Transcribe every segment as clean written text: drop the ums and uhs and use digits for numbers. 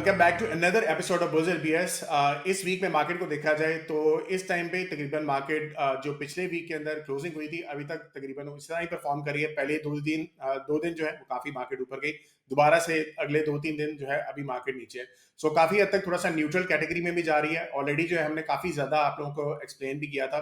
Welcome back to another episode of buzz BS. इस week में market को देखा जाए तो इस टाइम पे तकरीबन मार्केट जो पिछले वीक के अंदर क्लोजिंग हुई थी अभी तक तकरीबन उस तरह ही परफॉर्म करी है। पहले दो दिन जो है वो काफ़ी मार्केट ऊपर गई, दोबारा से अगले 2-3 दिन जो है अभी मार्केट नीचे है। सो काफ़ी हद तक थोड़ा सा न्यूट्रल कैटेगरी में भी जा रही है। ऑलरेडी जो है हमने काफ़ी ज़्यादा आप लोगों को एक्सप्लेन भी किया था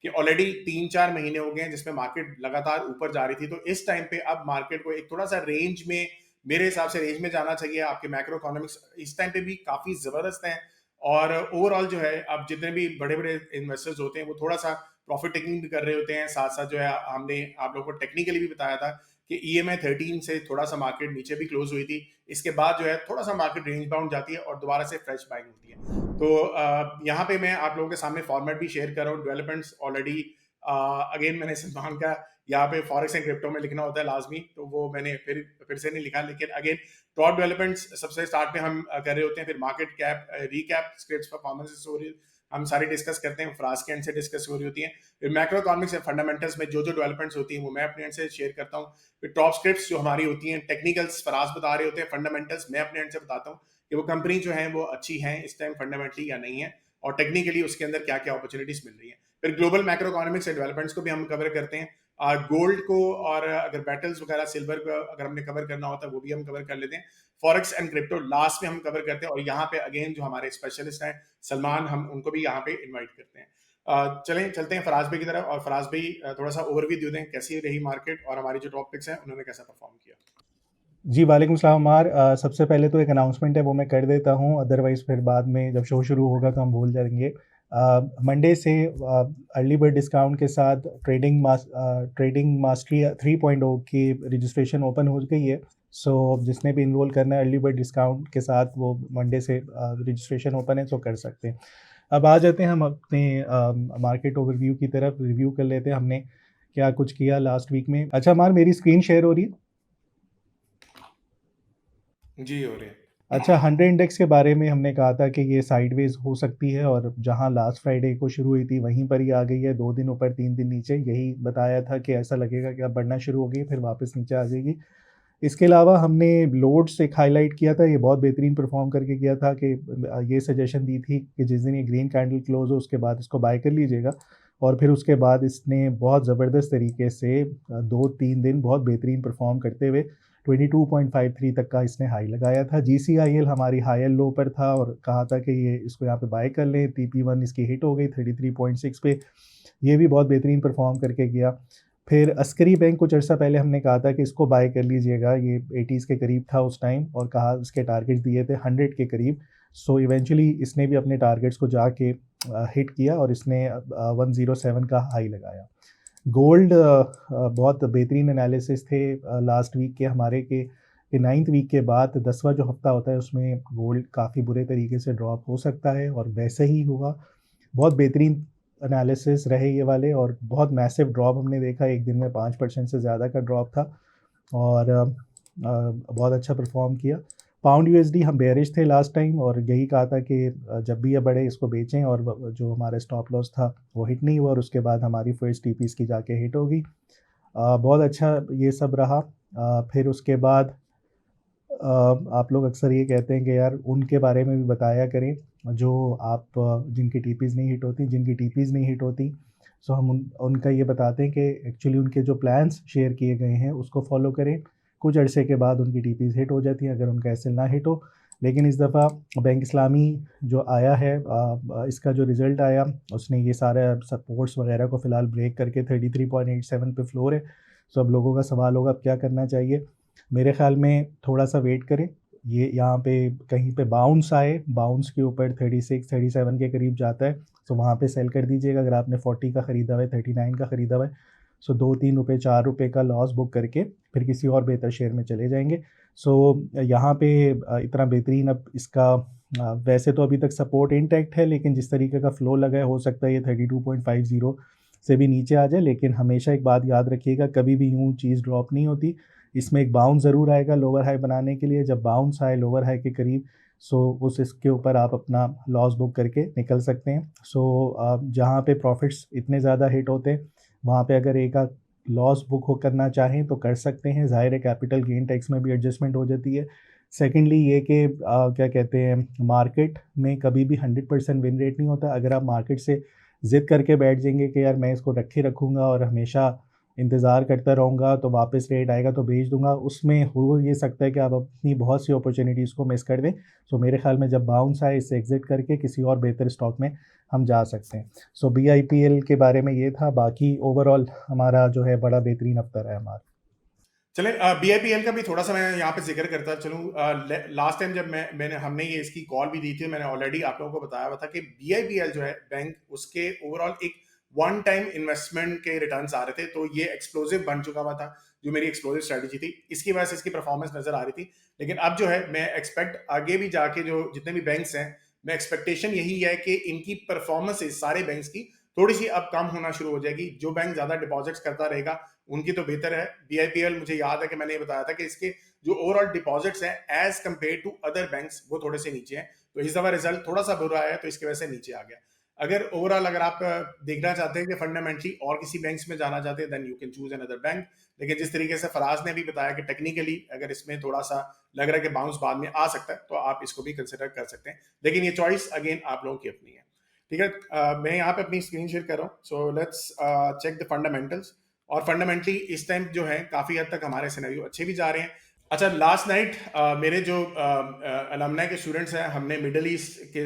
कि ऑलरेडी 3-4 महीने हो गए हैं जिसमें मार्केट लगातार ऊपर जा रही थी। तो इस टाइम पे अब मार्केट को एक थोड़ा सा रेंज में, मेरे हिसाब से रेंज में जाना चाहिए। आपके मैक्रो इकोनॉमिक्स इस टाइम पे भी काफी जबरदस्त हैं और ओवरऑल जो है अब जितने भी बड़े बड़े इन्वेस्टर्स होते हैं वो थोड़ा सा प्रॉफिट टेकिंग भी कर रहे होते हैं। साथ साथ जो है हमने आप लोगों को टेक्निकली भी बताया था कि EMA 13 से थोड़ा सा मार्केट नीचे भी क्लोज हुई थी। इसके बाद जो है थोड़ा सा मार्केट रेंज बाउंड जाती है और दोबारा से फ्रेश बाइंग होती है। तो यहाँ पे मैं आप लोगों के सामने फॉर्मेट भी शेयर कर रहा हूँ। डेवलपमेंट्स ऑलरेडी अगेन मैंने सलमान का यहाँ पे फॉरेक्स एंड क्रिप्टो में लिखना होता है लाजमी, तो वो मैंने फिर से नहीं लिखा। लेकिन अगेन टॉप डेवलपमेंट्स सबसे स्टार्ट में हम कर रहे होते हैं, फिर market cap recap scripts performance हो रही हम सारी डिस्कस करते हैं, फ्रास के एंड से डिस्कस हो रही होती हैं। फिर मैक्रो इकोनॉमिक्स एंड फंडामेंटल्स में जो जो डेवलपमेंट्स होती हैं वो मैं अपने एंड से शेयर करता हूँ। फिर टॉप स्क्रिप्ट्स जो हमारी होती हैं, टेक्निकल्स फराज बता रहे होते हैं, फंडामेंटल्स मैं अपने एंड से बताता हूँ कि वो कंपनी जो है वो अच्छी है इस टाइम फंडामेंटली या नहीं है, और टेक्निकली उसके अंदर क्या क्या अपॉर्चुनिटीज मिल रही है। फिर global macro economics and developments को भी हम कवर करते हैं। गोल्ड को और अगर मेटल्स वगैरह सिल्वर को अगर हमने कवर करना होता है वो भी हम कवर कर लेते हैं। फॉरेक्स एंड क्रिप्टो लास्ट में हम कवर करते हैं, और यहाँ पे अगेन जो हमारे स्पेशलिस्ट हैं सलमान, हम उनको भी यहाँ पे इनवाइट करते हैं। चलें चलते हैं फराज भाई की तरफ, और फराज भाई थोड़ा सा ओवरव्यू दे दें कैसी रही मार्केट और हमारी जो टॉपिक्स हैं उन्होंने कैसा परफॉर्म किया। जी वालेकुम सलाम अमार। सबसे पहले तो एक अनाउंसमेंट है वो मैं कर देता हूँ, अदरवाइज़ फिर बाद में जब शो शुरू होगा तो हम भूल जाएंगे। मंडे से अर्ली बर्ड डिस्काउंट के साथ ट्रेडिंग मास्टरी 3.0 की रजिस्ट्रेशन ओपन हो गई है। सो जिसने भी इनरोल करना है अर्ली बर्ड डिस्काउंट के साथ वो मंडे से रजिस्ट्रेशन ओपन है, सो कर सकते हैं। अब आ जाते हैं हम अपने मार्केट ओवरव्यू की तरफ। रिव्यू कर लेते हैं हमने क्या कुछ किया लास्ट वीक में। अच्छा अमार, मेरी स्क्रीन शेयर हो रही है? जी हो रहे हैं। अच्छा, 100 इंडेक्स के बारे में हमने कहा था कि ये साइडवेज हो सकती है, और जहां लास्ट फ्राइडे को शुरू हुई थी वहीं पर ही आ गई है। 2 दिन ऊपर 3 दिन नीचे, यही बताया था कि ऐसा लगेगा कि अब बढ़ना शुरू हो गई फिर वापस नीचे आ जाएगी। इसके अलावा हमने लोड्स एक हाईलाइट किया था, ये बहुत बेहतरीन परफॉर्म करके किया था कि ये सजेशन दी थी कि जिस दिन ये ग्रीन कैंडल क्लोज हो उसके बाद इसको बाय कर लीजिएगा। और फिर उसके बाद इसने बहुत ज़बरदस्त तरीके से 2-3 दिन बहुत बेहतरीन परफॉर्म करते हुए 22.53 तक का इसने हाई लगाया था। GCIL हमारी हायर लो पर था और कहा था कि ये इसको यहाँ पे बाय कर लें। TP1 इसकी हिट हो गई 33.6 पे, ये भी बहुत बेहतरीन परफॉर्म करके गया। फिर अस्करी बैंक कुछ अर्सा पहले हमने कहा था कि इसको बाय कर लीजिएगा, ये 80s के करीब था उस टाइम, और कहा इसके टारगेट्स दिए थे 100 के करीब। सो इवेंचुअली इसने भी अपने टारगेट्स को जाके हिट किया और इसने 107 का हाई लगाया। गोल्ड बहुत बेहतरीन एनालिसिस थे लास्ट वीक के हमारे के 9th वीक के बाद 10वां जो हफ्ता होता है उसमें गोल्ड काफ़ी बुरे तरीके से ड्रॉप हो सकता है, और वैसे ही हुआ। बहुत बेहतरीन एनालिसिस रहे ये वाले, और बहुत मैसिव ड्रॉप हमने देखा, एक दिन में 5% से ज़्यादा का ड्रॉप था, और बहुत अच्छा परफॉर्म किया। पाउंड यूएसडी हम बेयरिश थे लास्ट टाइम, और यही कहा था कि जब भी ये बढ़े इसको बेचें, और जो हमारा स्टॉप लॉस था वो हिट नहीं हुआ, और उसके बाद हमारी फर्स्ट टीपीस की जाके हिट होगी। बहुत अच्छा ये सब रहा। फिर उसके बाद आप लोग अक्सर ये कहते हैं कि यार उनके बारे में भी बताया करें जो आप जिनकी टीपीज़ नहीं हिट होती, जिनकी टीपीज़ नहीं हिट होती। सो हम उनका ये बताते हैं कि एक्चुअली उनके जो प्लान्स शेयर किए गए हैं उसको फॉलो करें। कुछ अरसे के बाद उनकी टीपीज़ हिट हो जाती हैं अगर उनका एसएल ना हिट हो। लेकिन इस दफ़ा बैंक इस्लामी जो आया है, इसका जो रिज़ल्ट आया उसने ये सारे सपोर्ट्स वगैरह को फ़िलहाल ब्रेक करके 33.87 पे फ्लोर है। सो अब लोगों का सवाल होगा अब क्या करना चाहिए। मेरे ख़्याल में थोड़ा सा वेट करें, ये यहाँ पे कहीं पे बाउंस आए, बाउंस के ऊपर 36-37 के करीब जाता है, तो वहाँ पे सेल कर दीजिएगा। अगर आपने 40 का ख़रीदा हुआ है, 39 का ख़रीदा हुआ है, सो 2-3 रुपये 4 रुपये का लॉस बुक करके फिर किसी और बेहतर शेयर में चले जाएंगे। सो यहाँ पे इतना बेहतरीन अब इसका वैसे तो अभी तक सपोर्ट इंटैक्ट है, लेकिन जिस तरीके का फ़्लो लगा है हो सकता है ये 32.50 से भी नीचे आ जाए। लेकिन हमेशा एक बात याद रखिएगा, कभी भी यूँ चीज़ ड्रॉप नहीं होती, इसमें एक बाउंस ज़रूर आएगा लोअर हाई बनाने के लिए। जब बाउंस आए लोअर हाई के करीब, सो उस इसके ऊपर आप अपना लॉस बुक करके निकल सकते हैं। सो जहाँ पे प्रॉफिट्स इतने ज़्यादा हिट होते हैं वहाँ पे अगर एक आध लॉस बुक हो करना चाहें तो कर सकते हैं। ज़ाहिर है कैपिटल गेन टैक्स में भी एडजस्टमेंट हो जाती है, सेकेंडली ये कि क्या कहते हैं, मार्केट में कभी भी 100% विन रेट नहीं होता। अगर आप मार्केट से ज़िद करके बैठ जाएंगे कि यार मैं इसको रखे रखूँगा और हमेशा इंतज़ार करता रहूँगा तो वापस रेट आएगा तो बेच दूँगा, उसमें हो ये सकता है कि आप अपनी बहुत सी अपॉर्चुनिटीज़ को मिस कर दें। सो मेरे ख्याल में जब बाउंस आए इससे एग्ज़िट करके किसी और बेहतर स्टॉक में हम जा सकते हैं। सो बीआईपीएल के बारे में ये था, बाकी ओवरऑल हमारा जो है बड़ा बेहतरीन हफ्ता रहा है हमारा। चले बीआईपीएल का भी थोड़ा सा मैं यहाँ पे जिक्र करता चलूँ। लास्ट टाइम जब मैंने हमने ये इसकी कॉल भी दी थी, मैंने ऑलरेडी आप लोगों को बताया हुआ था कि बीआईपीएल जो है बैंक, उसके ओवरऑल एक वन टाइम इन्वेस्टमेंट के रिटर्न्स आ रहे थे, तो ये एक्सप्लोसिव बन चुका हुआ था। जो मेरी एक्सप्लोसिव स्ट्रेटेजी थी, इसकी वजह से इसकी परफॉर्मेंस नजर आ रही थी। लेकिन अब जो है मैं एक्सपेक्ट आगे भी जाके जो जितने भी बैंक्स हैं, मैं एक्सपेक्टेशन यही है कि इनकी परफॉर्मेंसेज सारे बैंक्स की थोड़ी सी अब कम होना शुरू हो जाएगी। जो बैंक ज्यादा डिपॉजिट्स करता रहेगा उनकी तो बेहतर है। बीआईपीएल, मुझे याद है कि मैंने ये बताया था कि इसके जो ओवरऑल डिपॉजिट्स हैं as compared to other banks, वो थोड़े से नीचे हैं। तो इस दफा रिजल्ट थोड़ा सा बुरा है तो इसकी वजह से नीचे आ गया। अगर ओवरऑल अगर आप देखना चाहते हैं कि फंडामेंटली और किसी बैंक्स में जाना चाहते हैं, then you can choose another bank. लेकिन जिस तरीके से फराज ने भी बताया कि टेक्निकली अगर इसमें थोड़ा सा लग रहा है कि बाउंस बाद में आ सकता है, तो आप इसको भी कंसिडर कर सकते हैं। लेकिन ये चॉइस अगेन आप लोगों की अपनी है। ठीक है, मैं यहाँ पे अपनी स्क्रीन शेयर कर रहा हूँ। So let's check the fundamentals. और फंडामेंटली इस टाइम जो है काफी हद तक हमारे सिनेरियो अच्छे भी जा रहे हैं। अच्छा, लास्ट नाइट मेरे जो अलमनाई के स्टूडेंट्स हैं, हमने मिडल ईस्ट के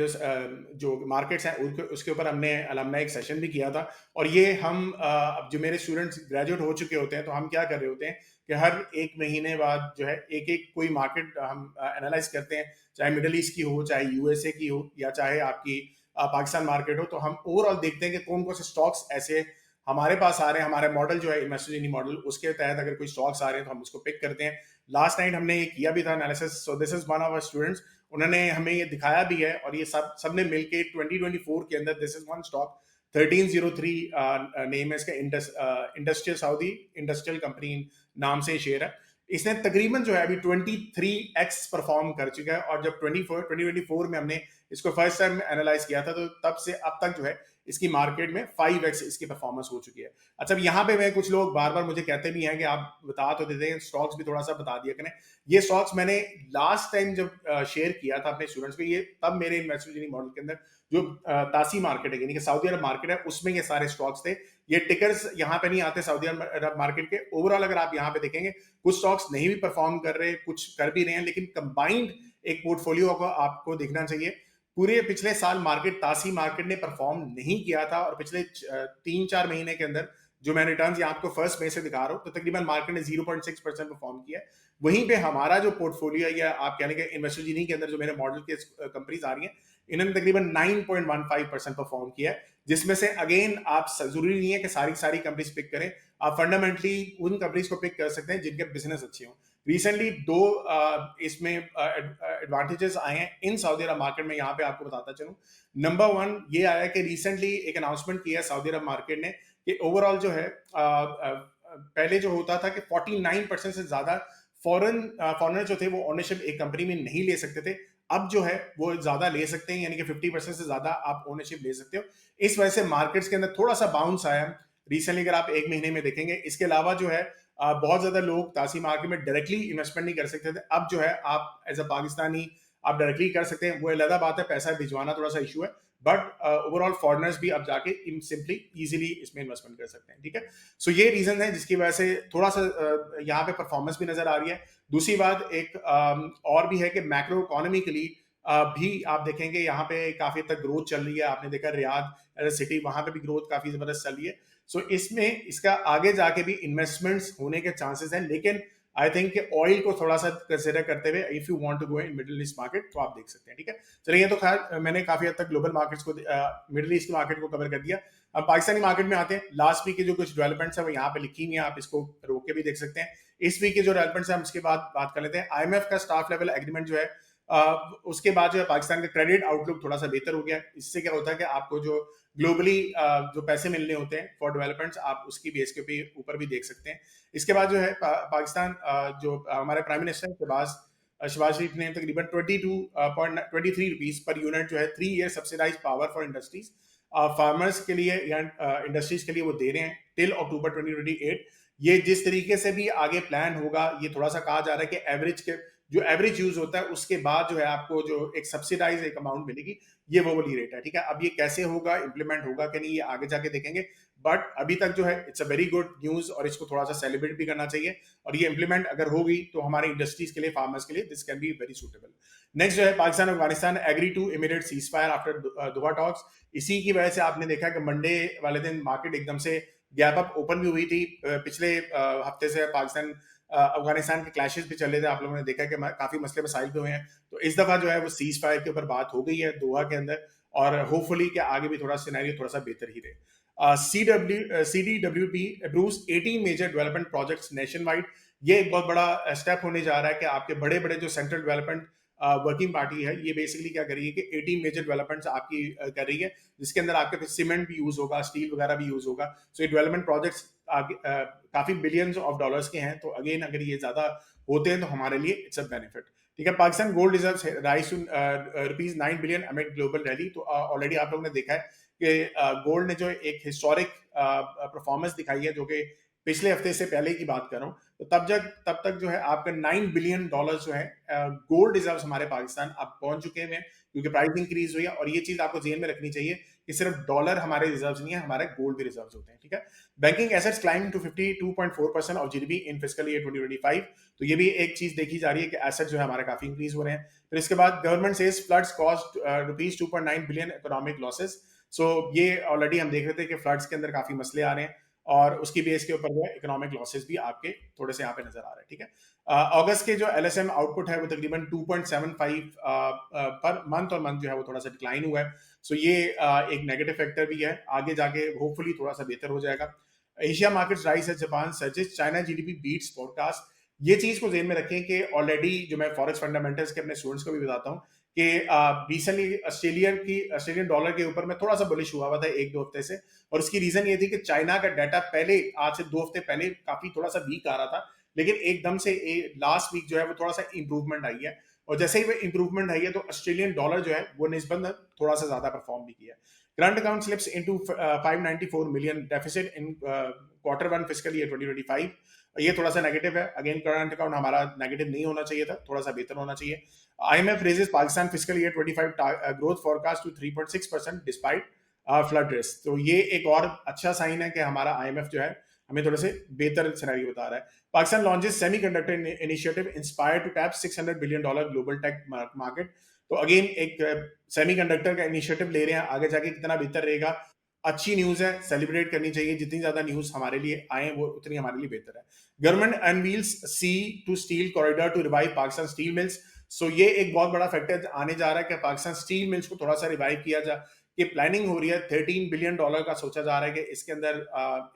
जो मार्केट्स हैं उसके ऊपर हमने अलमनाई एक सेशन भी किया था। और ये हम अब जो मेरे स्टूडेंट्स ग्रेजुएट हो चुके होते हैं, तो हम क्या कर रहे होते हैं कि हर एक महीने बाद जो है एक एक कोई मार्केट हम एनालाइज करते हैं, चाहे मिडल ईस्ट की हो, चाहे यूएसए की हो, या चाहे आपकी पाकिस्तान मार्केट हो। तो हम ओवरऑल देखते हैं कि कौन कौन से स्टॉक्स ऐसे हमारे पास आ रहे हैं। हमारे मॉडल जो है इन्वेस्टर जीनी मॉडल, उसके तहत अगर कोई स्टॉक्स आ रहे हैं तो हम उसको पिक करते हैं। लास्ट नाइट हमने ये किया भी था analysis. So this is one of our students, उन्होंने हमें ये दिखाया भी है। और ये सबने मिलके 2024 के अंदर, this is one stock 1303 name है इसका, इंडस्ट्रियल सऊदी इंडस्ट्रियल कंपनी नाम से शेयर है। इसने तकरीबन जो है अभी 23x परफॉर्म कर चुका है। और जब 2024 में हमने इसको फर्स्ट टाइम एनालाइज किया था, तो तब से अब तक जो है इसकी मार्केट में 5x इसकी परफॉर्मेंस हो चुकी है। अच्छा, यहाँ पे मैं कुछ लोग बार बार मुझे कहते भी हैं कि आप बता तो देते हैं, स्टॉक्स भी थोड़ा सा बता दिया करें। ये स्टॉक्स मैंने लास्ट टाइम जब शेयर किया था अपने स्टूडेंट्स को, ये तब मेरे इन्वेस्टमेंट मॉडल के अंदर जो तासी मार्केट है, यानी कि सऊदी अरब मार्केट है, उसमें ये सारे स्टॉक्स थे। ये टिकर्स यहाँ पे नहीं आते सऊदी अरब मार्केट के। ओवरऑल अगर आप यहाँ पे देखेंगे, कुछ स्टॉक्स नहीं भी परफॉर्म कर रहे, कुछ कर भी रहे हैं, लेकिन कंबाइंड एक पोर्टफोलियो को आपको देखना चाहिए। पूरे पिछले साल मार्केट, तासी मार्केट ने परफॉर्म नहीं किया था। और पिछले 3-4 महीने के अंदर जो मैं रिटर्न्स यहाँ आपको फर्स्ट में से दिखा रहा हूँ, तो तकरीबन मार्केट ने 0.6% परफॉर्म किया है। वहीं पे हमारा जो पोर्टफोलियो है, या आप कह लेंगे इन्वेस्टर जीनी के अंदर जो मेरे मॉडल के कंपनीज आ रही हैं, इन्होंने तकरीबन 9.15% परफॉर्म किया है। जिसमें से अगेन आप जरूरी नहीं है कि सारी सारी कंपनीज पिक करें। आप फंडामेंटली उन कंपनीज को पिक कर सकते हैं जिनके बिजनेस अच्छे हों। रिसेंटली दो इसमें एडवांटेजेस आए हैं इन सऊदी अरब मार्केट में, यहाँ पे आपको बताता चलूं। नंबर 1 ये आया कि रिसेंटली एक अनाउंसमेंट किया सऊदी अरब मार्केट ने कि ओवरऑल जो है पहले जो होता था कि 49% से ज्यादा फॉरेनर जो थे वो ओनरशिप एक कंपनी में नहीं ले सकते थे। अब जो है वो ज्यादा ले सकते हैं, यानी कि 50% से ज्यादा आप ओनरशिप ले सकते हो। इस वजह से मार्केट्स के अंदर थोड़ा सा बाउंस आया रिसेंटली, अगर आप एक महीने में देखेंगे। इसके अलावा जो है बहुत ज्यादा लोग तासी मार्केट में डायरेक्टली इन्वेस्टमेंट नहीं कर सकते थे। अब जो है आप एज अ पाकिस्तानी आप डायरेक्टली कर सकते हैं। वो अलग बात है, पैसा भिजवाना थोड़ा सा इशू है, बट ओवरऑल फॉरेनर्स भी अब जाके सिंपली इजीली इसमें इन्वेस्टमेंट कर सकते हैं। ठीक है, सो ये रीजन है जिसकी वजह से थोड़ा सा यहाँ पे परफॉर्मेंस भी नजर आ रही है। दूसरी बात एक और भी है कि मैक्रो इकोनॉमिकली भी आप देखेंगे यहाँ पे काफी हद तक ग्रोथ चल रही है। आपने देखा रियाद सिटी, वहां पे भी ग्रोथ काफी जबरदस्त चल रही है। सो इसमें इसका आगे जाके भी इन्वेस्टमेंट्स होने के चांसेस हैं। लेकिन आई थिंक ऑयल को थोड़ा सा कंसिडर करते हुए, if you want to go in Middle East market, तो आप देख सकते हैं। ठीक है, चलिए, ये तो खैर मैंने काफी हद तक ग्लोबल मार्केट्स को, मिडिल ईस्ट मार्केट को कवर कर दिया। अब पाकिस्तानी मार्केट में आते हैं। लास्ट वीक की जो कुछ डेवलपमेंट्स है वो यहाँ पे लिखी हुई है, आप इसको रोक के भी देख सकते हैं। इस वीक के जो डेवलपमेंट्स है हम इसके बाद बात कर लेते हैं। आईएमएफ का स्टाफ लेवल एग्रीमेंट जो है, उसके बाद जो है पाकिस्तान का क्रेडिट आउटलुक थोड़ा सा बेहतर हो गया। इससे क्या होता है कि आपको जो ग्लोबली जो पैसे मिलने होते हैं फॉर डेवलपमेंट्स, आप उसकी बेस के ऊपर भी देख सकते हैं। इसके बाद जो है पाकिस्तान जो हमारे प्राइम मिनिस्टर शहबाज शरीफ ने तकरीबन 22.23 रुपीज पर यूनिट जो है 3 year subsidise power for industries, farmers के लिए या इंडस्ट्रीज के लिए वो दे रहे हैं टिल अक्टूबर 2028। ये जिस तरीके से भी आगे प्लान होगा, ये थोड़ा सा कहा जा रहा है कि एवरेज के जो एवरेज यूज होता है उसके बाद जो है आपको जो एक सब्सिडाइज एक अमाउंट मिलेगी, ये वो वाली रेट है। ठीक है, अब ये कैसे होगा, इंप्लीमेंट होगा कि नहीं, ये आगे जाके देखेंगे। बट अभी तक जो है it's a very good news, और इसको थोड़ा सा सेलिब्रेट भी करना चाहिए। और ये इंप्लीमेंट अगर होगी तो हमारे इंडस्ट्रीज के लिए, फार्मर्स के लिए this can be very suitable. Next जो है, Pakistan Afghanistan agree to immediate ceasefire after Doha talks. इसी की वजह से आपने देखा कि मंडे वाले दिन मार्केट एकदम से गैप अप ओपन भी हुई थी। पिछले हफ्ते से पाकिस्तान अफगानिस्तान के क्लैशेस भी चल रहे थे, आप लोगों ने देखा कि काफी मसले मसाइल भी हुए हैं। तो इस दफा जो है वो सीज फायर के ऊपर बात हो गई है दोहा के अंदर, और होपफुली कि आगे भी थोड़ा सिनेरियो थोड़ा सा बेहतर ही रहे। CDWP approves 18 major development projects nationwide. ये एक बहुत बड़ा स्टेप होने जा रहा है कि आपके बड़े बड़े जो सेंट्रल डेवलपमेंट वर्किंग पार्टी है, ये बेसिकली क्या कर रही है कि 18 मेजर डेवलपमेंट्स आपकी कर रही है, जिसके अंदर आपके सीमेंट भी यूज होगा, स्टील वगैरह भी यूज होगा। सो ये डेवलपमेंट प्रोजेक्ट्स काफी बिलियंस ऑफ डॉलर्स के हैं। तो अगेन अगर ये ज्यादा होते हैं तो हमारे लिए इट्स अ बेनिफिट। ठीक है, Pakistan gold reserves rise to ₹9 billion amid global rally. तो ऑलरेडी आप लोगों ने देखा है कि गोल्ड ने जो एक हिस्टोरिक परफॉर्मेंस दिखाई है, जो कि पिछले हफ्ते से पहले की बात कर रहा हूँ, तो तब तक जो है आपका $9 बिलियन जो है गोल्ड रिजर्व्स हमारे पाकिस्तान अब पहुंच चुके हैं, क्योंकि प्राइस इंक्रीज हुई है। और ये चीज आपको जेहन में रखनी चाहिए कि सिर्फ डॉलर हमारे रिजर्व्स नहीं है, हमारे गोल्ड भी रिजर्व्स होते हैं। ठीक है, banking assets climb to 52.4% of GDP in fiscal year 2025। तो ये भी एक चीज देखी जा रही है कि एसेट जो है हमारे काफी इंक्रीज हो रहे हैं। फिर इसके बाद government says floods cost ₹2.9 billion economic losses. So ये ऑलरेडी हम देख रहे थे कि फ्लड्स के अंदर काफी मसले आ रहे हैं, और उसकी बेस के ऊपर जो है इकोनॉमिक लॉसेस भी आपके थोड़े से यहाँ पे नजर आ रहे हैं। ठीक है, अगस्त के जो एलएसएम आउटपुट है वो तकरीबन 2.75 पर मंथ और मंथ जो है वो थोड़ा सा डिक्लाइन हुआ है। सो ये एक नेगेटिव फैक्टर भी है, आगे जाके होपफुली थोड़ा सा बेहतर हो जाएगा। एशिया मार्केट्स राइज है, Japan surges, China GDP beats forecast. ये चीज को ध्यान में रखें कि ऑलरेडी जो मैं फॉरेक्स फंडामेंटल्स के अपने स्टूडेंट्स को भी बताता हूँ कि रिसेंटली ऑस्ट्रेलियन डॉलर के ऊपर मैं थोड़ा सा बुलिश हुआ था एक दो हफ्ते से। और उसकी रीजन ये थी कि चाइना का डाटा पहले, आज से 2 हफ्ते पहले काफी थोड़ा सा वीक आ रहा था, लेकिन एकदम से लास्ट वीक जो है वो थोड़ा सा इंप्रूवमेंट आई है। और जैसे ही वो इंप्रूवमेंट आई है तो ऑस्ट्रेलियन डॉलर जो है वो निस्बतन थोड़ा सा ज्यादा परफॉर्म भी किया है। Current account slips into 594 million deficit in Q1 fiscal year 2025। ये थोड़ा सा नेगेटिव है। अगेन करंट अकाउंट हमारा नेगेटिव नहीं होना चाहिए था, थोड़ा सा बेहतर होना चाहिए। IMF raises Pakistan fiscal year 25 growth forecast to 3.6% despite flood risk. तो ये एक और अच्छा साइन है कि हमारा IMF जो है हमें थोड़े से बेहतर सिनेरियो बता रहा है। Pakistan launches semiconductor initiative inspire to tap $600 billion global tech market. तो अगेन एक सेमीकंडक्टर का इनिशिएटिव ले रहे हैं, आगे जाके कितना बेहतर रहेगा, अच्छी न्यूज है, सेलिब्रेट करनी चाहिए। जितनी ज्यादा न्यूज हमारे लिए आए वो उतनी हमारे लिए बेहतर है। Government unveils sea to steel corridor to revive Pakistan steel mills. So ये एक बहुत बड़ा फैक्टर आने जा रहा है कि पाकिस्तान स्टील मिल्स को थोड़ा सा रिवाइव किया जा, कि प्लानिंग हो रही है। $13 बिलियन का सोचा जा रहा है कि इसके अंदर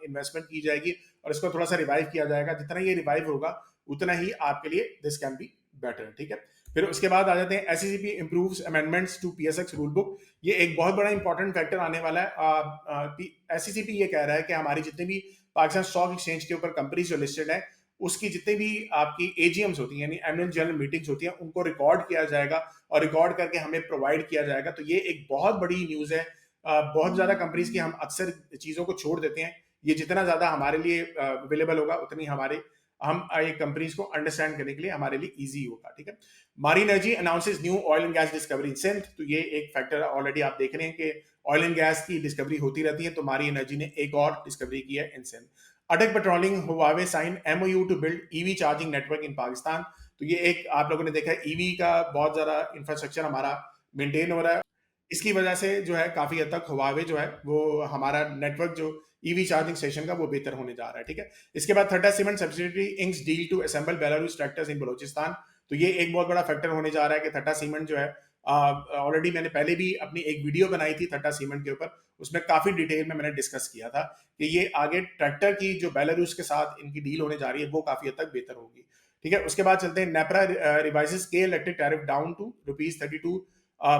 इन्वेस्टमेंट की जाएगी और इसको थोड़ा सा रिवाइव किया जाएगा। जितना ये रिवाइव होगा उतना ही आपके लिए दिस कैन बी बेटर। ठीक है, फिर उसके बाद आ जाते हैं SCCP improves amendments to PSX rule book. ये एक बहुत बड़ा इंपॉर्टेंट फैक्टर आने वाला है। एससीसीपी ये कह रहा है कि हमारी जितनी भी पाकिस्तान स्टॉक एक्सचेंज के ऊपर कंपनीज जो लिस्टेड है, उसकी जितनी भी आपकी एजीएम्स होती हैं, यानी एनुअल जनरल मीटिंग्स होती हैं, उनको रिकॉर्ड किया जाएगा और रिकॉर्ड करके हमें प्रोवाइड किया जाएगा। तो ये एक बहुत बड़ी न्यूज है। बहुत ज्यादा कंपनीज की हम अक्सर चीजों को छोड़ देते हैं। ये जितना ज्यादा हमारे लिए अवेलेबल होगा उतनी हमारे हम एक कंपनीज को अंडरस्टैंड करने के लिए हमारे लिए इजी होगा। ठीक है, Mari energy announces new oil and gas discovery in Sindh. तो ये एक फैक्टर ऑलरेडी आप देख रहे हैं कि ऑयल एंड गैस की डिस्कवरी होती रहती है, तो मारी एनर्जी ने एक और डिस्कवरी की है in Sindh. Attock petroleum Huawei sign MOU to build EV charging network in Pakistan. तो ये एक आप लोगों ने देखा है, ईवी का बहुत ज्यादा इंफ्रास्ट्रक्चर हमारा मेंटेन हो रहा है। इसकी वजह से जो है काफी हद तक हुआवे जो है वो हमारा नेटवर्क जो ईवी चार्जिंग स्टेशन का वो बेहतर होने जा रहा है। ठीक है, इसके बाद Tata cement subsidiary inks deal to assemble Belarus tractors in Balochistan. तो ये एक बहुत बड़ा फैक्टर होने जा रहा है कि टाटा सीमेंट जो है, ऑलरेडी मैंने पहले भी अपनी एक वीडियो बनाई थी टाटा सीमेंट के ऊपर, उसमें काफी डिटेल में मैंने डिस्कस किया था कि ये आगे ट्रैक्टर की जो बेलारूस के साथ इनकी डील होने जा रही है वो काफी हद तक बेहतर होगी। ठीक है, उसके बाद चलते हैं नेपरा रिवाइजेस के electric tariff down to ₹32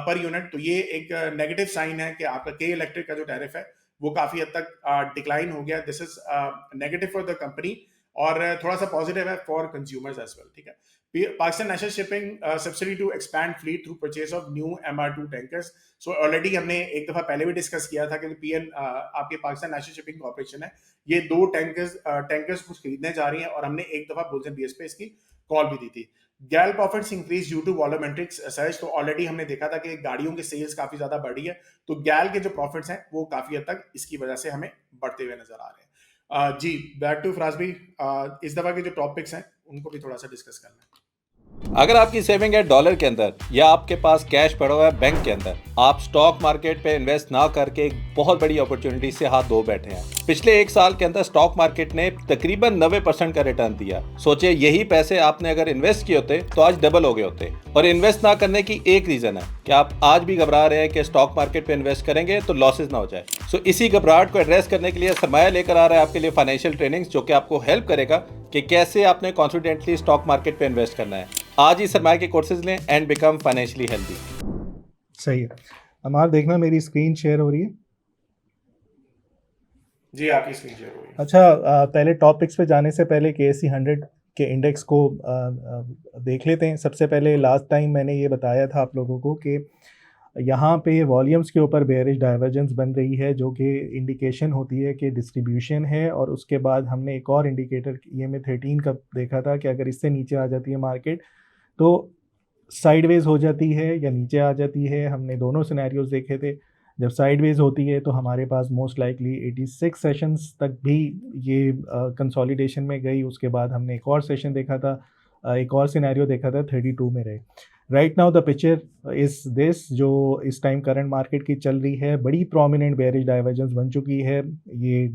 per unit. तो ये एक नेगेटिव साइन है कि आपका के इलेक्ट्रिक का जो टैरिफ है वो काफी हद तक डिक्लाइन हो गया। This is negative for the company और थोड़ा सा पॉजिटिव है फॉर कंज्यूमर्स एज वेल। ठीक है, Pakistan national shipping subsidy to expand fleet through purchase of new MR2 tankers. So already हमने एक दफा पहले भी डिस्कस किया था कि पीएन आपके पाकिस्तान नेशनल शिपिंग कॉर्पोरेशन है, ये 2 टैंकर्स कुछ खरीदने जा रही है, और हमने एक दफा बुल्सन बीएस पे इसकी कॉल भी दी थी। GAIL profits increase due to volumetrics search. तो ऑलरेडी हमने देखा था कि गाड़ियों की सेल्स काफी ज्यादा बढ़ी है, तो गैल के जो प्रॉफिट्स हैं वो काफी हद तक इसकी वजह से हमें बढ़ते हुए नजर आ रहे हैं। जी बैक टू फराज भाई, इस दफा के जो टॉपिक्स हैं उनको भी थोड़ा सा डिस्कस करना है। अगर आपकी सेविंग है डॉलर के अंदर या आपके पास कैश पड़ा हुआ है बैंक के अंदर, आप स्टॉक मार्केट पे इन्वेस्ट ना करके एक बहुत बड़ी अपॉर्चुनिटी से हाथ धो बैठे हैं। पिछले एक साल के अंदर स्टॉक मार्केट ने तकरीबन 90% का रिटर्न दिया। सोचिए यही पैसे आपने अगर इन्वेस्ट किए होते तो आज डबल हो गए होते। और इन्वेस्ट ना करने की एक रीजन है कि आप आज भी घबरा रहे हैं कि स्टॉक मार्केट पे इन्वेस्ट करेंगे तो लॉसेज ना हो जाए। सो इसी घबराहट को एड्रेस करने के लिए सरमाया लेकर आ रहा है आपके लिए फाइनेंशियल ट्रेनिंग्स, जो कि आपको हेल्प करेगा कि कैसे आपने कॉन्फिडेंटली स्टॉक मार्केट पे इन्वेस्ट करना है। आज ही सरमाया के कोर्सेज लें एंड बिकम फाइनेंशियली हेल्दी। सही है। अमार, देखना मेरी स्क्रीन शेयर हो रही है? जी आपकी स्क्रीन शेयर हो रही है। अच्छा, पहले टॉपिक्स पे जाने से पहले KSE 100 के इंडेक्स को देख लेते हैं। सबसे पहले लास्ट टाइम मैंने ये बताया था आप लोगों को कि यहाँ पे वॉल्यूम्स के ऊपर बेयरिश डाइवर्जेंस बन रही है, जो कि इंडिकेशन होती है कि डिस्ट्रीब्यूशन है। और उसके बाद हमने एक और इंडिकेटर EMA 13 का देखा था कि अगर इससे नीचे आ जाती है मार्केट तो साइडवेज हो जाती है या नीचे आ जाती है। हमने दोनों सिनेरियोज देखे थे। जब साइडवेज होती है तो हमारे पास मोस्ट लाइकली 86 सेशंस तक भी ये कंसोलिडेशन में गई। उसके बाद हमने एक और सेशन देखा था, एक और सिनेरियो देखा था, 32 में रहे। Right now the picture is this, जो इस टाइम करंट मार्केट की चल रही है। बड़ी प्रोमिनेंट बेयरिश डाइवर्जेंस बन चुकी है ये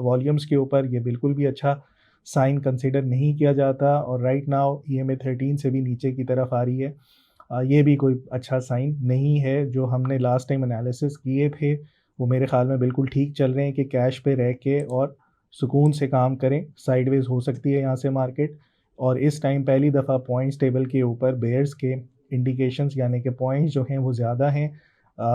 वॉल्यूम्स के ऊपर। ये बिल्कुल भी अच्छा साइन कंसिडर नहीं किया जाता। और राइट नाउ EMA 13 से भी नीचे की तरफ आ रही है। ये भी कोई अच्छा साइन नहीं है। जो हमने लास्ट टाइम एनालिसिस किए थे वो मेरे ख्याल में बिल्कुल ठीक चल रहे हैं कि कैश पे रह के और सुकून से काम करें। साइडवेज हो सकती है यहाँ से मार्केट। और इस टाइम पहली दफ़ा पॉइंट्स टेबल के ऊपर बेयर्स के इंडिकेशंस यानी कि पॉइंट्स जो हैं वो ज़्यादा हैं।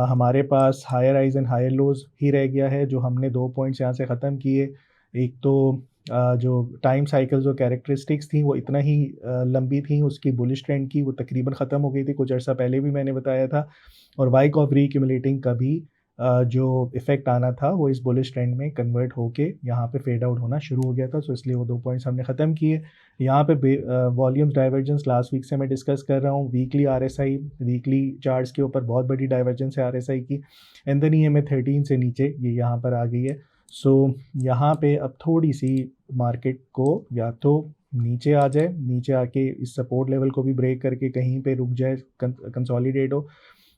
हमारे पास higher highs and higher lows ही रह गया है। जो हमने 2 पॉइंट्स यहाँ से ख़त्म किए, एक तो जो टाइम साइकिल जो कैरेक्टरिस्टिक्स थी वो इतना ही लंबी थी, उसकी बुलिश ट्रेंड की वो तकरीबन ख़त्म हो गई थी कुछ अर्सा पहले भी मैंने बताया था। और वाइक ऑफ रीक्यूमुलेटिंग का भी जो इफ़ेक्ट आना था वो इस बुलिश ट्रेंड में कन्वर्ट होके यहाँ पे फेड आउट होना शुरू हो गया था। सो इसलिए वो 2 पॉइंट्स हमने ख़त्म किए। यहाँ पे वॉल्यूम्स डाइवर्जेंस लास्ट वीक से मैं डिस्कस कर रहा हूँ। वीकली RSI, वीकली चार्ट्स के ऊपर बहुत बड़ी डाइवर्जेंस है RSI की। एंड देन EMA 13 से नीचे ये यहाँ पर आ गई है। सो यहाँ पे अब थोड़ी सी मार्केट को या तो नीचे आ जाए, नीचे आके इस सपोर्ट लेवल को भी ब्रेक करके कहीं पे रुक जाए, कंसोलिडेट हो,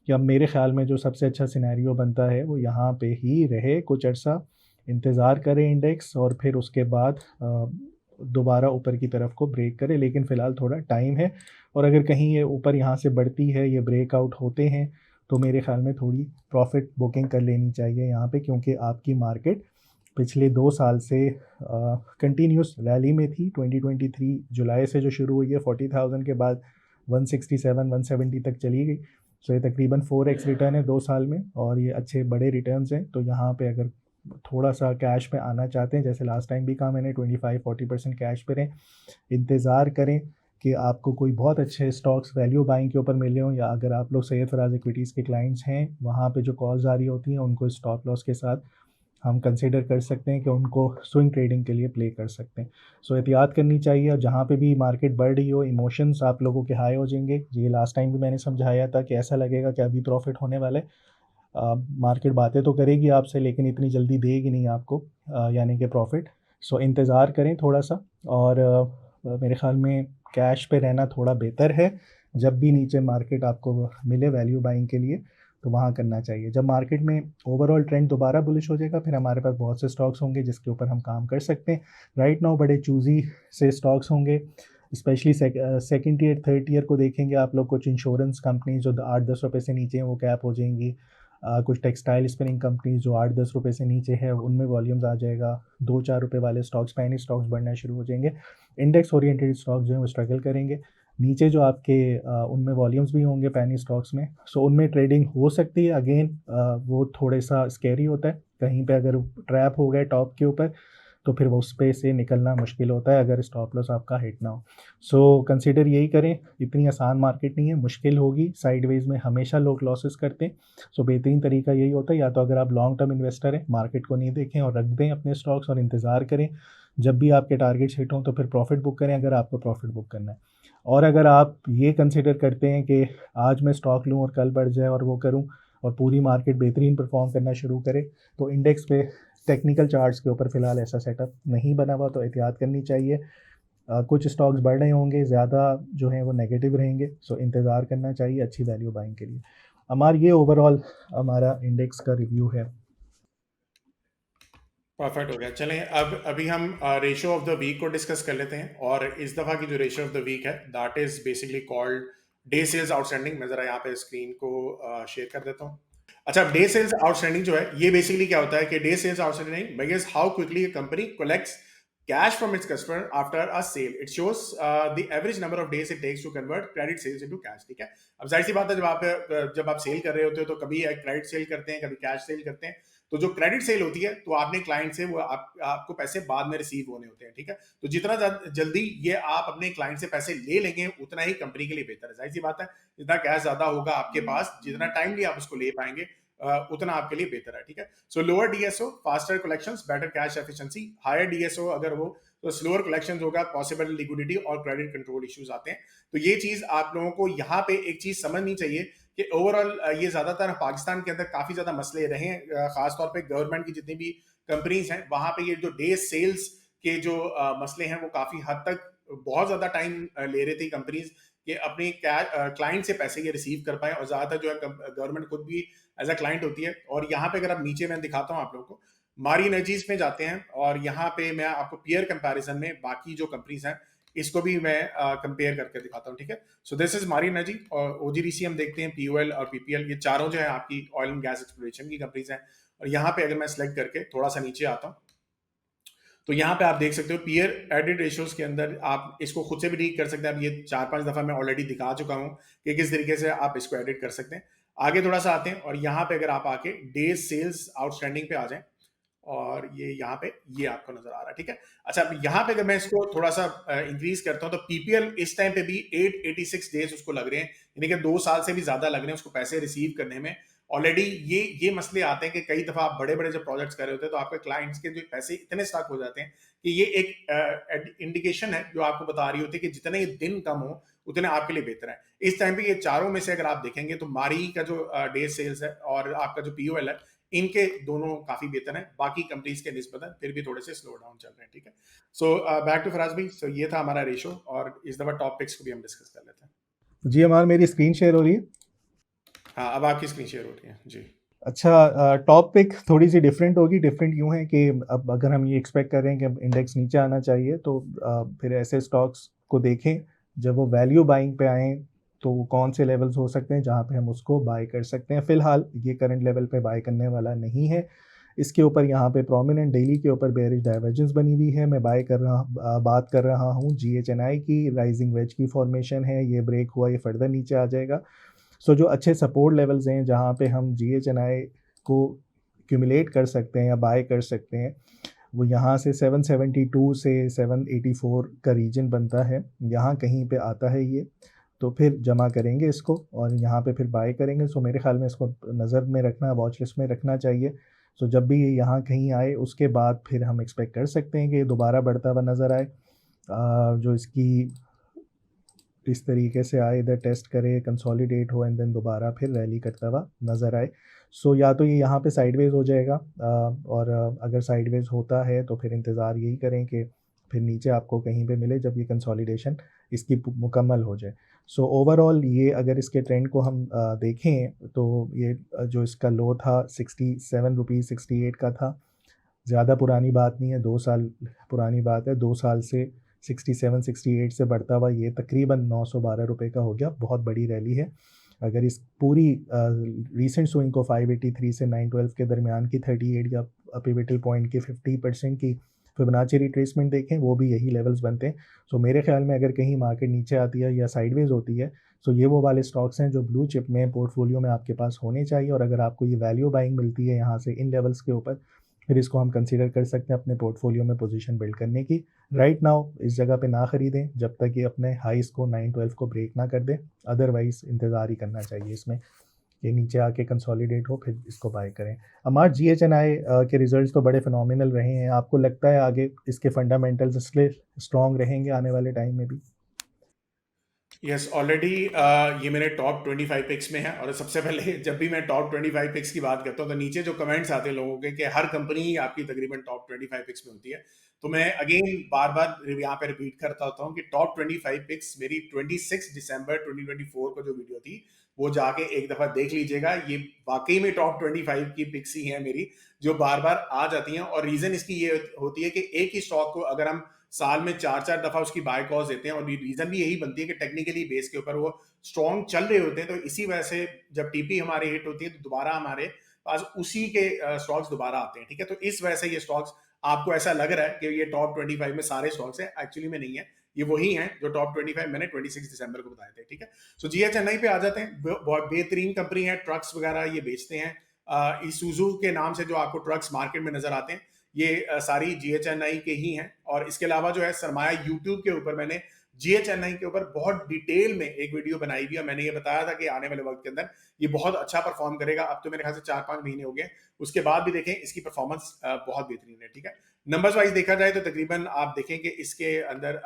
या मेरे ख्याल में जो सबसे अच्छा सिनेरियो बनता है वो यहाँ पे ही रहे, कुछ अर्सा इंतज़ार करे इंडेक्स और फिर उसके बाद दोबारा ऊपर की तरफ को ब्रेक करे। लेकिन फ़िलहाल थोड़ा टाइम है। और अगर कहीं ये ऊपर यहाँ से बढ़ती है, ये ब्रेकआउट होते हैं, तो मेरे ख्याल में थोड़ी प्रॉफिट बुकिंग कर लेनी चाहिए यहाँ पे, क्योंकि आपकी मार्केट पिछले 2 साल से कंटिन्यूस रैली में थी। 2023 जुलाई से जो शुरू हुई है 40,000 के बाद 167 170 तक चली गई। सो ये तकरीबन 4x रिटर्न है 2 साल में और ये अच्छे बड़े रिटर्न्स हैं। तो यहाँ पे अगर थोड़ा सा कैश पे आना चाहते हैं, जैसे लास्ट टाइम भी कहा मैंने, 25-40% कैश पे रहें, इंतज़ार करें कि आपको कोई बहुत अच्छे स्टॉक्स वैल्यू बाइंग के ऊपर मिले हों, या अगर आप लोग सैयद फराज इक्विटीज़ के क्लाइंट्स हैं वहाँ पे जो कॉल्स आ रही होती हैं उनको स्टॉप लॉस के साथ हम कंसिडर कर सकते हैं कि उनको स्विंग ट्रेडिंग के लिए प्ले कर सकते हैं। सो एहतियात करनी चाहिए। और जहाँ पे भी मार्केट बढ़ रही हो, इमोशंस आप लोगों के हाई हो जाएंगे। ये लास्ट टाइम भी मैंने समझाया था कि ऐसा लगेगा कि अभी प्रॉफिट होने वाला है। मार्केट बातें तो करेगी आपसे लेकिन इतनी जल्दी देगी नहीं आपको यानी कि प्रॉफिट। सो इंतज़ार करें थोड़ा सा। और मेरे ख़्याल में कैश पे रहना थोड़ा बेहतर है। जब भी नीचे मार्केट आपको मिले वैल्यू बाइंग के लिए तो वहाँ करना चाहिए। जब मार्केट में ओवरऑल ट्रेंड दोबारा बुलिश हो जाएगा फिर हमारे पास बहुत से स्टॉक्स होंगे जिसके ऊपर हम काम कर सकते हैं। राइट नाउ बड़े चूज़ी से स्टॉक्स होंगे, specially second year third year को देखेंगे आप लोग। कुछ इंश्योरेंस कंपनी जो 8-10 रुपये से नीचे हैं वो कैप हो जाएंगी। कुछ टेक्सटाइल स्पिनिंग कंपनीज जो 8-10 रुपये से नीचे है उनमें वॉल्यूम्स आ जाएगा। 2-4 रुपये वाले स्टॉक्स, पैनी स्टॉक्स बढ़ना शुरू हो जाएंगे। इंडेक्स ओरिएंटेड स्टॉक्स जो हैं वो स्ट्रगल करेंगे। नीचे जो आपके उनमें वॉल्यूम्स भी होंगे पैनी स्टॉक्स में, सो उनमें ट्रेडिंग हो सकती है। अगेन वो थोड़े सा स्कैरी होता है, कहीं पे अगर ट्रैप हो गए टॉप के ऊपर तो फिर वो उस पे से निकलना मुश्किल होता है अगर स्टॉप लॉस आपका हिट ना हो। सो कंसीडर यही करें, इतनी आसान मार्केट नहीं है, मुश्किल होगी। साइडवेज में हमेशा लोग लॉसेस करते हैं। सो बेहतरीन तरीका यही होता है, या तो अगर आप लॉन्ग टर्म इन्वेस्टर हैं मार्केट को नहीं देखें और रख दें अपने स्टॉक्स और इंतज़ार करें जब भी आपके टारगेट्स हिट हों तो फिर प्रॉफिट बुक करें अगर आपको प्रॉफिट बुक करना है। और अगर आप ये कंसिडर करते हैं कि आज मैं स्टॉक लूँ और कल बढ़ जाए और वो करूँ और पूरी मार्केट बेहतरीन परफॉर्म करना शुरू करे, तो इंडेक्स पे टेक्निकल चार्ट्स के ऊपर फ़िलहाल ऐसा सेटअप नहीं बना हुआ, तो एहतियात करनी चाहिए। कुछ स्टॉक्स बढ़ रहे होंगे, ज़्यादा जो हैं वो नेगेटिव रहेंगे, सो इंतज़ार करना चाहिए अच्छी वैल्यू बाइंग के लिए। हमारा ये ओवरऑल हमारा इंडेक्स का रिव्यू है। परफेक्ट हो गया। चलें अब अभी हम रेशियो ऑफ द वीक को डिस्कस कर लेते हैं, और इस दफ़ा की जो रेशियो ऑफ द वीक है that is basically called day sales outstanding. मैं ज़रा यहाँ पे स्क्रीन को शेयर कर देता हूँ। अच्छा, डे सेल्स आउटस्टैंडिंग जो है ये बेसिकली क्या होता है कि day sales outstanding measures how quickly a company collects cash from its customer after a sale. It shows the average number of days it takes to convert credit sales into cash. ठीक है, अब जाहिर सी बात है जब आप cell कर रहे होते हो तो कभी क्रेडिट सेल करते हैं, कभी कैश सेल करते हैं। तो जो क्रेडिट सेल होती है तो आपने क्लाइंट से वो आपको पैसे बाद में रिसीव होने होते हैं। ठीक है, तो जितना जल्दी ये आप अपने क्लाइंट से पैसे ले लेंगे उतना ही कंपनी के लिए बेहतर है। जाहिर सी बात है, जितना कैश ज्यादा होगा आपके पास, जितना टाइमली आप उसको ले पाएंगे उतना आपके लिए बेहतर है। ठीक है, so lower DSO, faster collections, better cash efficiency. Higher DSO अगर हो तो स्लोअर कलेक्शंस होगा, पॉसिबल लिक्विडिटी और क्रेडिट कंट्रोल इश्यूज आते हैं। तो ये चीज आप लोगों को यहाँ पे एक चीज समझनी चाहिए कि ओवरऑल ये ज्यादातर पाकिस्तान के अंदर काफी ज्यादा मसले रहे हैं, खासतौर पे गवर्नमेंट की जितनी भी कंपनीज हैं वहां पे ये जो डे सेल्स के जो मसले हैं वो काफी हद तक बहुत ज्यादा टाइम ले रही थी कंपनीज कि अपने क्लाइंट से पैसे ये रिसीव कर पाए, और ज्यादातर जो है गवर्नमेंट खुद भी एज अ क्लाइंट होती है। और यहाँ पे अगर आप नीचे मैं दिखाता हूँ आप लोगों को, मारी एनर्जीज में जाते हैं और यहाँ पे मैं आपको पीयर कंपैरिजन में बाकी जो कंपनीज हैं इसको भी मैं कंपेयर करके दिखाता हूँ। ठीक है, सो दिस इज मारी एनर्जी, और ओजीडीसी हम देखते हैं, पीओएल और पीपीएल, ये चारों जो है आपकी ऑयल एंड गैस एक्सप्लोरेशन की कंपनीज हैं। और यहाँ पे अगर मैं सेलेक्ट करके थोड़ा सा नीचे आता हूँ तो यहाँ पे आप देख सकते हो पीयर एडिड रेशियोज के अंदर आप इसको खुद से भी ठीक कर सकते हैं। अब ये 4-5 दफा मैं ऑलरेडी दिखा चुका हूँ कि किस तरीके से आप इसको एडिट कर सकते हैं। आगे थोड़ा सा आते हैं और यहाँ पे अगर आप आके डेज सेल्स आउटस्टैंडिंग पे आ जाएं, और ये यहाँ पे ये आपको नजर आ रहा है। ठीक है, अच्छा अब यहाँ पे अगर मैं इसको थोड़ा सा इंक्रीज करता हूँ तो पीपीएल इस टाइम पे भी 886 डेज उसको लग रहे हैं, यानी कि 2 साल से भी ज्यादा लग रहे हैं उसको पैसे रिसीव करने में। ऑलरेडी ये मसले आते हैं कि कई दफा आप बड़े बड़े जब प्रोजेक्ट्स कर रहे होते हैं तो आपके क्लाइंट्स के जो पैसे इतने स्टक हो जाते हैं कि ये एक इंडिकेशन है जो आपको बता रही होती है कि जितने दिन कम हो उतने आपके लिए बेहतर है। इस टाइम पे ये चारों में से अगर आप देखेंगे तो मारी का जो डे सेल्स है और आपका जो पीओएल है, इनके दोनों काफी बेहतर हैं, बाकी कंपनीज के निस्बतन फिर भी थोड़े से स्लो डाउन चल रहे हैं। ठीक है, सो बैक टू फराज भाई। सो ये था हमारा रेशो, और इस दफा टॉपिक्स को भी हम डिस्कस कर लेते हैं। जी हमारा, मेरी स्क्रीन शेयर हो रही है? हाँ, अब आपकी स्क्रीन शेयर हो रही है जी। अच्छा, टॉपिक थोड़ी सी डिफरेंट होगी। डिफरेंट यूँ है कि अब अगर हम ये एक्सपेक्ट कर रहे हैं कि अब इंडेक्स नीचे आना चाहिए तो फिर ऐसे स्टॉक्स को देखें जब वो वैल्यू बाइंग पे आएँ तो वो कौन से लेवल्स हो सकते हैं जहाँ पे हम उसको बाय कर सकते हैं। फ़िलहाल ये करंट लेवल पे बाय करने वाला नहीं है। इसके ऊपर यहाँ पे प्रोमिनेंट डेली के ऊपर बेयरिश डाइवर्जेंस बनी हुई है। मैं बात कर रहा हूँ GHNI की, राइजिंग वेज की फॉर्मेशन है, ये ब्रेक हुआ, ये फर्दर नीचे आ जाएगा। सो जो अच्छे सपोर्ट लेवल्स हैं जहाँ पे हम GHNI को एक्यूमुलेट कर सकते हैं या बाय कर सकते हैं, वो यहाँ से 772 से 784 का रीजन बनता है, यहाँ कहीं पे आता है ये। तो फिर जमा करेंगे इसको और यहाँ पे फिर बाय करेंगे। सो मेरे ख्याल में इसको नज़र में रखना, वॉच लिस्ट में रखना चाहिए। सो जब भी ये यहाँ कहीं आए उसके बाद फिर हम एक्सपेक्ट कर सकते हैं कि ये दोबारा बढ़ता हुआ नज़र आए। जो इसकी इस तरीके से आए, इधर टेस्ट करे, कंसोलिडेट हो एंड देन दोबारा फिर रैली करता हुआ नज़र आए। सो या तो ये यहाँ पे साइडवेज हो जाएगा, और अगर साइडवेज होता है तो फिर इंतज़ार यही करें कि फिर नीचे आपको कहीं पे मिले जब ये कंसोलिडेशन इसकी मुकम्मल हो जाए। सो ओवरऑल ये अगर इसके ट्रेंड को हम देखें तो ये जो इसका लो था 67 रुपीज़ 68 का था। ज़्यादा पुरानी बात नहीं है, 2 साल पुरानी बात है। 2 साल से 67-68 से बढ़ता हुआ ये तकरीबन 912 रुपये का हो गया। बहुत बड़ी रैली है। अगर इस पूरी रीसेंट स्विंग को 583 से 912 के दरमियान की 38 या पिवटल पॉइंट की 50% की फिबोनाची रिट्रेसमेंट देखें, वो भी यही लेवल्स बनते हैं। सो मेरे ख्याल में अगर कहीं मार्केट नीचे आती है या साइडवेज होती है, सो ये वो वाले स्टॉक्स हैं जो ब्लू चिप में पोर्टफोलियो में आपके पास होने चाहिए। और अगर आपको ये वैल्यू बाइंग मिलती है यहाँ से इन लेवल्स के ऊपर, फिर इसको हम कंसीडर कर सकते हैं अपने पोर्टफोलियो में पोजीशन बिल्ड करने की। राइट नाउ इस जगह पे ना ख़रीदें जब तक ये अपने हाईस को 912 को ब्रेक ना कर दे, अदरवाइज़ इंतज़ार ही करना चाहिए इसमें कि नीचे आके कंसोलिडेट हो फिर इसको बाय करें। हमारे GHNI के रिजल्ट्स तो बड़े फिनोमिनल रहे हैं। आपको लगता है आगे इसके फंडामेंटल्स इसलिए स्ट्रॉन्ग रहेंगे आने वाले टाइम में भी? यस ऑलरेडी ये मेरे टॉप 25 पिक्स में है। और सबसे पहले जब भी मैं टॉप 25 पिक्स की बात करता हूँ तो नीचे जो कमेंट्स आते हैं लोगों के कि हर कंपनी आपकी तकरीबन टॉप 25 पिक्स में होती है, तो मैं अगेन बार बार यहाँ पे रिपीट करता होता हूँ कि टॉप 25 पिक्स मेरी 26 दिसंबर 2024 को जो वीडियो थी वो जाके एक दफा देख लीजिएगा। ये वाकई में टॉप 25 की पिक्स ही हैं मेरी, जो बार बार आ जाती हैं। और रीजन इसकी ये होती है कि एक ही स्टॉक को अगर हम साल में 4-4 दफा उसकी बाय कॉज देते हैं, और रीजन भी यही बनती है कि टेक्निकली बेस के ऊपर वो स्ट्रॉन्ग चल रहे होते हैं, तो इसी वजह से जब टीपी हमारी हिट होती है तो दोबारा हमारे पास उसी के स्टॉक्स दोबारा आते हैं। ठीक है, तो इस वजह से ये स्टॉक्स आपको ऐसा लग रहा है कि ये टॉप 25 में सारे स्टॉक्स हैं, एक्चुअली में नहीं है। ये वही हैं जो टॉप 25 मैंने 26 दिसंबर को बताए थे। ठीक है, सो जीए चेन्नई पे आ जाते हैं। बहुत बेहतरीन कंपनी है, ट्रक्स वगैरह ये बेचते हैं। इसूजू के नाम से जो आपको ट्रक्स मार्केट में नजर आते हैं, ये सारी जीएचएनआई के ही हैं। और इसके अलावा जो है सरमाया यूट्यूब के ऊपर मैंने जीएचएनआई के ऊपर बहुत डिटेल में एक वीडियो बनाई हुई है। मैंने ये बताया था कि आने वाले वक्त के अंदर ये बहुत अच्छा परफॉर्म करेगा। अब तो मेरे ख्याल से 4-5 महीने हो गए, उसके बाद भी देखें इसकी परफॉर्मेंस बहुत बेहतरीन है। ठीक है, नंबर्स वाइज देखा जाए तो तकरीबन आप देखें कि इसके अंदर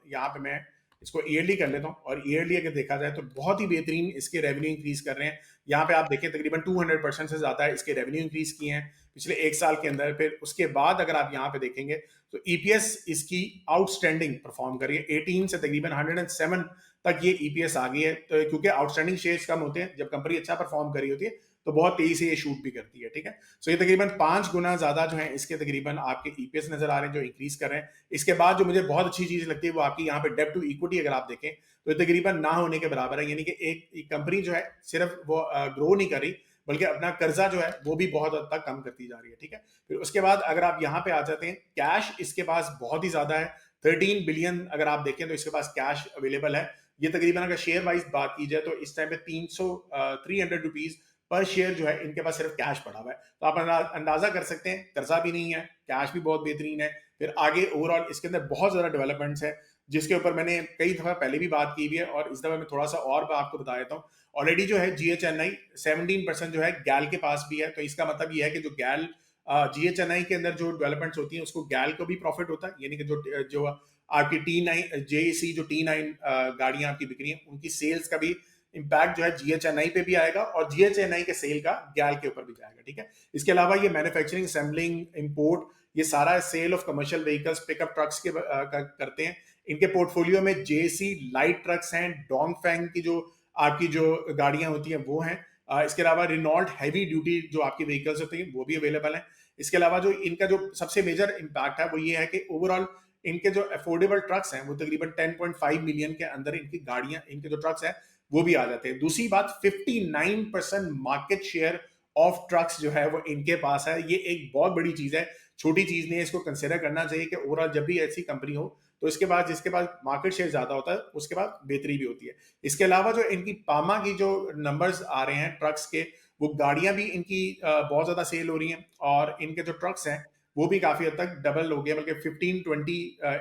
यहाँ पे मैं इसको ईयरली कर लेता हूँ, और ईयरली अगर देखा जाए तो बहुत ही बेहतरीन इसके रेवेन्यू इंक्रीज कर रहे हैं। यहाँ पे आप देखें तकरीबन 200% से ज्यादा इसके रेवेन्यू इंक्रीज किए हैं पिछले एक साल के अंदर। फिर उसके बाद अगर आप यहाँ पे देखेंगे तो ईपीएस इसकी आउटस्टैंडिंग परफॉर्म करी है। 18 से तकरीबन 107 तक ये ईपीएस आ गई है। तो क्योंकि आउटस्टैंडिंग शेयर्स कम होते हैं, जब कंपनी अच्छा परफॉर्म करी होती है तो बहुत तेजी से ये शूट भी करती है। ठीक है, सो ये तकरीबन 5 गुना ज्यादा जो है इसके तकरीबन आपके ईपीएस नजर आ रहे हैं जो इंक्रीज कर रहे हैं। इसके बाद जो मुझे बहुत अच्छी चीज लगती है वो आपकी यहाँ पे डेब्ट टू इक्विटी अगर आप देखें तो ये तकरीबन ना होने के बराबर है। यानी कि एक कंपनी जो है सिर्फ वो ग्रो नहीं कर रही, बल्कि अपना कर्जा जो है वो भी बहुत हद तक कम करती जा रही है। ठीक है, फिर उसके बाद अगर आप यहाँ पे आ जाते हैं, कैश इसके पास बहुत ही ज्यादा है। 13 बिलियन अगर आप देखें तो इसके पास कैश अवेलेबल है। ये तकरीबन अगर शेयर वाइज बात की जाए तो इस टाइम पे 300 रुपीज पर शेयर जो है इनके पास सिर्फ कैश पड़ा हुआ है। तो आप अंदाजा कर सकते हैं कर्जा भी नहीं है, कैश भी बहुत बेहतरीन है। फिर आगे ओवरऑल इसके अंदर बहुत ज्यादा डेवलपमेंट्स है जिसके ऊपर मैंने कई दफा पहले भी बात की हुई है, और इस दफा मैं थोड़ा सा और आपको बता देता हूँ। ऑलरेडी जो है जीएचएनआई 17% जो है गैल के पास भी है। तो इसका मतलब ये है कि जो गैल जीएचएनआई के अंदर जो डेवलपमेंट्स होती हैं उसको गैल को भी प्रॉफिट होता है। यानी कि जो आपकी T9 जेसी जो T9 गाड़ियां आपकी बिक रही हैं उनकी सेल्स का भी इम्पैक्ट जो है जीएचएनआई पे भी आएगा, और जीएचएनआई के सेल का गैल के ऊपर भी जाएगा। ठीक है, इसके अलावा ये मैन्युफैक्चरिंग, असेंबलिंग, इंपोर्ट, ये सारा sale of commercial vehicles, pickup trucks के करते हैं। इनके पोर्टफोलियो में जेसी लाइट ट्रक्स हैं, डोंगफेंग की जो आपकी जो गाड़ियां होती हैं वो हैं। इसके अलावा रिनॉल्ट हैवी ड्यूटी जो आपकी व्हीकल्स होती हैं वो भी अवेलेबल हैं। इसके अलावा जो इनका जो सबसे मेजर इम्पैक्ट है वो ये है कि ओवरऑल इनके जो अफोर्डेबल ट्रक्स हैं वो तकरीबन 10.5 मिलियन के अंदर इनकी गाड़ियां, इनके जो ट्रक्स हैं वो भी आ जाते हैं। दूसरी बात, 59% मार्केट शेयर ऑफ ट्रक्स जो है वो इनके पास है। ये एक बहुत बड़ी चीज है, छोटी चीज नहीं है। इसको कंसिडर करना चाहिए कि ओवरऑल जब भी ऐसी कंपनी हो तो इसके बाद जिसके पास मार्केट शेयर ज्यादा होता है उसके बाद बेहतरी भी होती है। इसके अलावा जो इनकी पामा की जो नंबर्स आ रहे हैं ट्रक्स के, वो गाड़ियां भी इनकी बहुत ज्यादा सेल हो रही हैं, और इनके जो ट्रक्स हैं वो भी काफी हद तक डबल हो गए, बल्कि 15-20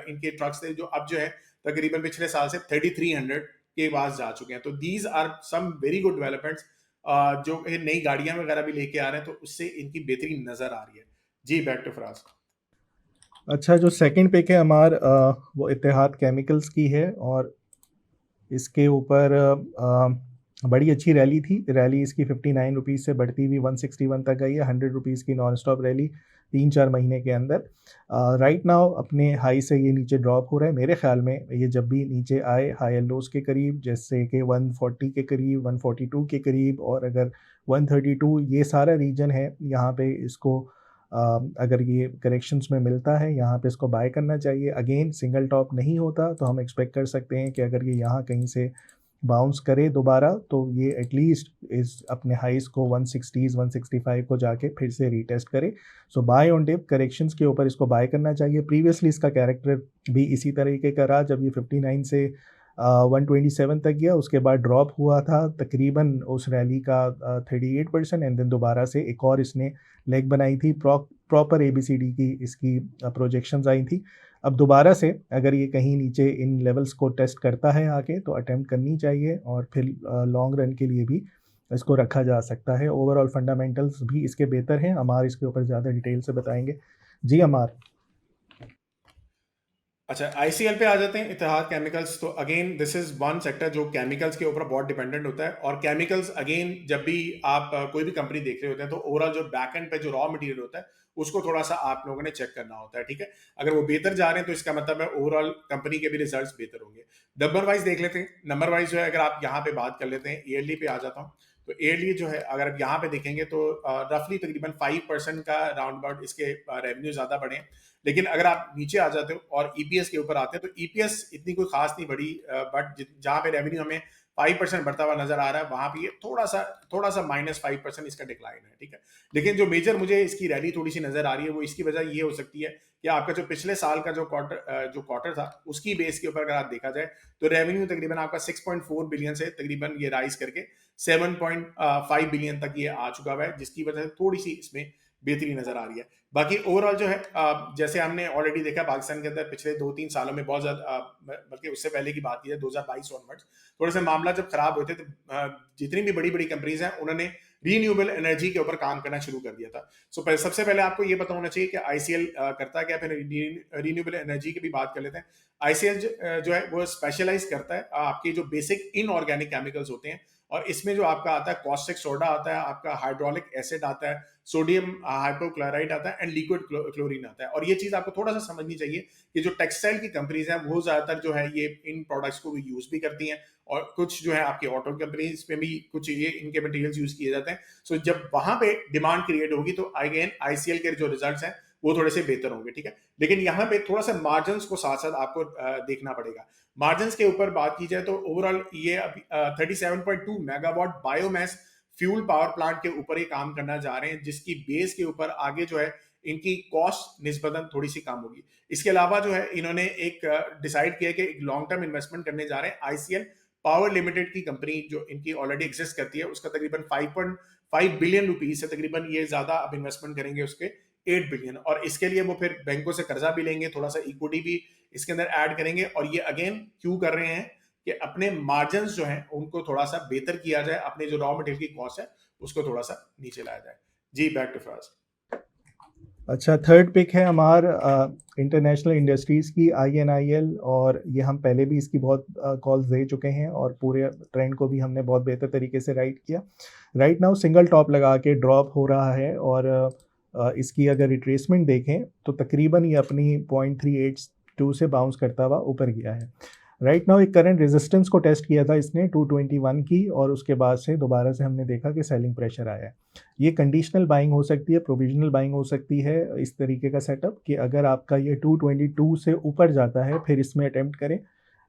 इनके ट्रक्स थे जो अब जो है तकरीबन पिछले साल से 3300 के पास जा चुके हैं। तो these are some very good developments जो नई गाड़ियां वगैरह भी लेके आ रहे हैं, तो उससे इनकी बेहतरी नजर आ रही है। जी, बैक टू फराज। अच्छा, जो सेकंड पिक है हमार वो इत्तेहाद केमिकल्स की है, और इसके ऊपर बड़ी अच्छी रैली थी। रैली इसकी 59 रुपीज़ से बढ़ती हुई 161 तक गई है। 100 रुपीज़ की नॉन स्टॉप रैली 3-4 महीने के अंदर। राइट नाउ अपने हाई से ये नीचे ड्रॉप हो रहा है। मेरे ख्याल में ये जब भी नीचे आए हाई एंड लोज के करीब, जैसे कि 140 के करीब, 142 के करीब, और अगर 132, ये सारा रीजन है यहाँ पे इसको अगर ये करेक्शंस में मिलता है यहाँ पे इसको बाय करना चाहिए। अगेन सिंगल टॉप नहीं होता तो हम एक्सपेक्ट कर सकते हैं कि अगर ये यहाँ कहीं से बाउंस करे दोबारा तो ये एटलीस्ट इस अपने हाइस को 160s 165 को जाके फिर से रीटेस्ट करे। सो बाय ऑन डिप करेक्शंस के ऊपर इसको बाय करना चाहिए। प्रीवियसली इसका कैरेक्टर भी इसी तरीके का रहा, जब ये 59 से 127 तक गया, उसके बाद ड्रॉप हुआ था तकरीबन उस रैली का 38%, एंड देन दोबारा से एक और इसने लेग बनाई थी। प्रॉपर ABCD की इसकी प्रोजेक्शंस आई थी। अब दोबारा से अगर ये कहीं नीचे इन लेवल्स को टेस्ट करता है आके तो अटेम्प्ट करनी चाहिए, और फिर लॉन्ग रन के लिए भी इसको रखा जा सकता है। ओवरऑल फंडामेंटल्स भी इसके बेहतर हैं। अमार इसके ऊपर ज़्यादा डिटेल से बताएंगे। जी अमार। अच्छा, आईसीएल पे आ जाते हैं, इतिहाद केमिकल्स। तो again this is one sector जो केमिकल्स के ऊपर बहुत डिपेंडेंट होता है। और केमिकल्स अगेन जब भी आप कोई भी कंपनी देख रहे होते हैं तो ओवरऑल जो बैक एंड पे जो रॉ मटेरियल होता है उसको थोड़ा सा आप लोगों ने चेक करना होता है, ठीक है। अगर वो बेहतर जा रहे हैं तो इसका मतलब है ओवरऑल कंपनी के भी रिजल्ट्स बेहतर होंगे। नंबर वाइज देख लेते हैं। नंबर वाइज जो है अगर आप यहाँ पे बात कर लेते हैं, ईयरली पे आ जाता हूँ। तो ईयरली जो है अगर आप यहाँ पे देखेंगे तो रफली तकरीबन 5% का राउंड अबाउट इसके रेवेन्यू ज्यादा बढ़े हैं। लेकिन अगर आप नीचे आ जाते हो और ईपीएस के ऊपर आते हैं तो ईपीएस इतनी कोई खास नहीं बढ़ी, बट जहां पे रेवेन्यू हमें 5% बढ़ता हुआ नजर आ रहा है वहां पे ये थोड़ा सा -5% इसका डिक्लाइन है, ठीक है। लेकिन जो मेजर मुझे इसकी रैली थोड़ी सी नजर आ रही है वो इसकी वजह ये हो सकती है कि आपका जो पिछले साल का जो क्वार्टर था उसकी बेस के ऊपर अगर आप देखा जाए तो रेवेन्यू तकरीबन आपका 6.4 बिलियन से तकरीबन ये राइज करके 7.5 बिलियन तक ये आ चुका हुआ है, जिसकी वजह से थोड़ी सी इसमें बेहतरी नजर आ रही है। बाकी ओवरऑल जो है जैसे हमने ऑलरेडी देखा पाकिस्तान के अंदर पिछले 2-3 सालों में बहुत ज्यादा, बल्कि उससे पहले की बात की है 2022 ऑनवर्ड्स थोड़े से मामला जब खराब होते तो जितनी भी बड़ी बड़ी कंपनीज हैं उन्होंने रीन्यूएबल एनर्जी के ऊपर काम करना शुरू कर दिया था। सबसे पहले आपको ये पता होना चाहिए कि आईसीएल करता क्या, फिर रीन्यूएबल एनर्जी की भी बात कर लेते हैं। आईसीएल जो है वो स्पेशलाइज करता है आपके जो बेसिक इनऑर्गेनिक केमिकल्स होते हैं, और इसमें जो आपका आता है कॉस्टिक सोडा आता है, आपका हाइड्रोलिक एसिड आता है, सोडियम हाइपोक्लोराइड आता है एंड लिक्विड क्लोरीन आता है। और ये चीज आपको थोड़ा सा समझनी चाहिए कि जो टेक्सटाइल की कंपनीज हैं वो ज्यादातर जो है ये इन प्रोडक्ट्स को यूज भी करती हैं, और कुछ जो है आपके ऑटो कंपनीज में भी कुछ ये इनके मटेरियल्स यूज किए जाते हैं। सो जब वहां पे डिमांड क्रिएट होगी तो अगेन आईसीएल के जो रिजल्ट्स हैं वो थोड़े से बेहतर होंगे, ठीक है। लेकिन यहाँ पे थोड़ा सा मार्जिन को साथ साथ आपको देखना पड़ेगा। मार्जिन के ऊपर बात की जाए तो ओवरऑल ये अभी 37.2 megawatt biomass fuel power plant के ऊपर ही काम करना जा रहे हैं, जिसकी बेस के ऊपर आगे जो है इनकी कॉस्ट निस्बतन थोड़ी सी कम होगी। इसके अलावा जो है इन्होंने एक डिसाइड किया कि एक लॉन्ग टर्म इन्वेस्टमेंट करने जा रहे हैं आईसीएल पावर लिमिटेड की कंपनी जो इनकी ऑलरेडी एग्जिस्ट करती है उसका तकरीबन 5.5 बिलियन रुपीज से तकरीबन ये ज्यादा अब इन्वेस्टमेंट करेंगे उसके 8 बिलियन, और इसके लिए वो फिर बैंकों से कर्जा भी लेंगे, थोड़ा सा इक्विटी भी इसके अंदर ऐड करेंगे। और ये अगेन क्यों कर रहे हैं कि अपने मार्जिन जो हैं उनको थोड़ा सा बेहतर किया जाए, अपने जो रॉ मटेरियल की कॉस्ट है उसको थोड़ा सा नीचे लाया जाए। जी, बैक टू फराज। अच्छा, थर्ड पिक है हमार इंटरनेशनल इंडस्ट्रीज़ की INIL, और ये हम पहले भी इसकी बहुत कॉल्स दे चुके हैं और पूरे ट्रेंड को भी हमने बहुत बेहतर तरीके से राइट किया। राइट नाउ सिंगल टॉप लगा के ड्रॉप हो रहा है, और इसकी अगर रिट्रेसमेंट देखें तो तकरीबन ये अपनी 0.382 से बाउंस करता हुआ ऊपर गया है। राइट नाउ एक करंट रेजिस्टेंस को टेस्ट किया था इसने 221 की, और उसके बाद से दोबारा से हमने देखा कि सेलिंग प्रेशर आया है। ये कंडीशनल बाइंग हो सकती है, प्रोविजनल बाइंग हो सकती है, इस तरीके का सेटअप कि अगर आपका ये 222 से ऊपर जाता है फिर इसमें अटेम्प्ट करें।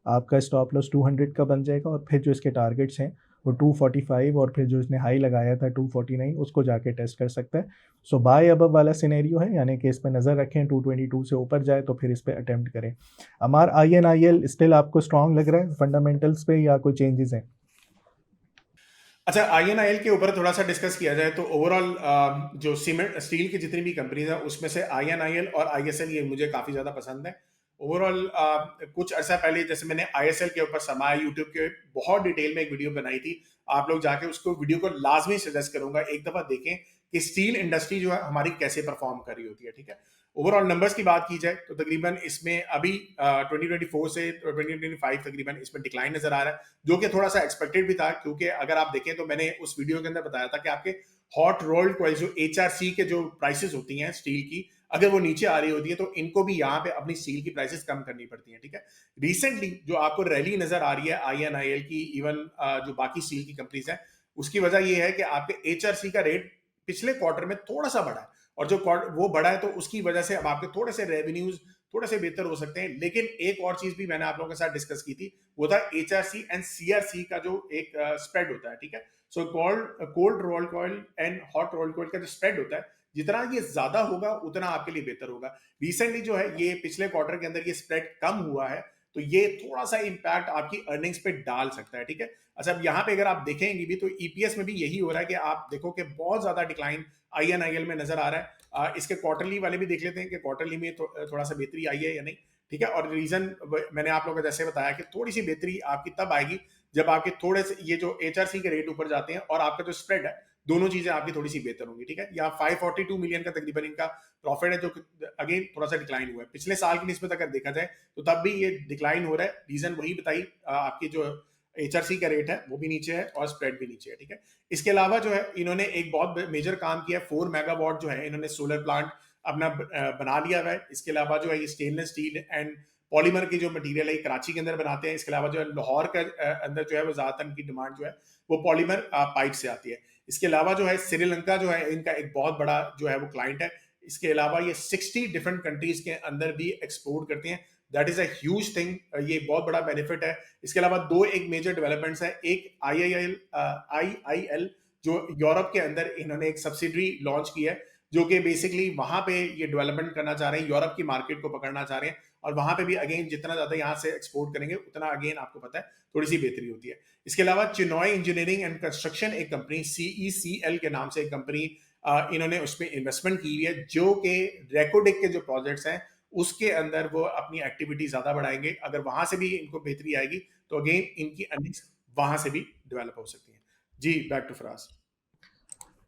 आपका स्टॉप लॉस 200 का बन जाएगा, और फिर जो इसके टारगेट्स हैं वो 245 और फिर जो इसने हाई लगाया था 249 उसको जाके टेस्ट कर सकता है। सो बाय अबव वाला सिनेरियो है, यानी कि इस पर नज़र रखें, 222 से ऊपर जाए तो फिर इस पर अटेम्प्ट करें। हमारा INIL स्टिल आपको स्ट्रॉन्ग लग रहा है फंडामेंटल्स पे, या कोई चेंजेस हैं? अच्छा, आईएनआईएल के ऊपर थोड़ा सा डिस्कस किया जाए तो ओवरऑल जो सीमेंट स्टील की जितनी भी कंपनीज हैं उसमें से आईएनआईएल और आईएसएल ये मुझे काफी ज्यादा पसंद है। ओवरऑल कुछ अर्सा पहले जैसे मैंने आईएसएल के ऊपर समाया यूट्यूब के बहुत डिटेल में एक वीडियो बनाई थी, आप लोग जाके उसको वीडियो को लाजमी सजेस्ट करूंगा एक दफा देखें कि स्टील इंडस्ट्री जो है हमारी कैसे परफॉर्म कर रही होती है, ठीक है। ओवरऑल नंबर्स की बात की जाए तो तकरीबन इसमें अभी 2024 से 2025 तकरीबन इसमें डिक्लाइन नजर आ रहा है, जो कि थोड़ा सा एक्सपेक्टेड भी था, क्योंकि अगर आप देखें तो मैंने उस वीडियो के अंदर बताया था कि आपके हॉट रोल्ड कॉइल जो HRC के जो प्राइसेस होती हैं स्टील की, अगर वो नीचे आ रही होती है तो इनको भी यहाँ पे अपनी स्टील की प्राइसेस कम करनी पड़ती हैं, ठीक है। रिसेंटली जो आपको रैली नजर आ रही है INIL की, इवन जो बाकी स्टील की कंपनीज है, उसकी वजह ये है कि आपके HRC का रेट पिछले क्वार्टर में थोड़ा सा बढ़ा है, और जो वो बढ़ा है तो उसकी वजह से अब आपके थोड़े से रेवेन्यूज थोड़े से बेहतर हो सकते हैं। लेकिन एक और चीज भी मैंने आप लोगों के साथ डिस्कस की थी, वो था HRC एंड CRC का जो एक स्प्रेड होता है, ठीक है। So cold rolled coil and hot rolled coil का जो स्प्रेड होता है, जितना ये ज्यादा होगा उतना आपके लिए बेहतर होगा। रिसेंटली जो है ये पिछले क्वार्टर के अंदर ये स्प्रेड कम हुआ है, तो ये थोड़ा सा इंपैक्ट आपकी अर्निंग्स पे डाल सकता है, ठीक है। अच्छा, अब यहाँ पे अगर आप देखेंगे भी तो ईपीएस में भी यही हो रहा है कि आप देखो कि बहुत ज्यादा डिक्लाइन INIL में नजर आ रहा है। इसके क्वार्टरली वाले भी देख लेते हैं कि क्वार्टरली में थोड़ा सा बेहतरी आई है या नहीं, ठीक है। और रीजन मैंने आप लोगों को जैसे बताया कि थोड़ी सी बेहतरी आपकी तब आएगी जब आपके थोड़े से ये जो HRC के रेट ऊपर जाते हैं और आपका जो स्प्रेड है दोनों चीजें आपकी थोड़ी सी बेहतर होंगी, ठीक है। यहाँ 542 मिलियन का तकरीबन इनका प्रॉफिट है, जो अगेन थोड़ा सा डिक्लाइन हुआ है पिछले साल की निस्बत अगर देखा जाए, तो तब भी ये डिक्लाइन हो रहा है। रीजन वही बताई, आपकी जो एचआरसी का रेट है वो भी नीचे है और स्प्रेड भी नीचे है, ठीक है। इसके अलावा जो है इन्होंने एक बहुत मेजर काम किया, 4 मेगावाट जो है इन्होंने सोलर प्लांट अपना बना लिया हुआ है। इसके अलावा जो है ये स्टेनलेस स्टील एंड पॉलीमर की जो मटेरियल है कराची के अंदर बनाते हैं। इसके अलावा जो है लाहौर का अंदर जो है वो ज्यादातर की डिमांड जो है वो पॉलीमर पाइप से आती है। इसके अलावा जो है श्रीलंका जो है इनका एक बहुत बड़ा जो है वो क्लाइंट है। इसके अलावा ये 60 डिफरेंट कंट्रीज के अंदर भी एक्सपोर्ट करते हैं। That is a huge thing, ये बहुत बड़ा बेनिफिट है। इसके अलावा दो एक मेजर डेवलपमेंट्स है, एक IIL जो यूरोप के अंदर इन्होंने एक सब्सिडरी लॉन्च की है, जो कि बेसिकली वहां पे ये डेवलपमेंट करना चाह रहे हैं, यूरोप की मार्केट को पकड़ना चाह रहे हैं। और वहां पे भी अगेन जितना ज्यादा यहाँ से एक्सपोर्ट करेंगे उतना अगेन आपको पता है थोड़ी सी बेहतरी होती है। इसके अलावा चिनॉय इंजीनियरिंग एंड कंस्ट्रक्शन एक कंपनी CECL के नाम से एक कंपनी, इन्होंने उसमें इन्वेस्टमेंट की हुई है, जो कि रेकोडिक के जो प्रोजेक्ट्स हैं उसके अंदर वो अपनी एक्टिविटी ज्यादा बढ़ाएंगे। अगर वहां से भी इनको बेहतरी आएगी तो अगेन इनकी अर्निंग्स वहां से भी डेवलप हो सकती है। जी, बैक टू फराज।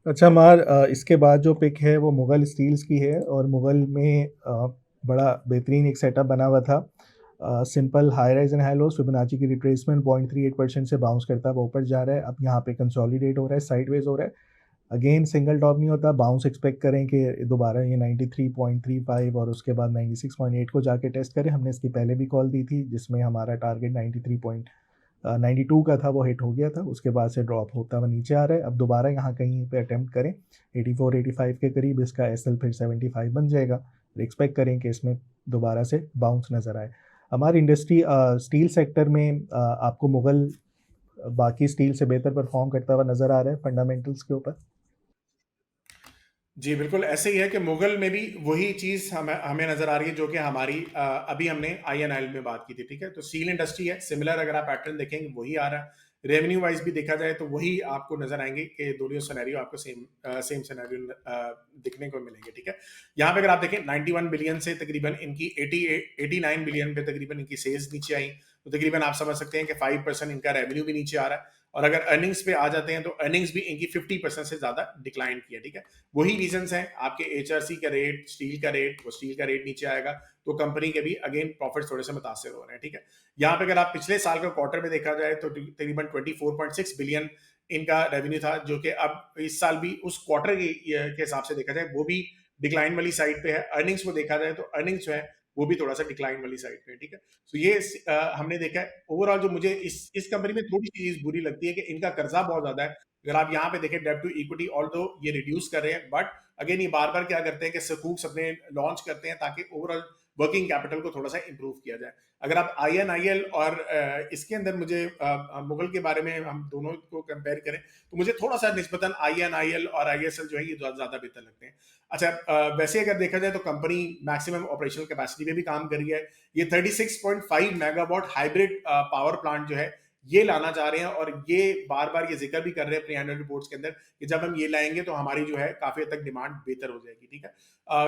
अच्छा मार, इसके बाद जो पिक है वो मुगल स्टील्स की है, और मुगल में बड़ा बेहतरीन एक सेटअप बना हुआ था। Simple high rise and high loss, Fibonacci की रिट्रेसमेंट 0.38% से बाउंस करता है, वो ऊपर जा रहा है। अब यहाँ पे कंसोलिडेट हो रहा है, साइडवेज हो रहा है, अगेन सिंगल टॉप नहीं होता, बाउंस एक्सपेक्ट करें कि दोबारा ये 93.35 और उसके बाद 96.8 को जाके टेस्ट करें। हमने इसकी पहले भी कॉल दी थी, जिसमें हमारा टारगेट 93.92 का था, वो हिट हो गया था। उसके बाद से ड्रॉप होता हुआ नीचे आ रहा है। अब दोबारा यहाँ कहीं पे अटेम्प्ट करें 84-85 के करीब, इसका SL फिर 75 बन जाएगा। एक्सपेक्ट करें कि इसमें दोबारा से बाउंस नज़र आए। हमारी इंडस्ट्री स्टील सेक्टर में आपको मुगल बाकी स्टील से बेहतर परफॉर्म करता हुआ नज़र आ रहा है फंडामेंटल्स के ऊपर? जी बिल्कुल ऐसे ही है कि मुगल में भी वही चीज हमें नजर आ रही है जो कि हमारी अभी हमने INIL में बात की थी, ठीक है। तो स्टील इंडस्ट्री है सिमिलर, अगर आप पैटर्न देखेंगे वही आ रहा है। रेवेन्यू वाइज भी देखा जाए तो वही आपको नजर आएंगे कि दोनों सिनेरियो आपको सेम सिनेरियो दिखने को मिलेंगे, ठीक है। यहाँ पे अगर आप देखें 91 बिलियन से तकरीबन इनकी 89 बिलियन पे तकरीबन इनकी सेल्स नीचे आई, तो तकरीबन आप समझ सकते हैं कि 5% इनका रेवेन्यू भी नीचे आ रहा है। और अगर अर्निंग्स पे आ जाते हैं तो अर्निंग्स भी इनकी 50% से ज्यादा डिक्लाइन किया, ठीक है। वही रीजंस हैं, आपके HRC का रेट, स्टील का रेट, वो स्टील का रेट नीचे आएगा तो कंपनी के भी अगेन प्रॉफिट थोड़े से मुतासर हो रहे हैं, ठीक है। यहाँ पे अगर आप पिछले साल का क्वार्टर में देखा जाए तो तकरीबन 24.6 बिलियन इनका रेवेन्यू था, जो कि अब इस साल भी उस क्वार्टर के हिसाब से देखा जाए वो भी डिक्लाइन वाली साइड पे है। अर्निंग्स को देखा जाए तो अर्निंग्स जो है वो भी थोड़ा सा डिक्लाइन वाली साइड पे है, ठीक है। तो ये हमने देखा है। ओवरऑल जो मुझे इस कंपनी में थोड़ी सी चीज बुरी लगती है कि इनका कर्जा बहुत ज्यादा है। अगर आप यहाँ पे देखें डेब्ट टू इक्विटी, ऑल्दो ये रिड्यूस कर रहे हैं, बट अगेन ये बार बार क्या करते हैं कि सकूक्स अपने लॉन्च करते हैं ताकि ओवरऑल वर्किंग कैपिटल को थोड़ा सा इंप्रूव किया जाए। अगर आप INIL और इसके अंदर मुझे मुगल के बारे में हम दोनों को कंपेयर करें तो मुझे थोड़ा सा निस्बतन INIL और ISL जो है ये ज्यादा बेहतर लगते हैं। अच्छा, वैसे अगर देखा जाए तो कंपनी मैक्सिमम ऑपरेशनल कैपेसिटी में भी काम कर रही है। ये 36.5 मेगावाट हाइब्रिड पावर प्लांट जो है ये लाना चाह रहे हैं, और ये बार बार ये जिक्र भी कर रहे हैं अपनी एनुअल रिपोर्ट्स के अंदर कि जब हम ये लाएंगे तो हमारी जो है काफी हद तक डिमांड बेहतर हो जाएगी, ठीक है।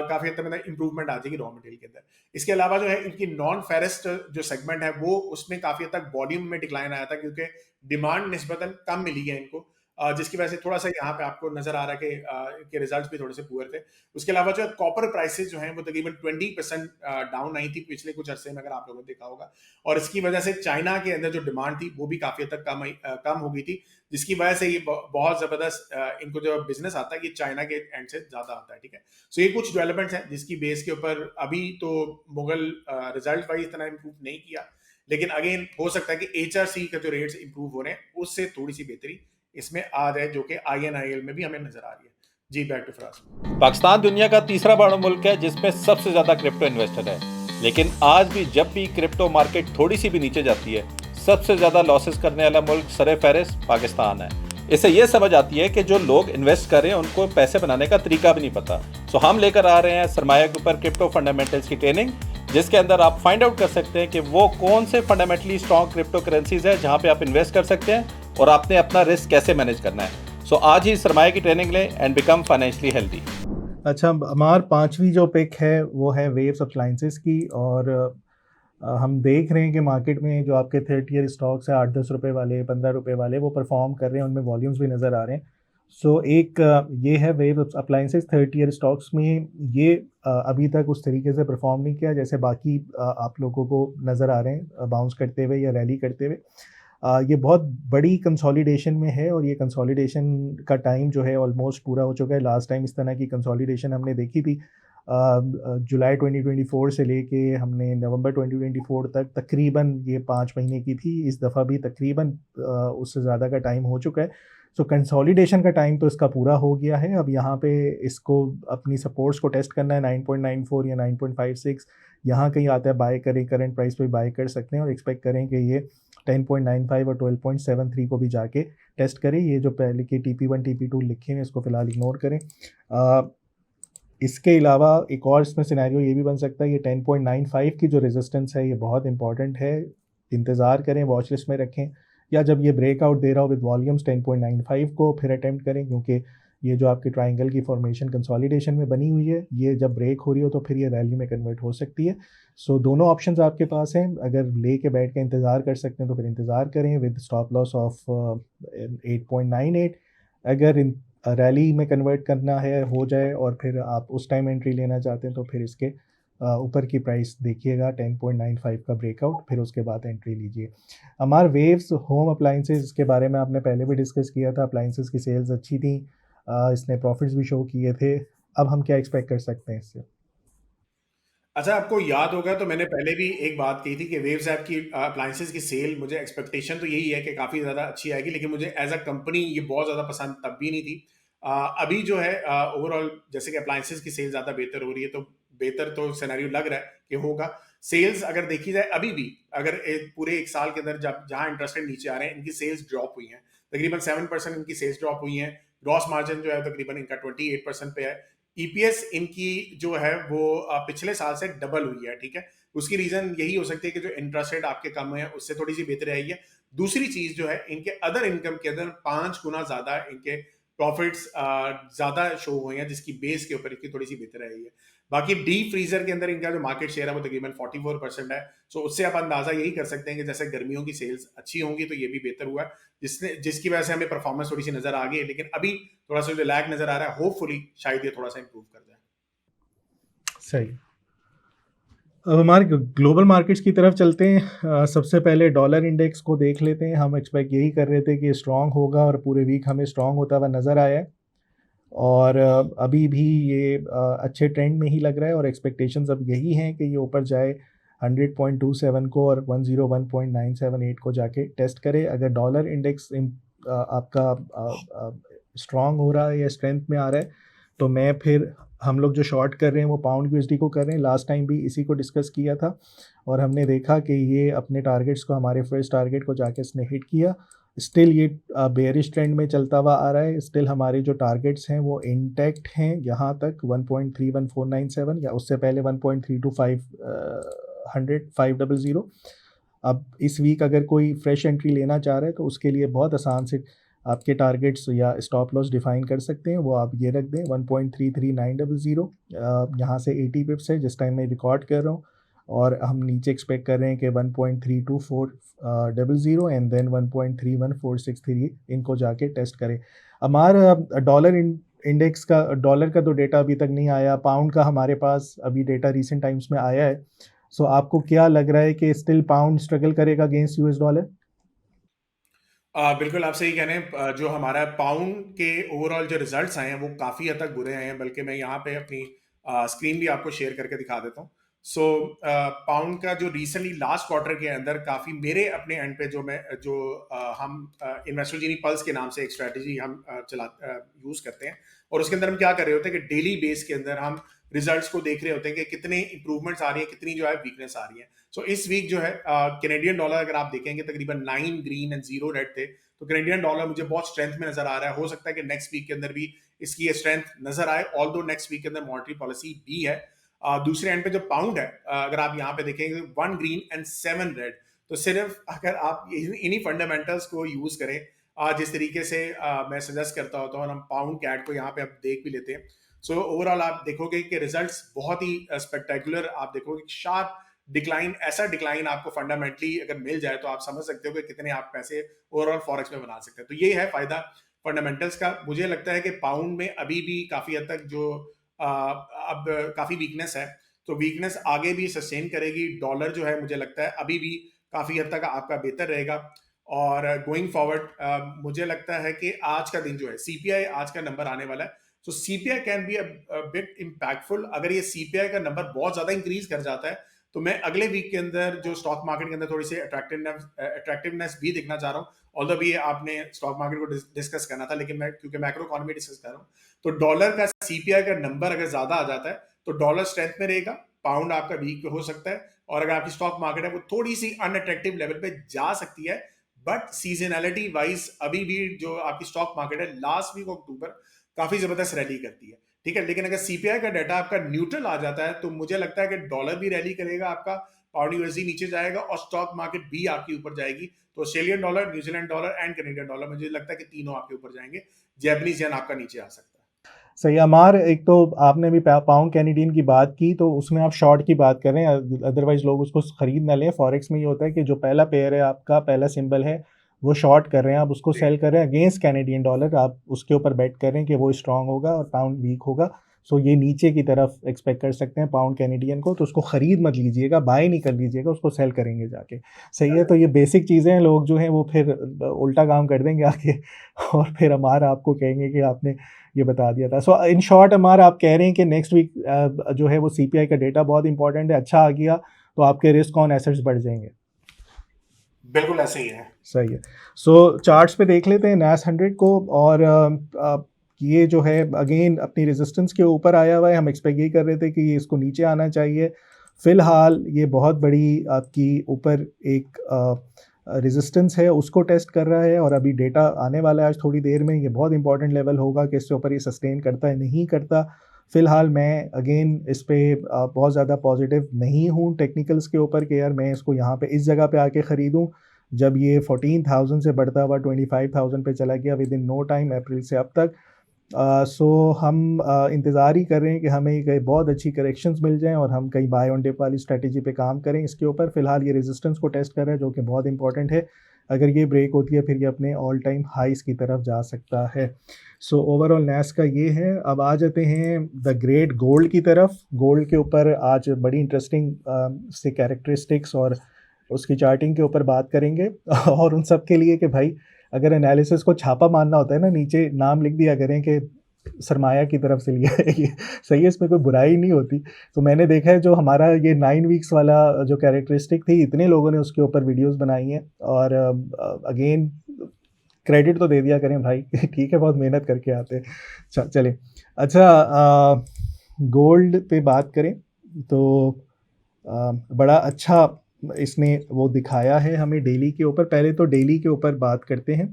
काफी हद तक मतलब इंप्रूवमेंट आ जाएगी रॉ मटेरियल के अंदर। इसके अलावा जो है इनकी नॉन फेरस जो सेगमेंट है वो उसमें काफी हद तक वॉल्यूम में डिक्लाइन आया था, क्योंकि डिमांड निस्बतन कम मिली है इनको, जिसकी वजह से थोड़ा सा यहाँ पे आपको नजर आ रहा है कि इनके रिजल्ट्स भी थोड़े से पुअर थे। उसके अलावा जो है कॉपर प्राइसेस जो हैं वो तकरीबन 20% डाउन आई थी पिछले कुछ अरसे में, अगर आप लोगों ने देखा होगा। और इसकी वजह से चाइना के अंदर जो डिमांड थी वो भी काफी हद तक कम हो गई थी, जिसकी वजह से ये बहुत जबरदस्त इनको जो बिजनेस आता है ये चाइना के एंड से ज्यादा आता है, ठीक है। सो ये कुछ डेवलपमेंट्स हैं जिसकी बेस के ऊपर अभी तो मुगल रिजल्ट वाइज इतना इम्प्रूव नहीं किया, लेकिन अगेन हो सकता है कि HRC का जो रेट्स इंप्रूव हो रहे हैं उससे थोड़ी सी बेहतरी इसमें आ रहा है, जो कि INIL में भी हमें नजर आ रही है। जी, बैक टू फराज। पाकिस्तान दुनिया का तीसरा बड़ा मुल्क है जिसमें सबसे ज़्यादा क्रिप्टो इन्वेस्टर है, लेकिन आज भी जब भी क्रिप्टो मार्केट थोड़ी सी भी नीचे जाती है, सबसे ज़्यादा लॉसेस करने वाला मुल्क सरे फहरिस्त पाकिस्तान है। इससे ये समझ आती है कि जो लोग इन्वेस्ट कर रहे हैं उनको पैसे बनाने का तरीका भी नहीं पता। सो हम लेकर आ रहे हैं सरमाया के ऊपर क्रिप्टो फंडामेंटल्स की ट्रेनिंग, जिसके अंदर आप फाइंड आउट कर सकते हैं कि वो कौन से फंडामेंटली स्ट्रॉन्ग क्रिप्टो करेंसीज है जहाँ पे आप इन्वेस्ट कर सकते हैं और आपने अपना रिस्क कैसे मैनेज करना है। सो आज ही सरमाया की ट्रेनिंग लें एंड बिकम फाइनेंशियली हेल्दी। अच्छा, हमारी पांचवी जो पिक है वो है वेव्स अप्लायंसेस की, और हम देख रहे हैं कि मार्केट में जो आपके थर्ड ईयर स्टॉक्स है 8-10 रुपए वाले, 15 रुपए वाले, वो परफॉर्म कर रहे हैं, उनमें वॉल्यूम्स भी नज़र आ रहे हैं। एक ये है wave appliances third year stocks में। ये अभी तक उस तरीके से परफॉर्म नहीं किया जैसे बाकी आप लोगों को नज़र आ रहे हैं बाउंस करते हुए या रैली करते हुए। ये बहुत बड़ी कंसोलिडेशन में है और ये कंसोलिडेशन का टाइम जो है ऑलमोस्ट पूरा हो चुका है। लास्ट टाइम इस तरह की कंसोलिडेशन हमने देखी थी जुलाई 2024 से लेके हमने नवंबर 2024 तक तकरीबन ये 5 महीने की थी। इस दफ़ा भी तकरीबन उससे ज़्यादा का टाइम हो चुका है। सो कंसोलिडेशन का टाइम तो इसका पूरा हो गया है। अब यहाँ पे इसको अपनी सपोर्ट्स को टेस्ट करना है 9.94 या 9.56 यहाँ कहीं आता है बाय करें, करंट प्राइस पे बाय कर सकते हैं और एक्सपेक्ट करें कि ये 10.95 और 12.73 को भी जाके टेस्ट करें। ये जो पहले के TP1 TP2 लिखे हैं इसको फिलहाल इग्नोर करें। इसके अलावा एक और इसमें सिनेरियो ये भी बन सकता है, ये 10.95 की जो रेजिस्टेंस है ये बहुत इंपॉर्टेंट है, इंतज़ार करें, वॉच लिस्ट में रखें, या जब ये ब्रेकआउट दे रहा हो विद वॉल्यूम्स 10.95 को फिर अटेम्प्ट करें, क्योंकि ये जो आपकी ट्राइंगल की फॉर्मेशन कंसोलिडेशन में बनी हुई है ये जब ब्रेक हो रही हो तो फिर ये वैल्यू में कन्वर्ट हो सकती है। सो दोनों ऑप्शंस आपके पास हैं। अगर ले के बैठ के इंतज़ार कर सकते हैं तो फिर इंतज़ार करें विद स्टॉप लॉस ऑफ 8.98। अगर रैली में कन्वर्ट करना है हो जाए और फिर आप उस टाइम एंट्री लेना चाहते हैं तो फिर इसके ऊपर की प्राइस देखिएगा 10.95 का ब्रेकआउट, फिर उसके बाद एंट्री लीजिए। हमारे वेव्स होम अप्लाइंसेस के बारे में आपने पहले भी डिस्कस किया था, अप्लाइंसेस की सेल्स अच्छी थी, इसने प्रॉफिट्स भी शो किए थे। अब हम क्या एक्सपेक्ट कर सकते हैं इससे? अच्छा, आपको याद होगा तो मैंने पहले भी एक बात कही थी कि वेव्स ऐप की अप्लायंसेस की सेल, मुझे एक्सपेक्टेशन तो यही है कि काफ़ी ज़्यादा अच्छी आएगी, लेकिन मुझे एज अ कंपनी ये बहुत ज़्यादा पसंद तब भी नहीं थी। अभी जो है ओवरऑल जैसे कि अप्लायंसेस की सेल ज़्यादा बेहतर हो रही है, तो बेहतर तो सिनेरियो लग रहा है कि होगा। सेल्स अगर देखी जाए अभी भी, अगर पूरे एक साल के अंदर जब जहाँ इंटरेस्ट रेट नीचे आ रहे हैं इनकी सेल्स ड्रॉप हुई हैं, तकरीबन 7% इनकी सेल्स ड्रॉप हुई हैं। ग्रॉस मार्जिन जो है तकरीबन इनका 28% पे है। ईपीएस इनकी जो है वो पिछले साल से डबल हुई है, ठीक है। उसकी रीजन यही हो सकती है कि जो इंटरेस्ट रेट आपके कम है उससे थोड़ी सी बेहतरी आई है। दूसरी चीज जो है इनके अदर इनकम के अंदर 5 गुना ज्यादा इनके प्रॉफिट्स ज्यादा शो हुए हैं, जिसकी बेस के ऊपर इनकी थोड़ी सी बेहतरी आई है। बाकी डी फ्रीजर के अंदर इनका जो मार्केट शेयर है वो तकरीबन 44% है। सो उससे आप अंदाजा यही कर सकते हैं कि जैसे गर्मियों की सेल्स अच्छी होंगी तो ये भी बेहतर हुआ है, जिसकी वजह से हमें परफॉर्मेंस थोड़ी सी नजर आ गई है। लेकिन अभी थोड़ा सा जो लैग नजर आ रहा है, होपफुली शायद ये थोड़ा सा इंप्रूव कर जाए। सही। अब हमारे ग्लोबल मार्केट्स की तरफ चलते हैं। सबसे पहले डॉलर इंडेक्स को देख लेते हैं। हम एक्सपेक्ट यही कर रहे थे कि स्ट्रांग होगा और पूरे वीक हमें स्ट्रांग होता हुआ नज़र आया है और अभी भी ये अच्छे ट्रेंड में ही लग रहा है और एक्सपेक्टेशंस अब यही हैं कि ये ऊपर जाए 100.27 को और 101.978 को जाके टेस्ट करे। अगर डॉलर इंडेक्स आपका स्ट्रांग हो रहा है या स्ट्रेंथ में आ रहा है तो मैं फिर हम लोग जो शॉर्ट कर रहे हैं वो पाउंड यूएसडी को कर रहे हैं। लास्ट टाइम भी इसी को डिस्कस किया था और हमने देखा कि ये अपने टारगेट्स को, हमारे फर्स्ट टारगेट को जाके इसने हिट किया। स्टिल ये बेयरिश ट्रेंड में चलता हुआ आ रहा है। स्टिल हमारे जो टारगेट्स हैं वो इंटैक्ट हैं यहाँ तक 1.31497 या उससे पहले 1.32500 अब इस वीक अगर कोई फ्रेश एंट्री लेना चाह रहा है तो उसके लिए बहुत आसान से आपके टारगेट्स या स्टॉप लॉस डिफाइन कर सकते हैं। वो आप ये रख दें 1.33900, यहाँ से 80 पिप्स है जिस टाइम मैं रिकॉर्ड कर रहा हूँ और हम नीचे एक्सपेक्ट कर रहे हैं कि 1.32400 एंड देन 1.31463 इनको जाके टेस्ट करें। हमारा डॉलर इंडेक्स का, डॉलर का तो डेटा अभी तक नहीं आया, पाउंड का हमारे पास अभी डेटा रिसेंट टाइम्स में आया है। सो आपको क्या लग रहा है कि स्टिल पाउंड स्ट्रगल करेगा अगेंस्ट यूएस डॉलर? बिल्कुल आप सही कह रहे हैं। जो हमारा पाउंड के ओवरऑल जो रिजल्ट्स आए हैं वो काफ़ी हद तक बुरे आए हैं, बल्कि मैं यहाँ पे अपनी स्क्रीन भी आपको शेयर करके दिखा देता हूँ। सो पाउंड का जो रिसेंटली लास्ट क्वार्टर के अंदर काफ़ी मेरे अपने एंड पे हम इन्वेस्टोजीनी पल्स के नाम से एक स्ट्रेटजी हम यूज़ करते हैं, और उसके अंदर हम क्या कर रहे होते हैं कि डेली बेस के अंदर हम रिजल्ट्स को देख रहे होते हैं कि कितने इंप्रूवमेंट्स आ रही है, कितनी जो है वीकनेस आ रही है। सो इस वीक जो है कैनेडियन डॉलर अगर आप देखेंगे तकरीबन 9 ग्रीन एंड 0 रेड थे, तो कैनेडियन डॉलर मुझे बहुत स्ट्रेंथ में नजर आ रहा है। हो सकता है कि नेक्स्ट वीक के अंदर भी इसकी ये स्ट्रेंथ नजर आए, ऑल्दो नेक्स्ट वीक के अंदर मॉनेटरी पॉलिसी भी है। दूसरे एंड पे जो पाउंड है, अगर आप यहाँ पे देखेंगे 1 ग्रीन एंड 7 रेड, तो सिर्फ अगर आप इन्हीं फंडामेंटल्स को यूज करें जिस तरीके से मैं सजेस्ट करता होता हूँ, और हम पाउंड कैट को यहाँ पे अब देख भी लेते हैं। सो ओवरऑल आप देखोगे कि रिजल्ट्स बहुत ही स्पेक्टेकुलर, आप देखोगे शार्प डिक्लाइन, ऐसा डिक्लाइन आपको फंडामेंटली अगर मिल जाए तो आप समझ सकते हो कि कितने आप पैसे ओवरऑल फॉरेक्स में बना सकते हैं। तो ये है फायदा फंडामेंटल्स का। मुझे लगता है कि पाउंड में अभी भी काफ़ी हद तक जो अब काफ़ी वीकनेस है, तो वीकनेस आगे भी सस्टेन करेगी। डॉलर जो है मुझे लगता है अभी भी काफ़ी हद तक आपका बेहतर रहेगा। और गोइंग फॉरवर्ड मुझे लगता है कि आज का दिन जो है, सीपीआई आज का नंबर आने वाला है, तो CPI can be a bit impactful. अगर ये सीपीआई का नंबर बहुत ज़्यादा इंक्रीज कर जाता है, तो मैं अगले वीक के अंदर जो स्टॉक मार्केट के अंदर थोड़ी सी अट्रैक्टिवनेस भी देखना चाह रहा हूँ। ऑल्दो भी आपने स्टॉक मार्केट को डिस्कस करना था, लेकिन मैं क्योंकि मैक्रो इकोनॉमी डिस्कस कर रहा हूँ, तो डॉलर का सीपीआई का नंबर अगर ज्यादा आ जाता है तो डॉलर स्ट्रेंथ में रहेगा, पाउंड आपका वीक हो सकता है, और अगर आपकी स्टॉक मार्केट है वो थोड़ी सी अनअट्रैक्टिव लेवल पे जा सकती है। बट सीजनैलिटी वाइज अभी भी जो आपकी स्टॉक मार्केट है लास्ट वीक अक्टूबर काफी जबरदस्त रैली करती है, ठीक है। लेकिन अगर सीपीआई का डाटा आपका न्यूट्रल आ जाता है तो मुझे लगता है कि डॉलर भी रैली करेगा आपका, पाउंड यूएसडी नीचे जाएगा और स्टॉक मार्केट भी आपकी ऊपर जाएगी। तो Australian dollar, New Zealand dollar and Canadian dollar, मुझे लगता है कि तीनों आपके ऊपर जाएंगे। जैपनीज येन आपका नीचे आ सकता है। सही अमार, एक तो आपने भी पाउंड कैनेडियन की बात की, तो उसमें आप शॉर्ट की बात करें, अदरवाइज लोग उसको खरीद ना लें। फॉरेक्स में ये होता है कि जो पहला पेयर है आपका, पहला सिंबल है, वो शॉर्ट कर रहे हैं, आप उसको सेल कर रहे हैं अगेंस्ट कैनेडियन डॉलर, आप उसके ऊपर बेट कर रहे हैं कि वो स्ट्रांग होगा और पाउंड वीक होगा। सो ये नीचे की तरफ एक्सपेक्ट कर सकते हैं पाउंड कैनेडियन को, तो उसको ख़रीद मत लीजिएगा, बाय नहीं कर लीजिएगा, उसको सेल करेंगे जाके। सही है, तो ये बेसिक चीज़ें हैं। लोग जो हैं वो फिर उल्टा काम कर देंगे आके और फिर हमारा आपको कहेंगे कि आपने ये बता दिया था। सो इन शॉर्ट हमारा आप कह रहे हैं कि नेक्स्ट वीक जो है वो सीपीआई का डेटा बहुत इंपॉर्टेंट है, अच्छा आ गया तो आपके रिस्क ऑन एसेट्स बढ़ जाएंगे। बिल्कुल ऐसे ही है। सही है। सो चार्ट्स पे देख लेते हैं नैस 100 को, और ये जो है अगेन अपनी रेजिस्टेंस के ऊपर आया हुआ है। हम एक्सपेक्ट यही कर रहे थे कि ये इसको नीचे आना चाहिए। फ़िलहाल ये बहुत बड़ी आपकी ऊपर एक रेजिस्टेंस है, उसको टेस्ट कर रहा है, और अभी डेटा आने वाला है आज थोड़ी देर में। ये बहुत इंपॉर्टेंट लेवल होगा कि इसके ऊपर ये सस्टेन करता है नहीं करता। फ़िलहाल मैं अगेन इस पे बहुत ज़्यादा पॉजिटिव नहीं हूँ टेक्निकल्स के ऊपर कि यार मैं इसको यहाँ पे इस जगह पे आके ख़रीदूँ, जब ये 14,000 से बढ़ता हुआ 25,000 पे चला गया विद इन नो टाइम, अप्रैल से अब तक। सो हम इंतज़ार ही कर रहे हैं कि हमें कहीं बहुत अच्छी करेक्शंस मिल जाएं और हम कहीं बाय ऑन डिप वाली स्ट्रेटजी पे काम करें इसके ऊपर। फ़िलहाल ये रेजिस्टेंस को टेस्ट कर रहा है, जो कि बहुत इंपॉर्टेंट है। अगर ये ब्रेक होती है फिर ये अपने ऑल टाइम हाइस की तरफ जा सकता है। सो ओवरऑल नैस का ये है। अब आ जाते हैं द ग्रेट गोल्ड की तरफ। गोल्ड के ऊपर आज बड़ी इंटरेस्टिंग से कैरेक्टरिस्टिक्स और उसकी चार्टिंग के ऊपर बात करेंगे और उन सब के लिए कि भाई अगर एनालिसिस को छापा मारना होता है ना, नीचे नाम लिख दिया करें कि सरमाया की तरफ से लिया है ये। सही है, इसमें कोई बुराई नहीं होती। तो मैंने देखा है जो हमारा ये 9 वीक्स वाला जो कैरेक्टरिस्टिक थी, इतने लोगों ने उसके ऊपर वीडियोस बनाई हैं, और अगेन क्रेडिट तो दे दिया करें भाई ठीक है, बहुत मेहनत करके आते हैं। चलें, अच्छा गोल्ड पे बात करें तो बड़ा अच्छा इसने वो दिखाया है हमें डेली के ऊपर। पहले तो डेली के ऊपर बात करते हैं,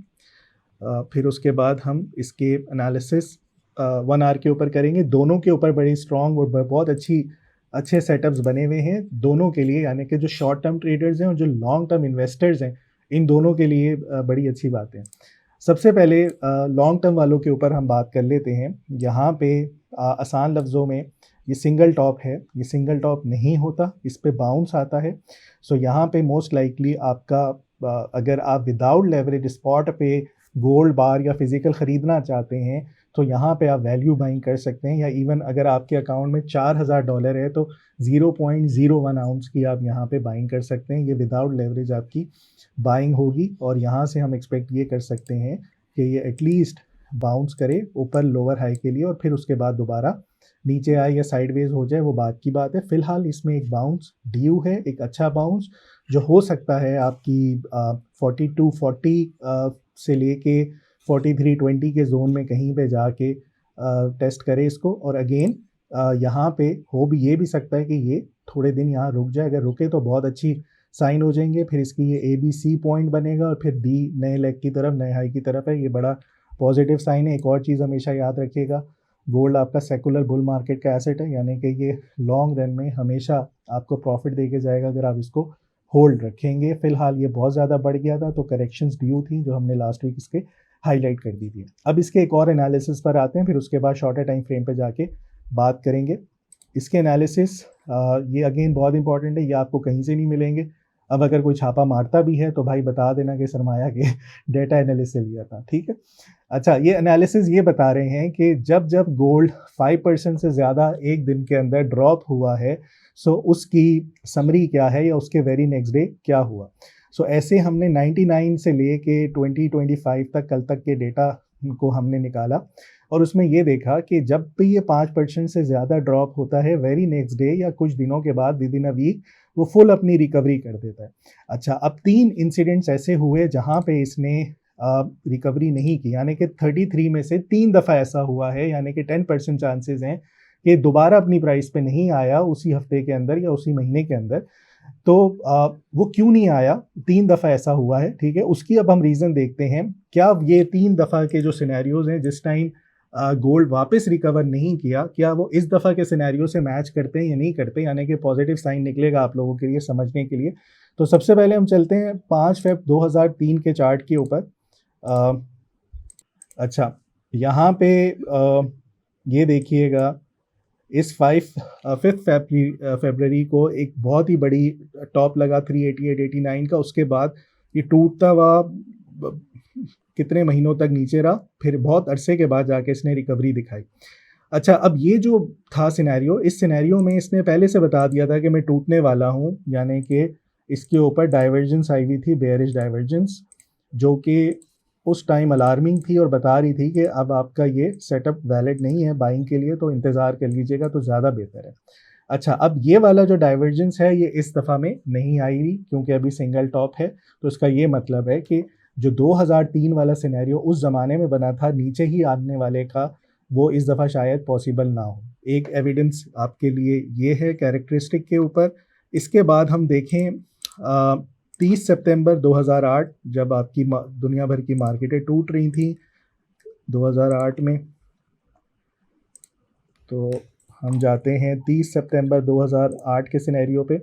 फिर उसके बाद हम इसके एनालिसिस 1 आवर के ऊपर करेंगे। दोनों के ऊपर बड़ी स्ट्रॉन्ग और बहुत अच्छे सेटअप्स बने हुए हैं दोनों के लिए, यानी कि जो शॉर्ट टर्म ट्रेडर्स हैं और जो लॉन्ग टर्म इन्वेस्टर्स हैं, इन दोनों के लिए बड़ी अच्छी बात है। सबसे पहले लॉन्ग टर्म वालों के ऊपर हम बात कर लेते हैं। यहाँ पे आसान लफ्ज़ों में ये सिंगल टॉप है, ये सिंगल टॉप नहीं होता, इस पे बाउंस आता है। सो यहाँ पे मोस्ट लाइकली आपका अगर आप विदाउट लेवरेज स्पॉट पे गोल्ड बार या फिज़िकल ख़रीदना चाहते हैं तो यहाँ पे आप वैल्यू बाइंग कर सकते हैं, या इवन अगर आपके अकाउंट में $4,000 है तो 0.01 आउंस की आप यहाँ पे बाइंग कर सकते हैं। ये विदाउट लेवरेज आपकी बाइंग होगी, और यहाँ से हम एक्सपेक्ट ये कर सकते हैं कि ये एटलीस्ट बाउंस करे ऊपर लोअर हाई के लिए, और फिर उसके बाद दोबारा नीचे आए या साइडवेज हो जाए, वो बात की बात है। फ़िलहाल इसमें एक बाउंस ड्यू है, एक अच्छा बाउंस जो हो सकता है आपकी 4240 से लेके 4320 के जोन में कहीं पे जाके टेस्ट करे इसको। और अगेन यहाँ पे हो भी ये भी सकता है कि ये थोड़े दिन यहाँ रुक जाए। अगर रुके तो बहुत अच्छी साइन हो जाएंगे, फिर इसकी ये ABC पॉइंट बनेगा और फिर D नए लेग की तरफ, नए हाई की तरफ है। ये बड़ा पॉजिटिव साइन है। एक और चीज़ हमेशा याद रखिएगा, गोल्ड आपका सेकुलर बुल मार्केट का एसेट है, यानी कि ये लॉन्ग रन में हमेशा आपको प्रॉफिट दे के जाएगा अगर आप इसको होल्ड रखेंगे। फ़िलहाल ये बहुत ज़्यादा बढ़ गया था, तो करेक्शंस ड्यू थी जो हमने लास्ट वीक इसके हाईलाइट कर दी थी। अब इसके एक और एनालिसिस पर आते हैं, फिर उसके बाद शॉर्टर टाइम फ्रेम पे जाके बात करेंगे। इसके एनालिसिस ये अगेन बहुत इंपॉर्टेंट है, ये आपको कहीं से नहीं मिलेंगे। अब अगर कोई छापा मारता भी है तो भाई बता देना कि सरमाया के डेटा एनालिस्ट से लिया था, ठीक है। अच्छा, ये एनालिसिस ये बता रहे हैं कि जब जब गोल्ड 5% से ज़्यादा एक दिन के अंदर ड्रॉप हुआ है, सो उसकी समरी क्या है या उसके वेरी नेक्स्ट डे क्या हुआ। सो ऐसे हमने 99 से लेके 2025 तक कल तक के डेटा को हमने निकाला और उसमें ये देखा कि जब भी ये 5% से ज़्यादा ड्रॉप होता है, वेरी नेक्स्ट डे या कुछ दिनों के बाद विद इन अ वीक वो फुल अपनी रिकवरी कर देता है। अच्छा, अब 3 इंसिडेंट्स ऐसे हुए जहाँ पे इसने रिकवरी नहीं की, यानी कि 33 में से 3 दफ़ा ऐसा हुआ है, यानी कि 10% चांसेस हैं कि दोबारा अपनी प्राइस पे नहीं आया उसी हफ्ते के अंदर या उसी महीने के अंदर। तो वो क्यों नहीं आया, 3 दफ़ा ऐसा हुआ है, ठीक है। उसकी अब हम रीज़न देखते हैं। क्या ये 3 दफ़ा के जो सिनेरियोज़ हैं जिस टाइम गोल्ड वापस रिकवर नहीं किया, क्या वो इस दफ़ा के सिनेरियो से मैच करते हैं या नहीं करते, यानी कि पॉजिटिव साइन निकलेगा आप लोगों के लिए समझने के लिए। तो सबसे पहले हम चलते हैं 5 फ़रवरी 2003 के चार्ट के ऊपर। अच्छा, यहाँ पे ये देखिएगा, इस 5 फरवरी को एक बहुत ही बड़ी टॉप लगा 388.89 का। उसके बाद ये टूटता हुआ कितने महीनों तक नीचे रहा, फिर बहुत अरसे के बाद जाके इसने रिकवरी दिखाई। अच्छा, अब ये जो था सिनेरियो, इस सिनेरियो में इसने पहले से बता दिया था कि मैं टूटने वाला हूँ, यानी कि इसके ऊपर डाइवर्जेंस आई हुई थी, बेयरिश डाइवर्जेंस, जो कि उस टाइम अलार्मिंग थी और बता रही थी कि अब आपका ये सेटअप वैलिड नहीं है बाइंग के लिए, तो इंतज़ार कर लीजिएगा तो ज़्यादा बेहतर है। अच्छा, अब ये वाला जो डाइवर्जेंस है ये इस दफ़ा में नहीं आई हुई क्योंकि अभी सिंगल टॉप है। तो इसका ये मतलब है कि जो 2003 वाला सिनेरियो उस ज़माने में बना था नीचे ही आने वाले का, वो इस दफ़ा शायद पॉसिबल ना हो। एक एविडेंस आपके लिए ये है कैरेक्टरिस्टिक के ऊपर। इसके बाद हम देखें 30 सितंबर 2008, जब आपकी दुनिया भर की मार्केटें टूट रही थी 2008 में, तो हम जाते हैं 30 सितंबर 2008 के सिनेरियो पे।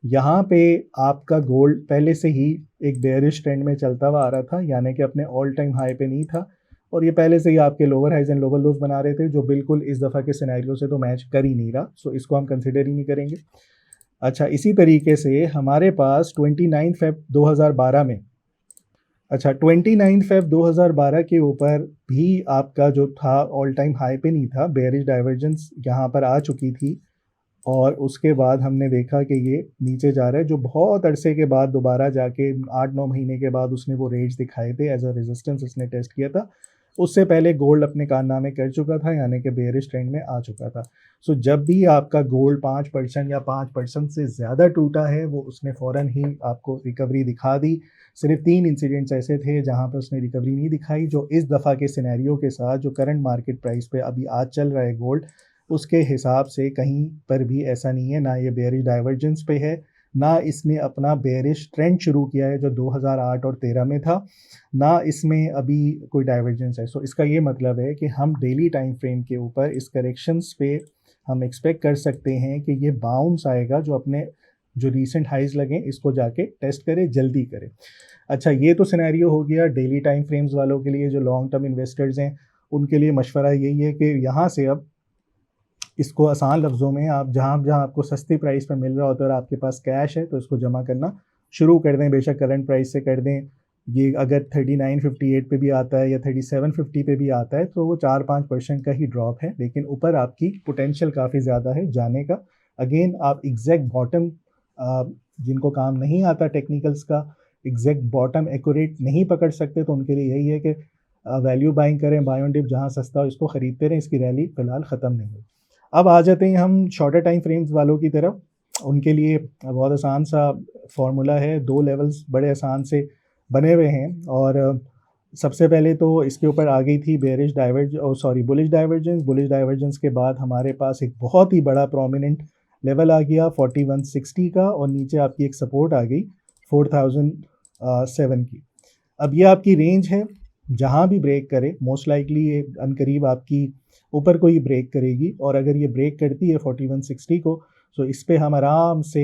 यहाँ पे आपका गोल्ड पहले से ही एक बेयरिश ट्रेंड में चलता हुआ आ रहा था, यानी कि अपने ऑल टाइम हाई पे नहीं था और ये पहले से ही आपके lower highs and lower lows बना रहे थे, जो बिल्कुल इस दफ़ा के सिनेरियो से तो मैच कर ही नहीं रहा। सो इसको हम कंसिडर ही नहीं करेंगे। अच्छा, इसी तरीके से हमारे पास 29 फरवरी 2012 में, अच्छा 29 फरवरी 2012 के ऊपर भी आपका जो था ऑल टाइम हाई पे नहीं था, बेयरिश डाइवर्जेंस यहाँ पर आ चुकी थी और उसके बाद हमने देखा कि ये नीचे जा रहा है, जो बहुत अरसे के बाद दोबारा जाके 8-9 महीने के बाद उसने वो रेट्स दिखाए थे, एज अ रेजिस्टेंस उसने टेस्ट किया था। उससे पहले गोल्ड अपने कारनामे कर चुका था, यानी कि बेयरिश ट्रेंड में आ चुका था। सो जब भी आपका गोल्ड 5% या 5% से ज़्यादा टूटा है, वो उसने फ़ौरन ही आपको रिकवरी दिखा दी। सिर्फ 3 इंसिडेंट्स ऐसे थे जहाँ पर उसने रिकवरी नहीं दिखाई, जो इस दफ़ा के सिनेरियो के साथ जो करंट मार्केट प्राइस पे अभी आज चल रहा है गोल्ड, उसके हिसाब से कहीं पर भी ऐसा नहीं है। ना ये बेयरिश डाइवर्जेंस पे है, ना इसने अपना बेयरिश ट्रेंड शुरू किया है जो 2008 और 13 में था, ना इसमें अभी कोई डाइवर्जेंस है। सो इसका ये मतलब है कि हम डेली टाइम फ्रेम के ऊपर इस करेक्शंस पे हम एक्सपेक्ट कर सकते हैं कि ये बाउंस आएगा, जो अपने जो रीसेंट हाइज लगे इसको जाके टेस्ट करे, जल्दी करे। अच्छा, ये तो सिनेरियो हो गया डेली टाइम फ्रेम्स वालों के लिए। जो लॉन्ग टर्म इन्वेस्टर्स हैं उनके लिए मशवरा यही है कि यहाँ से अब इसको आसान लफ्ज़ों में, आप जहाँ जहाँ आपको सस्ती प्राइस पे मिल रहा होता है और आपके पास कैश है तो इसको जमा करना शुरू कर दें, बेशक करंट प्राइस से कर दें। ये अगर 39.58 पे भी आता है या 37.50 पे भी आता है तो वो 4-5% का ही ड्रॉप है, लेकिन ऊपर आपकी पोटेंशियल काफ़ी ज़्यादा है जाने का। अगेन, आप एग्जैक्ट बॉटम, जिनको काम नहीं आता टेक्निकल्स का, एग्जैक्ट बॉटम एक्यूरेट नहीं पकड़ सकते, तो उनके लिए यही है कि वैल्यू बाइंग करें, बाय ऑन डिप जहाँ सस्ता हो इसको ख़रीदते रहें। इसकी रैली फ़िलहाल ख़त्म नहीं हुई। अब आ जाते हैं हम शॉर्टर टाइम फ्रेम्स वालों की तरफ। उनके लिए बहुत आसान सा फॉर्मूला है, 2 लेवल्स बड़े आसान से बने हुए हैं और सबसे पहले तो इसके ऊपर आ गई थी bearish bullish divergence. Bullish divergence के बाद हमारे पास एक बहुत ही बड़ा प्रोमिनेंट लेवल आ गया 4160 का और नीचे आपकी एक सपोर्ट आ गई 4007 की। अब ये आपकी रेंज है, जहाँ भी ब्रेक करे मोस्ट लाइकली ये अनकरीब आपकी ऊपर को ही ब्रेक करेगी और अगर ये ब्रेक करती है 4160 को, तो इस पे हम आराम से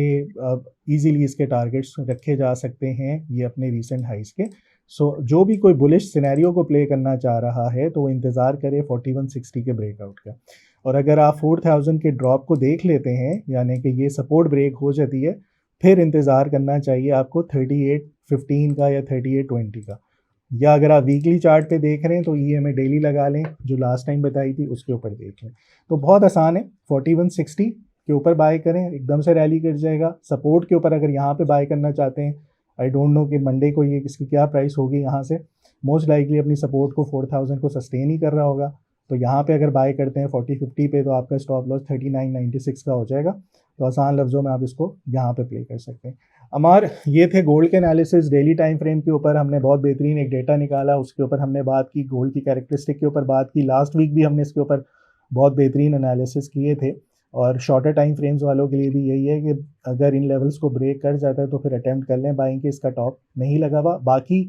इजीली इसके टारगेट्स रखे जा सकते हैं ये अपने रीसेंट हाइस के। सो जो भी कोई बुलिश सिनेरियो को प्ले करना चाह रहा है तो वो इंतज़ार करे 4160 के ब्रेकआउट का। और अगर आप 4000 के ड्रॉप को देख लेते हैं, यानी कि ये सपोर्ट ब्रेक हो जाती है फिर इंतज़ार करना चाहिए आपको 38.15 का या 38.20 का। या अगर आप वीकली चार्ट पे देख रहे हैं तो ईएमए डेली लगा लें, जो लास्ट टाइम बताई थी उसके ऊपर देख लें। तो बहुत आसान है, 4160 के ऊपर बाय करें, एकदम से रैली कर जाएगा। सपोर्ट के ऊपर अगर यहाँ पे बाय करना चाहते हैं, आई डोंट नो कि मंडे को ये इसकी क्या प्राइस होगी यहाँ से, मोस्ट लाइकली अपनी सपोर्ट को 4000 को सस्टेन ही कर रहा होगा। तो यहाँ पे अगर बाय करते हैं 4050 पे, तो आपका स्टॉप लॉस 3996 का हो जाएगा। तो आसान लफ्ज़ों में आप इसको यहाँ पे प्ले कर सकते हैं। अमार, ये थे गोल्ड के एनालिसिस। डेली टाइम फ्रेम के ऊपर हमने बहुत बेहतरीन एक डेटा निकाला, उसके ऊपर हमने बात की, गोल्ड की कैरेक्टरिस्टिक के ऊपर बात की। लास्ट वीक भी हमने इसके ऊपर बहुत बेहतरीन एनालिसिस किए थे। और शॉर्टर टाइम फ्रेम्स वालों के लिए भी यही है कि अगर इन लेवल्स को ब्रेक कर जाता है तो फिर अटेम्प्ट कर लें बाइंग के, इसका टॉप नहीं लगा हुआ। बाकी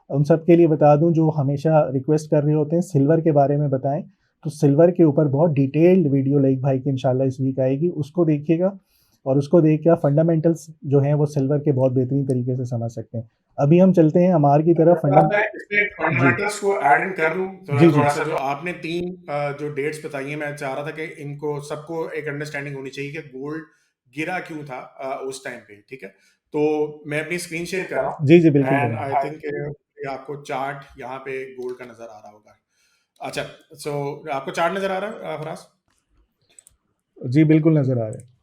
उन सब के लिए बता दूं जो हमेशा रिक्वेस्ट कर रहे होते हैं सिल्वर के बारे में बताएं, तो सिल्वर के ऊपर बहुत डिटेल्ड वीडियो लाइक भाई की इंशाल्लाह इस वीक आएगी, उसको देखिएगा। और उसको देख के आप फंडामेंटल्स जो हैं वो सिल्वर के बहुत बेहतरीन तरीके से समझ सकते हैं। अभी हम चलते हैं अमार की तरफ। मैं इसमें फंडामेंटल्स को ऐड इन कर दूं जी थोड़ा जी सा। जो आपने 3 जो डेट्स बताई हैं, मैं चाह रहा था कि इनको सबको एक अंडरस्टैंडिंग होनी चाहिए कि गोल्ड गिरा क्यों था उस टाइम पे, ठीक है? तो मैं अपनी स्क्रीन शेयर कर रहा हूँ जी जी बिल्कुल एंड करें। आई थिंक आपको चार्ट यहाँ पे गोल्ड का नज़र आ रहा होगा। अच्छा, सो आपको चार्ट नज़र आ रहा है फराज? जी बिल्कुल नज़र आ रहा है।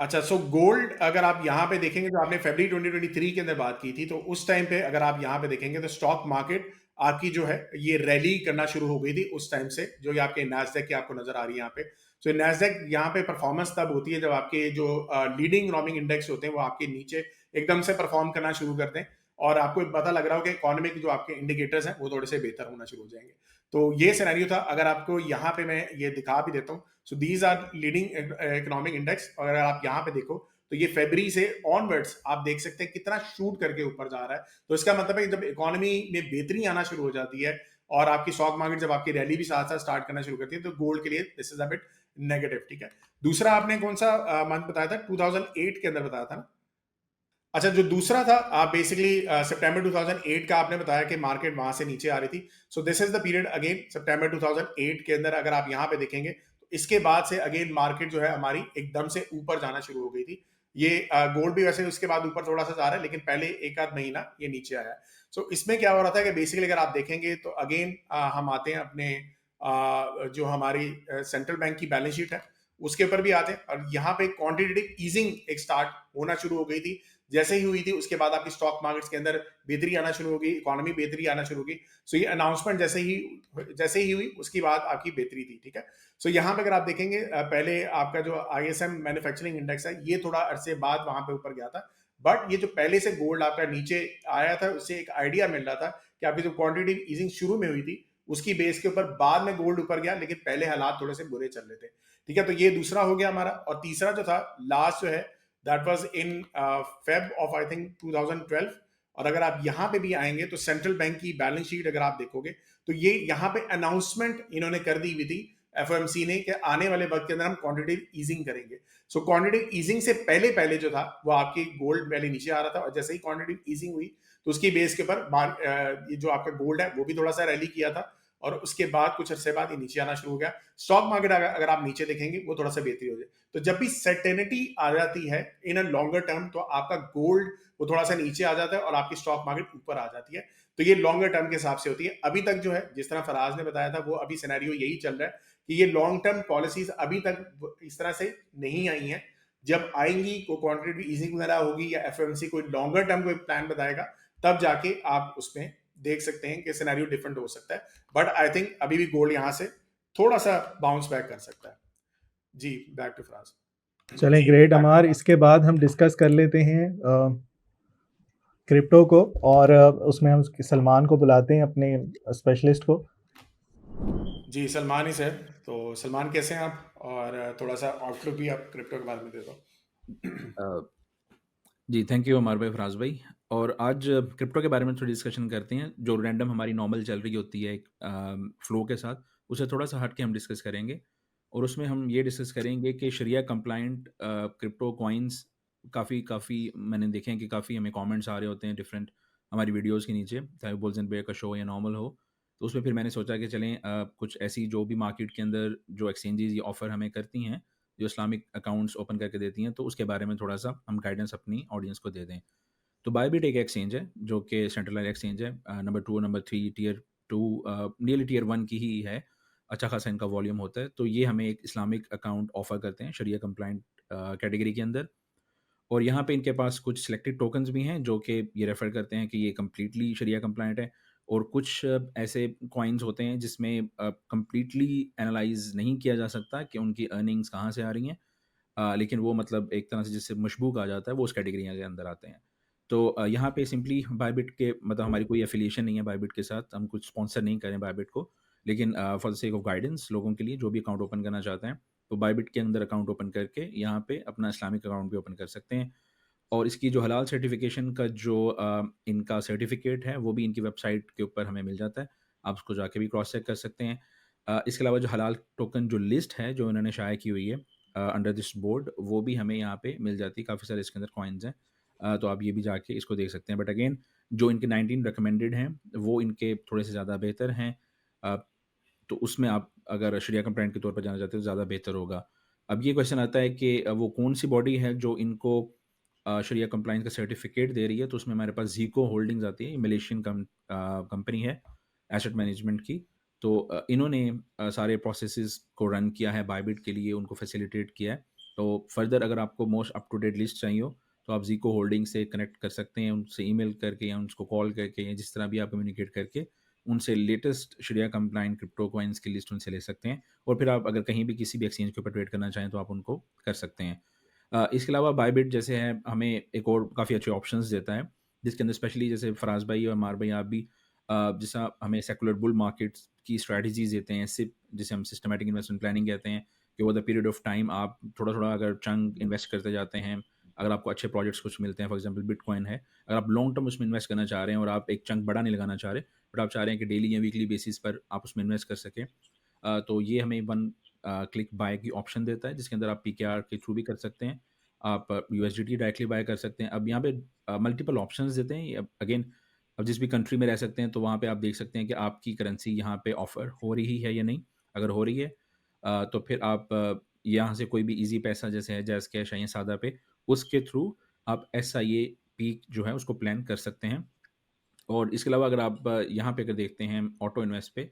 अच्छा, सो गोल्ड अगर आप यहाँ पे देखेंगे, तो आपने फरवरी 2023 के अंदर बात की थी, तो उस टाइम पे अगर आप यहाँ पे देखेंगे तो स्टॉक मार्केट आपकी जो है ये रैली करना शुरू हो गई थी उस टाइम से, जो ये आपके नैस्डैक की आपको नजर आ रही है यहाँ पे। सो नैस्डैक यहाँ पे परफॉर्मेंस तब होती है जब आपके जो लीडिंग इकोनॉमिक इंडेक्स होते हैं वो आपके नीचे एकदम से परफॉर्म करना शुरू करते हैं, और आपको पता लग रहा हो कि इकोनॉमिक जो आपके इंडिकेटर्स हैं वो थोड़े से बेहतर होना शुरू हो जाएंगे। तो ये सिनेरियो था। अगर आपको यहाँ पे मैं ये दिखा भी देता हूँ, so these are leading economic index. अगर आप यहाँ पे देखो तो ये फरवरी से ऑनवर्ड्स आप देख सकते हैं कितना शूट करके ऊपर जा रहा है। तो इसका मतलब है कि जब इकोनॉमी में बेहतरी आना शुरू हो जाती है और आपकी स्टॉक मार्केट जब आपकी रैली भी साथ साथ स्टार्ट करना शुरू करती है, तो गोल्ड के लिए this is a bit negative, ठीक है? दूसरा आपने कौन सा मंथ बताया था? 2008 के अंदर बताया था ना? अच्छा, जो दूसरा था आप बेसिकली सितंबर 2008 का आपने बताया कि मार्केट वहां से नीचे आ रही थी। So this is the period again सितंबर 2008 के अंदर। अगर आप यहाँ पे देखेंगे तो इसके बाद से अगेन मार्केट जो है हमारी एकदम से ऊपर जाना शुरू हो गई थी। ये गोल्ड भी वैसे उसके बाद ऊपर थोड़ा सा जा रहा है, लेकिन पहले एक आध महीना ये नीचे आया है। सो इसमें क्या हो रहा था कि बेसिकली अगर आप देखेंगे तो अगेन हम आते हैं अपने जो हमारी सेंट्रल बैंक की बैलेंस शीट है उसके ऊपर भी आते हैं, और यहाँ पे क्वांटिटेटिव ईजिंग एक स्टार्ट होना शुरू हो गई थी। जैसे ही हुई थी उसके बाद आपकी स्टॉक मार्केट्स के अंदर बेहतरी आना शुरू हो गई, इकोनॉमी बेहतरी आना शुरू हो गई। सो ये अनाउंसमेंट जैसे ही हुई उसके बाद आपकी बेहतरी थी, ठीक है? सो यहाँ पे अगर आप देखेंगे पहले आपका जो आईएसएम मैन्युफैक्चरिंग इंडेक्स है ये थोड़ा अरसे बाद वहां पे ऊपर गया था, बट ये जो पहले से गोल्ड आपका नीचे आया था उससे एक आइडिया मिल रहा था कि आपकी जो क्वांटिटेटिव ईजिंग शुरू में हुई थी उसकी बेस के ऊपर बाद में गोल्ड ऊपर गया, लेकिन पहले हालात थोड़े से बुरे चल रहे थे, ठीक है? तो ये दूसरा हो गया हमारा। और तीसरा जो था लास्ट जो है that was in Feb of I think 2012। और अगर आप यहाँ पे भी आएंगे तो सेंट्रल बैंक की बैलेंस शीट अगर आप देखोगे तो ये यहाँ पे अनाउंसमेंट इन्होंने कर दी हुई थी एफओएमसी ने कि आने वाले वक्त के अंदर हम क्वांटिटेटिव ईजिंग करेंगे। सो क्वांटिटेटिव ईजिंग से पहले पहले जो था वो आपकी गोल्ड पहले नीचे आ रहा था, और जैसे ही क्वांटिटेटिव ईजिंग हुई तो उसकी बेस के ऊपर ये जो आपका गोल्ड है वो भी थोड़ा सा रैली किया था, और उसके बाद कुछ अरसे बाद ये नीचे आना शुरू हो गया। स्टॉक मार्केट अगर आप नीचे देखेंगे वो थोड़ा सा बेहतरी हो जाए। तो जब भी सर्टेनिटी आ जाती है इन अ लॉन्गर टर्म तो आपका गोल्ड वो थोड़ा सा नीचे आ जाता है और आपकी स्टॉक मार्केट ऊपर आ जाती है। तो ये लॉन्गर टर्म के हिसाब से होती है। अभी तक जो है जिस तरह फराज ने बताया था वो अभी सिनेरियो यही चल रहा है कि ये लॉन्ग टर्म पॉलिसीज अभी तक इस तरह से नहीं आई हैं। जब आएंगी को क्वांटिटेटिव ईजिंग वगैरह होगी या एफओएमसी कोई लॉन्गर टर्म कोई प्लान बताएगा, तब जाके आप उसमें देख सकते हैं कि सिनेरियो डिफरेंट हो सकता है। बट आई थिंक अभी भी गोल्ड यहाँ से थोड़ा सा बाउंस बैक कर सकता है। जी, बैक टू फराज। चलें, ग्रेट अमार। इसके बाद हम डिस्कस कर लेते हैं क्रिप्टो को, और उसमें हम सलमान को बुलाते हैं अपने स्पेशलिस्ट को। जी, सलमान ही सर। तो सलमान कैसे हैं आप? और थोड़ा सा आउटलुक भी आप क्रिप्टो के बारे में दे दो। जी, थैंक यू अमर भाई, फराज भाई। और आज क्रिप्टो के बारे में थोड़ी डिस्कशन करते हैं। जो रैंडम हमारी नॉर्मल चल रही होती है एक फ्लो के साथ, उसे थोड़ा सा हट के हम डिस्कस करेंगे। और उसमें हम ये डिस्कस करेंगे कि शरिया कंप्लाइंट क्रिप्टो कॉइन्स काफ़ी मैंने देखे हैं कि काफ़ी हमें कमेंट्स आ रहे होते हैं डिफरेंट हमारी वीडियोस के नीचे, चाहे बुल्स एंड बेयर का शो या नॉर्मल हो। तो उसमें फिर मैंने सोचा कि चलें कुछ ऐसी जो भी मार्केट के अंदर जो एक्सचेंजेस ये ऑफ़र हमें करती हैं जो इस्लामिक अकाउंट्स ओपन करके देती हैं, तो उसके बारे में थोड़ा-सा हम गाइडेंस अपनी ऑडियंस को दे दें। तो बायबिट एक एक्सचेंज है, जो कि सेंट्रलाइज़्ड एक्सचेंज है। नंबर 2 और नंबर 3 टियर 2 नियरली टियर 1 की ही है। अच्छा खासा इनका वॉल्यूम होता है। तो ये हमें एक इस्लामिक अकाउंट ऑफ़र करते हैं शरिया कंप्लायंट कैटेगरी के अंदर। और यहाँ पे इनके पास कुछ सिलेक्टेड टोकन्स भी हैं जो कि ये रेफ़र करते हैं कि ये कंप्लीटली शरिया कंप्लायंट है। और कुछ ऐसे कॉइन्स होते हैं जिसमें कंप्लीटली एनालाइज़ नहीं किया जा सकता कि उनकी अर्निंग्स कहाँ से आ रही हैं। लेकिन वो मतलब एक तरह से जिससे मशबूह कहा जाता है, वो उस कैटेगरी के अंदर आते हैं। तो यहाँ पे सिंपली बायबिट के मतलब हमारी कोई एफ़िलिएशन नहीं है बायबिट के साथ, हम कुछ स्पॉन्सर नहीं कर रहे हैं बायबिट को। लेकिन for the sake of guidance लोगों के लिए जो भी अकाउंट ओपन करना चाहते हैं, तो बायबिट के अंदर अकाउंट ओपन करके यहाँ पे अपना इस्लामिक अकाउंट भी ओपन कर सकते हैं। और इसकी जो हलाल सर्टिफ़िकेशन का जो इनका सर्टिफ़िकेट है, वो भी इनकी वेबसाइट के ऊपर हमें मिल जाता है। आप उसको जाके भी क्रॉस चेक कर सकते हैं। इसके अलावा जो हलाल टोकन जो लिस्ट है, जो इन्होंने शाया की हुई है अंडर दिस बोर्ड, वो भी हमें यहाँ पे मिल जाती है। काफ़ी सारे इसके अंदर कॉइन्स हैं। तो आप ये भी जाके इसको देख सकते हैं। बट अगेन जो इनके 19 रिकमेंडेड हैं, वो इनके थोड़े से ज़्यादा बेहतर हैं। अ, तो उसमें आप अगर शरिया कंप्लायंट के तौर पर जाना चाहते हो, तो ज़्यादा बेहतर होगा। अब ये क्वेश्चन आता है कि वो कौन-सी बॉडी है जो इनको शरिया कंप्लायंस का सर्टिफ़िकेट दे रही है, तो उसमें हमारे पास ज़ीको होल्डिंग्स आती है। ये मलेशियन कंपनी है एसेट मैनेजमेंट की। तो इन्होंने सारे प्रोसेसेस को रन किया है बायबिट के लिए, उनको फैसिलिटेट किया है। तो फर्दर अगर आपको most up to date list चाहिए हो, तो आप ज़ीको होल्डिंग से कनेक्ट कर सकते हैं, उनसे ईमेल करके या उनको कॉल करके या जिस तरह भी आप कम्युनिकेट करके उनसे लेटेस्ट शरिया कंप्लायंट क्रिप्टो कॉइन्स की लिस्ट उनसे ले सकते हैं। और फिर आप अगर कहीं भी किसी भी एक्सचेंज के ऊपर ट्रेड करना चाहें, तो आप उनको कर सकते हैं। इसके अलावा बायबिट जैसे है हमें एक और काफ़ी अच्छे ऑप्शंस देता है, जिसके अंदर स्पेशली जैसे फराज भाई और मार भाई आप भी जैसा हमें सेकुलर बुल मार्केट्स की स्ट्रैटेजीज़ देते हैं, सिप जिसे हम सिस्टमैटिक इन्वेस्टमेंट प्लानिंग कहते हैं, कि over the period of time आप थोड़ा-थोड़ा अगर चंक इन्वेस्ट करते जाते हैं, अगर आपको अच्छे प्रोजेक्ट्स कुछ मिलते हैं, फॉर एग्जांपल बिटकॉइन है, अगर आप लॉन्ग टर्म उसमें इन्वेस्ट करना चाह रहे हैं और आप एक चंक बड़ा नहीं लगाना चाह रहे, बट आप चाह रहे हैं कि डेली या वीकली बेसिस पर आप उसमें इन्वेस्ट कर सकें, तो ये हमें वन क्लिक बाय की ऑप्शन देता है, जिसके अंदर आप पीकेआर के थ्रू भी कर सकते हैं। आप यूएसडीटी डायरेक्टली बाय कर सकते हैं। अब यहाँ पे मल्टीपल ऑप्शंस देते हैं। अब अगेन अब जिस भी कंट्री में रह सकते हैं, तो वहाँ पे आप देख सकते हैं कि आपकी करेंसी यहाँ पे ऑफ़र हो रही है या नहीं। अगर हो रही है तो फिर आप यहाँ से कोई भी ईज़ी पैसा जैसे है जैज़ कैश है या सादा पे, उसके थ्रू आप एसआईए-पी जो है उसको प्लान कर सकते हैं। और इसके अलावा अगर आप यहाँ पे अगर देखते हैं ऑटो इन्वेस्ट पे,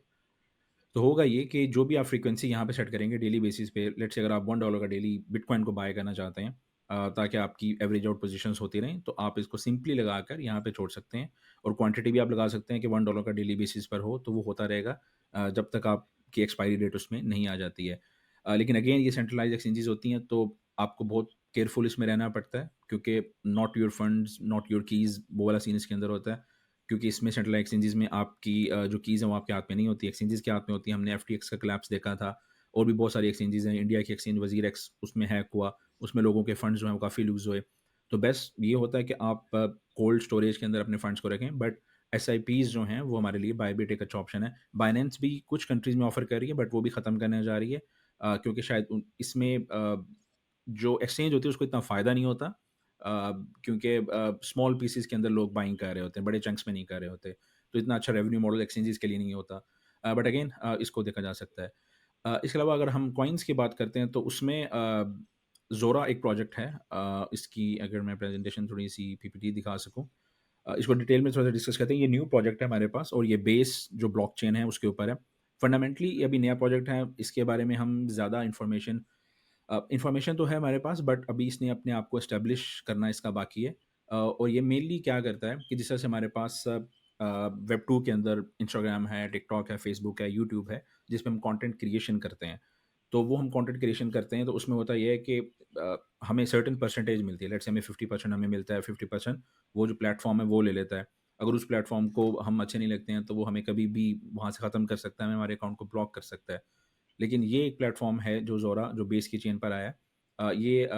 तो होगा ये कि जो भी आप फ्रीक्वेंसी यहाँ पे सेट करेंगे डेली बेसिस पे, लेट्स से अगर आप $1 का डेली बिटकॉइन को बाय करना चाहते हैं, ताकि आपकी एवरेज आउट पोजीशंस होती रहें, तो आप इसको सिंपली लगाकर यहाँ पे छोड़ सकते हैं। और क्वांटिटी भी आप लगा सकते हैं कि $1 का डेली बेसिस पर हो, तो वो होता रहेगा जब तक आपकी एक्सपायरी डेट उसमें नहीं आ जाती है। लेकिन अगेन ये सेंट्रलाइज़्ड एक्सचेंजेस होती हैं, तो आपको बहुत केयरफुल इसमें रहना पड़ता है, क्योंकि not your funds, not your keys, वो वाला सीन इसके अंदर होता है। क्योंकि इसमें सेंट्रल एक्सचेंजेस में आपकी जो कीज़ हैं वो आपके हाथ में नहीं होती, एक्सचेंजेस के हाथ में होती हैं। हमने एफटीएक्स का कोलैप्स देखा था, और भी बहुत सारी एक्सचेंजेस हैं। इंडिया की एक्सचेंज वज़ीर एक्स उसमें हैक हुआ, उसमें लोगों के फंड्स जो हैं वो काफ़ी लूज़ हुए। तो बेस्ट ये होता है कि आप कोल्ड स्टोरेज के अंदर अपने फंड्स को रखें, बट एसआईपीज़ जो हैं वो हमारे लिए बायबिट एक अच्छा ऑप्शन है। बाइनेंस भी कुछ कंट्रीज़ में ऑफ़र कर रही है, बट वो भी ख़त्म करने जा रही है, क्योंकि शायद इसमें जो एक्सचेंज होती है उसको इतना फ़ायदा नहीं होता, क्योंकि स्मॉल पीसेस के अंदर लोग बाइंग कर रहे होते हैं, बड़े चंक्स में नहीं कर रहे होते। तो इतना अच्छा रेवेन्यू मॉडल एक्सचेंजेस के लिए नहीं होता। बट अगेन इसको देखा जा सकता है। इसके अलावा अगर हम कॉइन्स की बात करते हैं, तो उसमें ज़ोरा एक प्रोजेक्ट है। इसकी अगर मैं प्रेजेंटेशन थोड़ी-सी पीपीटी दिखा सकूँ। इसको डिटेल में थोड़ा-सा डिस्कस करते हैं। ये न्यू प्रोजेक्ट है हमारे पास, और ये बेस जो ब्लॉकचेन है उसके ऊपर है। फंडामेंटली ये अभी नया प्रोजेक्ट है, इसके बारे में हम ज़्यादा इन्फॉर्मेशन तो है हमारे पास, बट अभी इसने अपने आप को एस्टेब्लिश करना इसका बाकी है। और ये मेनली क्या करता है कि जिस तरह से हमारे पास वेब 2 के अंदर इंस्टाग्राम है, टिकटॉक है, फेसबुक है, यूट्यूब है, जिसमें हम कंटेंट क्रिएशन करते हैं। तो वो हम कंटेंट क्रिएशन करते हैं, तो उसमें होता ये है कि हमें सर्टेन परसेंटेज मिलती है। लेट्स से हमें 50% हमें मिलता है, 50% वो जो प्लेटफ़ॉर्म है वो ले लेता है। अगर उस प्लेटफ़ॉर्म को हम अच्छे नहीं लगते हैं, तो वो हमें कभी भी वहाँ से ख़त्म कर सकता है, हमें हमारे अकाउंट को ब्लॉक कर सकता है। लेकिन ये एक प्लेटफ़ॉर्म है जो ज़ोरा, जो बेस की चेन पर आया है। ये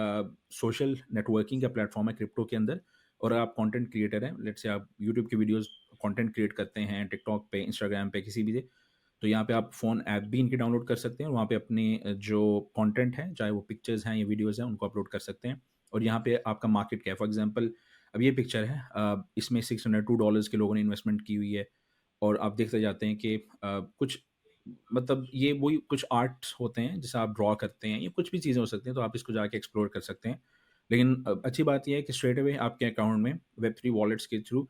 सोशल नेटवर्किंग का प्लेटफ़ॉर्म है क्रिप्टो के अंदर। और आप कंटेंट क्रिएटर हैं, लेट्स से आप यूट्यूब की वीडियोज़ कंटेंट क्रिएट करते हैं, टिकटॉक पे, इंस्टाग्राम पे, किसी भी से, तो यहाँ पे आप फ़ोन ऐप भी इनके डाउनलोड कर सकते हैं, और वहाँ पे अपने जो कंटेंट है, चाहे वो पिक्चर्स हैं या वीडियोज़ हैं, उनको अपलोड कर सकते हैं। और यहाँ पे आपका मार्केट क्या है, फॉर एग्ज़ाम्पल अब ये पिक्चर है, इसमें $602 के लोगों ने इन्वेस्टमेंट की हुई है। और आप देखते जाते हैं कि कुछ मतलब ये वही कुछ आर्ट्स होते हैं जैसे आप ड्रॉ करते हैं या कुछ भी चीज़ें हो सकती हैं, तो आप इसको जाके एक्सप्लोर कर सकते हैं। लेकिन अच्छी बात ये है कि स्ट्रेट अवे आपके अकाउंट में वेब3 वॉलेट्स के थ्रू,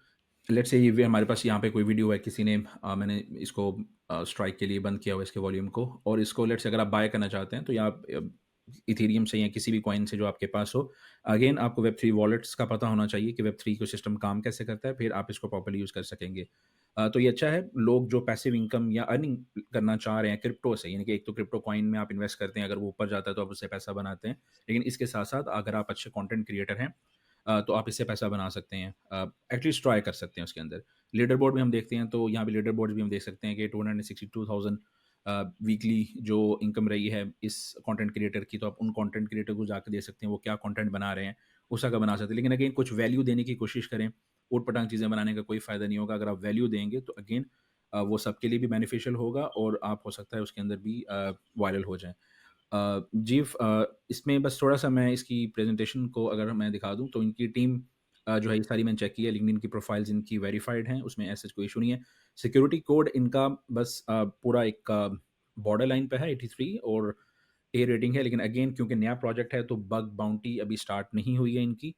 लेट्स से ये हमारे पास यहाँ पे कोई वीडियो है, किसी ने मैंने इसको स्ट्राइक के लिए बंद किया हुआ है इसके वॉल्यूम को, और इसको लेट्स से अगर आप बाय करना चाहते हैं तो या आप इथेरियम से या किसी भी कॉइन से जो आपके पास हो, अगेन आपको वेब3 वॉलेट्स का पता होना चाहिए कि वेब3 इकोसिस्टम काम कैसे करता है, फिर आप इसको प्रॉपर्ली यूज़ कर सकेंगे। तो ये अच्छा है, लोग जो पैसिव इनकम या अर्निंग करना चाह रहे हैं क्रिप्टो से, यानी कि एक तो क्रिप्टो कॉइन में आप इन्वेस्ट करते हैं, अगर वो ऊपर जाता है तो आप उससे पैसा बनाते हैं, लेकिन इसके साथ-साथ अगर आप अच्छे कंटेंट क्रिएटर हैं तो आप इससे पैसा बना सकते हैं। एटलीस्ट ट्राई कर सकते हैं उसके अंदर। लीडर बोर्ड में हम देखते हैं तो यहाँ पे लीडर बोर्ड भी हम देख सकते हैं कि 262,000 वीकली जो इनकम रही है इस कंटेंट क्रिएटर की, तो आप उन कंटेंट क्रिएटर को जाकर देख सकते हैं वो क्या कंटेंट बना रहे हैं, उस का बना सकते हैं। लेकिन अगेन कुछ वैल्यू देने की कोशिश करें, ऊट-पटांग चीज़ें बनाने का कोई फ़ायदा नहीं होगा। अगर आप वैल्यू देंगे तो अगेन वो सबके लिए भी बेनिफिशियल होगा और आप हो सकता है उसके अंदर भी वायरल हो जाएँ। इसमें बस थोड़ा-सा मैं इसकी प्रेज़ेंटेशन को अगर मैं दिखा दूँ तो इनकी टीम जो है ये सारी मैंने चेक की है, लिंक्डइन की प्रोफ़ाइल्स इनकी वेरिफ़ाइड हैं, उसमें ऐसा कोई इश्यू नहीं है। सिक्योरिटी कोड इनका बस पूरा एक बॉर्डर लाइन पे है 83 और ए रेटिंग है, लेकिन अगेन क्योंकि नया प्रोजेक्ट है तो बग बाउंटी अभी स्टार्ट नहीं हुई है इनकी।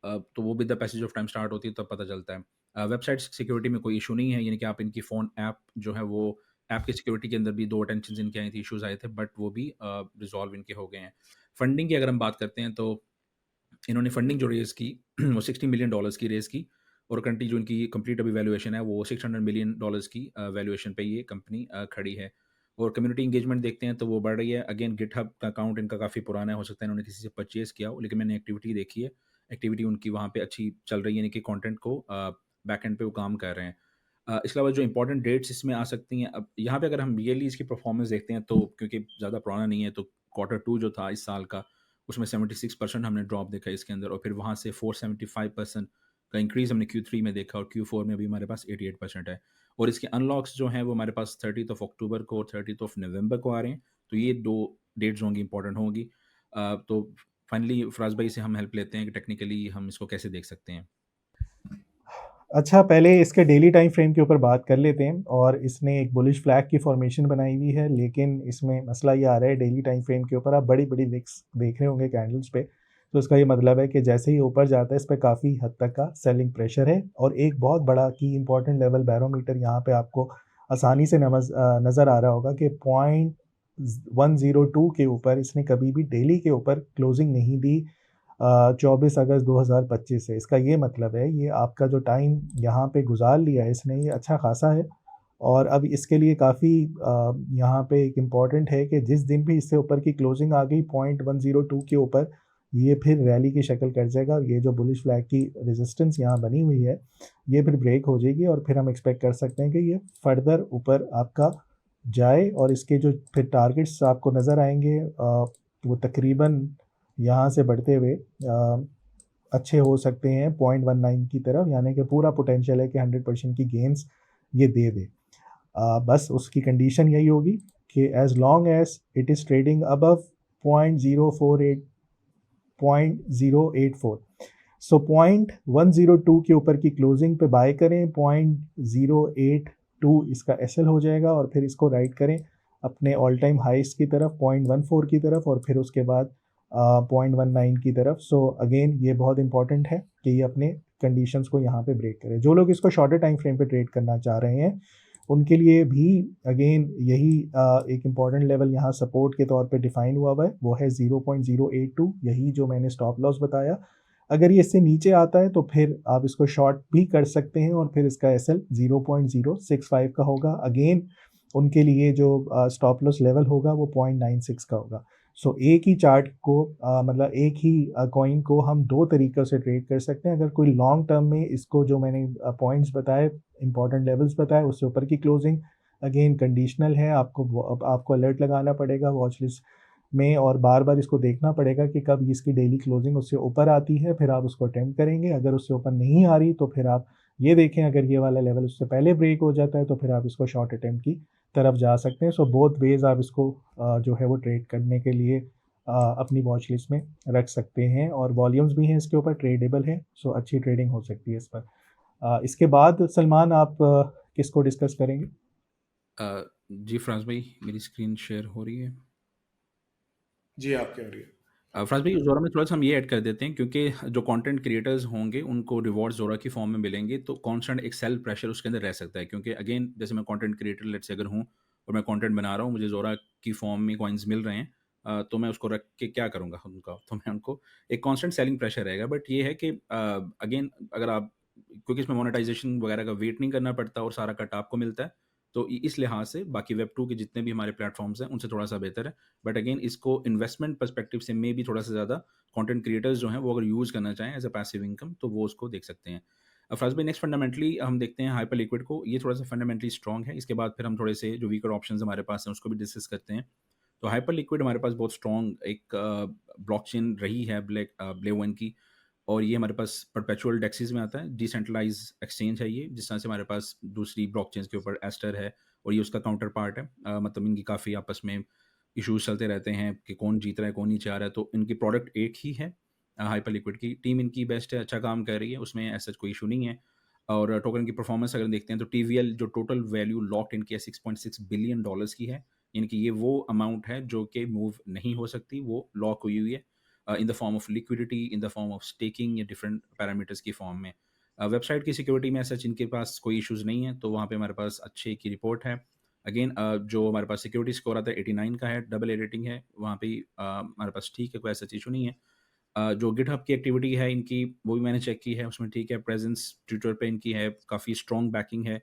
तो वो with the passage of time start होती है तब पता चलता है। वेबसाइट सिक्योरिटी में कोई इश्यू नहीं है, यानी कि आप इनकी फ़ोन ऐप जो है वो ऐप की सिक्योरिटी के अंदर भी 2 अटेंशन्स इनके आई थी, इश्यूज़ आए थे, बट वो भी रिज़ॉल्व इनके हो गए हैं। फंडिंग की अगर हम बात करते हैं तो इन्होंने फंडिंग जो रेज़ की वो $60 मिलियन की रेज़ की, और करंटली जो इनकी कंप्लीट अभी वैल्यूएशन है वो $600 मिलियन की वैल्यूएशन पे ये कंपनी खड़ी है। और कम्युनिटी एंगेजमेंट देखते हैं तो वो बढ़ रही है। अगेन गिटहब का अकाउंट इनका काफ़ी पुराना है, हो सकता है इन्होंने किसी से परचेज़ किया हो, लेकिन मैंने एक्टिविटी देखी है, एक्टिविटी उनकी वहाँ पे अच्छी चल रही है, यानी कि कंटेंट को बैक एंड पे वो काम कर रहे हैं। इसके अलावा जो इंपॉर्टेंट डेट्स इसमें आ सकती हैं, अब यहाँ पे अगर हम रियली इसकी परफॉर्मेंस देखते हैं तो क्योंकि ज़्यादा पुराना नहीं है, तो Q2 जो था इस साल का, उसमें 76% हमने ड्रॉप देखा इसके अंदर, और फिर वहाँ से 475% का इंक्रीज़ हमने Q3 में देखा, और Q4 में अभी हमारे पास 88% है। और इसके अनलॉक्स जो हैं वो हमारे पास 30th अक्टूबर को और 30th नवंबर को आ रहे हैं, तो ये 2 डेट्स होंगी, इंपॉर्टेंट होंगी। तो फाइनली फराज भाई से हम हेल्प लेते हैं कि टेक्निकली हम इसको कैसे देख सकते हैं। अच्छा, पहले इसके डेली टाइम फ्रेम के ऊपर बात कर लेते हैं। और इसने एक बुलिश फ्लैग की फॉर्मेशन बनाई हुई है, लेकिन इसमें मसला ये आ रहा है, डेली टाइम फ्रेम के ऊपर आप बड़ी बड़ी विक्स देख रहे होंगे कैंडल्स पे, तो इसका ये मतलब है कि जैसे ही ऊपर जाता है इस पर काफ़ी हद तक का सेलिंग प्रेशर है। और एक बहुत बड़ा की इंपॉर्टेंट लेवल बैरोमीटर यहाँ पे आपको आसानी से नज़र आ रहा होगा कि 0.102 के ऊपर इसने कभी भी डेली के ऊपर क्लोजिंग नहीं दी 24 अगस्त 2025 से। इसका ये मतलब है ये आपका जो टाइम यहाँ पे गुजार लिया है इसने, ये अच्छा खासा है। और अब इसके लिए काफ़ी यहाँ पे एक इम्पॉर्टेंट है कि जिस दिन भी इससे ऊपर की क्लोजिंग आ गई 0.102 के ऊपर, ये फिर रैली की शक्ल कर जाएगा, और ये जो बुलिश फ्लैग की रेजिस्टेंस यहाँ बनी हुई है ये फिर ब्रेक हो जाएगी, और फिर हम एक्सपेक्ट कर सकते हैं कि ये फर्दर ऊपर आपका जाए। और इसके जो फिर टारगेट्स आपको नज़र आएंगे वो तकरीबन यहाँ से बढ़ते हुए अच्छे हो सकते हैं 0.19 की तरफ, यानी कि पूरा पोटेंशियल है कि 100% की गेंस ये दे दे। बस उसकी कंडीशन यही होगी कि as long as it is trading above 0.084 so 0.102 के ऊपर की क्लोजिंग पे बाय करें, 0.082 इसका एसएल हो जाएगा, और फिर इसको राइट करें अपने ऑल टाइम हाइस की तरफ 0.14 की तरफ, और फिर उसके बाद 0.19 की तरफ। सो अगेन ये बहुत इंपॉर्टेंट है कि ये अपने कंडीशंस को यहाँ पे ब्रेक करे। जो लोग इसको शॉर्टर टाइम फ्रेम पे ट्रेड करना चाह रहे हैं उनके लिए भी अगेन यही एक इम्पॉर्टेंट लेवल यहाँ सपोर्ट के तौर पे डिफाइन हुआ है, वो है 0.082, यही जो मैंने स्टॉप लॉस बताया। अगर ये इससे नीचे आता है तो फिर आप इसको शॉर्ट भी कर सकते हैं, और फिर इसका एसएल 0.065 का होगा। अगेन उनके लिए जो स्टॉप लॉस लेवल होगा वो 0.96 का होगा। सो एक ही चार्ट को मतलब एक ही कॉइन को हम दो तरीक़ों से ट्रेड कर सकते हैं। अगर कोई लॉन्ग टर्म में इसको जो मैंने पॉइंट्स बताए, इंपॉर्टेंट लेवल्स बताए, उससे ऊपर की क्लोजिंग अगेन कंडीशनल है, आपको अलर्ट लगाना पड़ेगा वॉच लिस्ट में, और बार बार इसको देखना पड़ेगा कि कब इसकी डेली क्लोजिंग उससे ऊपर आती है, फिर आप उसको अटेम्प्ट करेंगे। अगर उससे ऊपर नहीं आ रही तो फिर आप ये देखें, अगर ये वाला लेवल उससे पहले ब्रेक हो जाता है तो फिर आप इसको शॉर्ट अटेम्प्ट की तरफ जा सकते हैं। सो बोथ वेज आप इसको जो है वो ट्रेड करने के लिए अपनी वॉच लिस्ट में रख सकते हैं, और वॉल्यूम्स भी हैं इसके ऊपर, ट्रेडेबल है, सो अच्छी ट्रेडिंग हो सकती है इस पर। इसके बाद सलमान आप किसको डिस्कस करेंगे? जी फराज भाई, मेरी स्क्रीन शेयर हो रही है। जी, आपकी आ रही है। फराज भाई, ज़ोरा में थोड़ा-सा हम ये ऐड कर देते हैं, क्योंकि जो कंटेंट क्रिएटर्स होंगे उनको रिवॉर्ड ज़ोरा की फॉर्म में मिलेंगे, तो कांस्टेंट एक सेल प्रेशर उसके अंदर रह सकता है, क्योंकि अगेन जैसे मैं कंटेंट क्रिएटर लेट्स से अगर हूँ और मैं कंटेंट बना रहा हूँ, मुझे ज़ोरा की फॉर्म में कॉइन्स मिल रहे हैं, तो मैं उसको रख के क्या करूँगा उनका? तो मैं उनको एक कांस्टेंट सेलिंग प्रेशर रहेगा। बट ये है कि अगेन अगर आप, क्योंकि इसमें मोनेटाइजेशन वगैरह का वेट नहीं करना पड़ता और सारा कट आपको मिलता है, तो इस लिहाज से बाकी वेब 2 के जितने भी हमारे प्लेटफॉर्म्स हैं उनसे थोड़ा सा बेहतर है। बट अगेन इसको इन्वेस्टमेंट पर्सपेक्टिव से मे भी थोड़ा सा ज़्यादा कंटेंट क्रिएटर्स जो हैं वो अगर यूज़ करना चाहें एज अ पैसिव इनकम, तो वो उसको देख सकते हैं। फराज भाई, नेक्स्ट फंडामेंटली हम देखते हैं हाइपर लिक्विड को। ये थोड़ा सा फंडामेंटली स्ट्रॉन्ग है। इसके बाद फिर हम थोड़े से जो वीकर ऑप्शंस हमारे पास हैं उसको भी डिस्कस करते हैं। तो हाइपर लिक्विड हमारे पास बहुत स्ट्रॉन्ग एक ब्लॉकचेन रही है, ब्ले वन की। और ये हमारे पास परपेचुअल डेक्सीज में आता है, डिसेंट्रलाइज एक्सचेंज है ये, जिस तरह से हमारे पास दूसरी ब्लॉकचेन्स के ऊपर एस्टर है और ये उसका काउंटर पार्ट है। मतलब इनकी काफ़ी आपस में इश्यूज चलते रहते हैं कि कौन जीत रहा है, कौन नीचे आ रहा है, तो इनकी प्रोडक्ट एक ही है। हाइपर लिक्विड की टीम इनकी बेस्ट है, अच्छा काम कर रही है, उसमें ऐसा कोई इशू नहीं है। और टोकन की परफॉर्मेंस अगर देखते हैं तो टीवीएल जो टोटल वैल्यू लॉक्ड इनकी है $6.6 बिलियन की है। यानी कि ये वो अमाउंट है जो कि मूव नहीं हो सकती, वो लॉक हुई हुई है in the form of liquidity, in the form of staking या डिफरेंट पैरामीटर्स की फॉर्म में। वेबसाइट की सिक्योरिटी में सच इनके पास कोई इश्यूज़ नहीं है, तो वहाँ पे हमारे पास अच्छे की रिपोर्ट है। अगेन जो हमारे पास सिक्योरिटी स्कोर आता है 89 का है, डबल ए रेटिंग है, वहाँ पे हमारे पास ठीक है, कोई ऐसा इशू नहीं है। जो गिटहब की एक्टिविटी है इनकी, वो भी मैंने चेक की है, उसमें ठीक है। प्रेजेंस ट्विटर पे इनकी है, काफ़ी स्ट्रॉन्ग बैकिंग है।